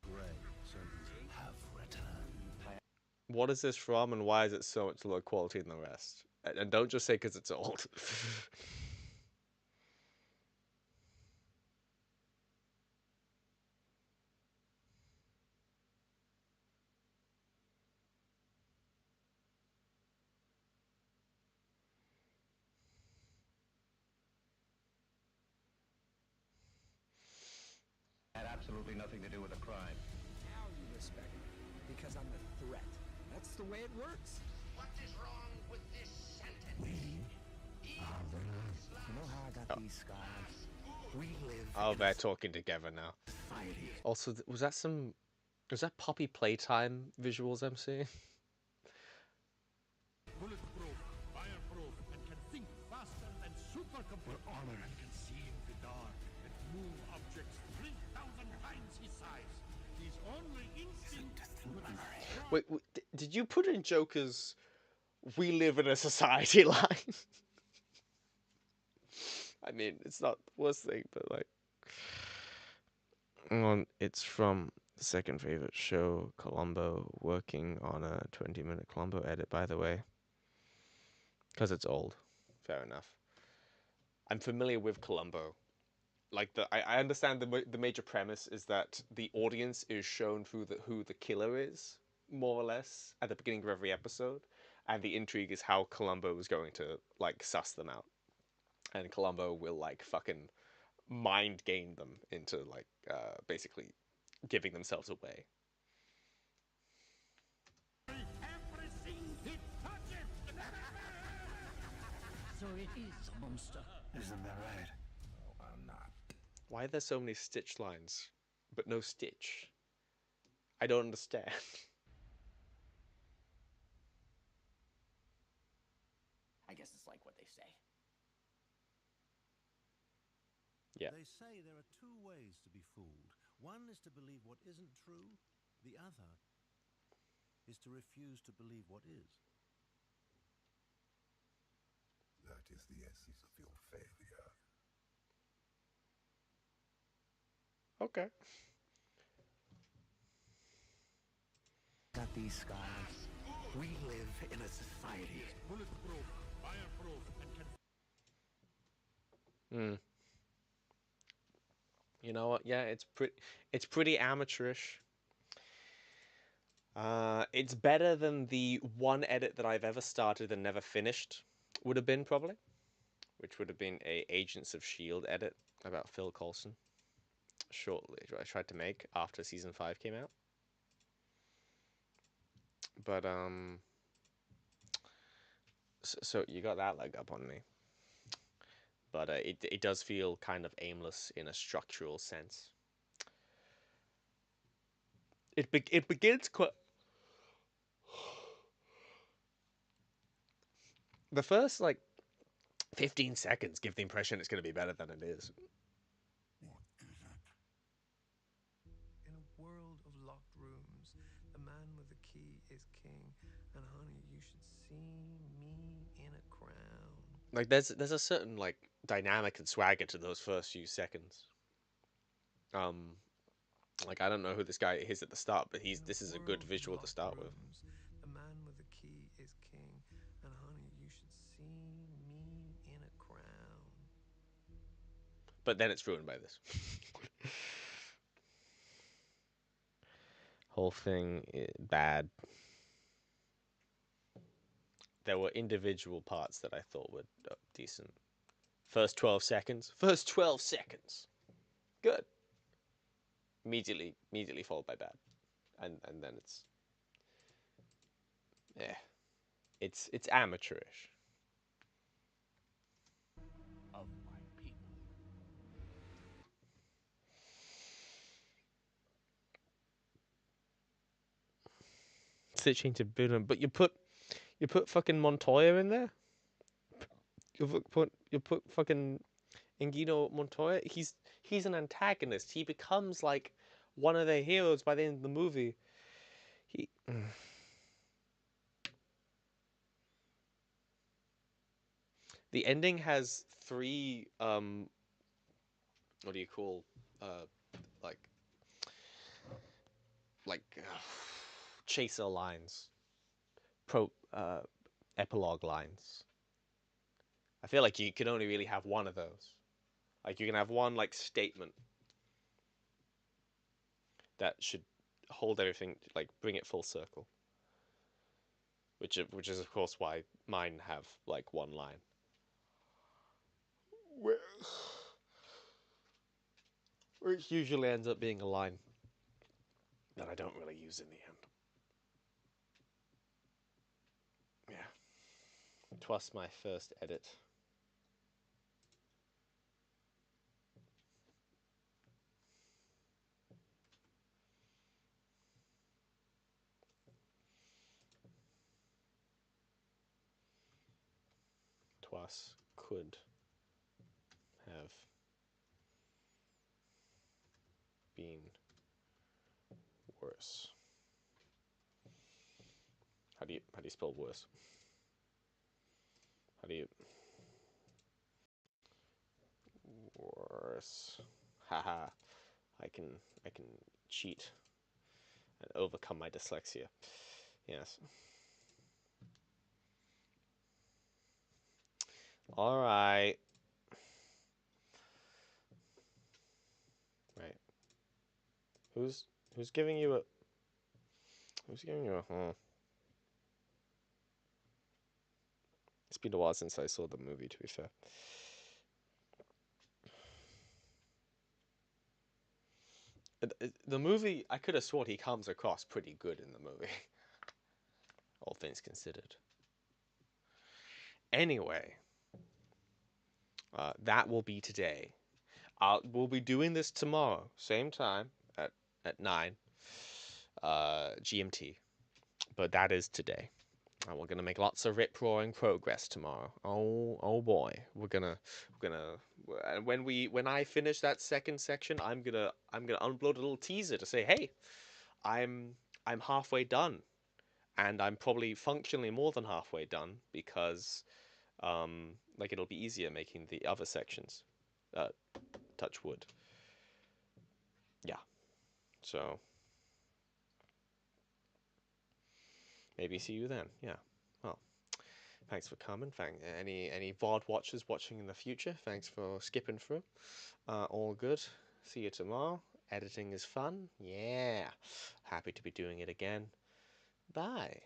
Gray. So these have returned. What is this from, and why is it so much lower quality than the rest? And don't just say because it's old. Had absolutely nothing to do with the crime. Now you respect me, because I'm a threat. That's the way it works. What is wrong with this sentence? You know how I got these scars? We live Oh, in they're talking together now. society. Also, was that Poppy Playtime visuals I'm seeing? Bulletproof, fireproof, and can think faster than supercomputer. Armor and can see in the dark and move objects 3,000 times his size. His only instinct. Wait, did you put in Joker's we live in a society line. I mean, it's not the worst thing, but like, it's from the second favorite show, Columbo, working on a 20-minute Columbo edit, by the way, because it's old. Fair enough. I'm familiar with Columbo. Like I understand the major premise is that the audience is shown through who the killer is, more or less, at the beginning of every episode, and the intrigue is how Columbo is going to like suss them out, and Columbo will like fucking mind game them into like basically giving themselves away. So it is a monster. Isn't that right? Why are there so many Stitch lines, but no Stitch? I don't understand. I guess it's like what they say. Yeah. They say there are two ways to be fooled. One is to believe what isn't true. The other is to refuse to believe what is. That is the essence of your failure. Okay. Got these scars. We live in a society. Bulletproof, fireproof, and Hmm. You know what? Yeah, it's pretty amateurish. It's better than the one edit that I've ever started and never finished would have been, probably, which would have been a Agents of S.H.I.E.L.D. edit about Phil Coulson. Shortly, I tried to make after season 5 came out, but so you got that leg up on me. But it does feel kind of aimless in a structural sense. It begins quite. The first like 15 seconds give the impression it's going to be better than it is. In a world of locked rooms, the man with the key is king, and honey, you should see me in a crown. Like there's a certain like dynamic and swagger to those first few seconds. Like I don't know who this guy is at the start, but this is a good visual to start with. The man with the key is king, and honey, you should see me in a crown. But then it's ruined by this. Whole thing bad. There were individual parts that I thought were decent. First 12 seconds. First 12 seconds. Good. Immediately followed by bad. And then it's it's amateurish. Of my people. Switching to Buddha, but you put fucking Montoya in there. You put fucking Ingino Montoya. He's an antagonist. He becomes like one of their heroes by the end of the movie. The ending has 3 what do you call like chaser lines, epilogue lines. I feel like you can only really have one of those. Like you can have one like statement that should hold everything, like bring it full circle. Which is of course why mine have like one line. Which usually ends up being a line that I don't really use in the end. Yeah. 'Twas my first edit. Twas could have been worse. How do you spell worse? How do you... Worse. Haha. I can cheat and overcome my dyslexia. Yes. All right. Right. Who's giving you a... Who's giving you a... It's been a while since I saw the movie, to be fair. The movie, I could have sworn he comes across pretty good in the movie. All things considered. Anyway, that will be today. We'll be doing this tomorrow, same time at 9 GMT. But that is today. And we're gonna make lots of rip-roaring progress tomorrow. Oh boy, we're gonna. And when I finish that second section, I'm gonna upload a little teaser to say, hey, I'm halfway done, and I'm probably functionally more than halfway done because, like it'll be easier making the other sections. Touch wood. Yeah. So maybe see you then. Yeah. Well. Thanks for coming. Any VOD watchers watching in the future, thanks for skipping through. All good. See you tomorrow. Editing is fun. Yeah. Happy to be doing it again. Bye.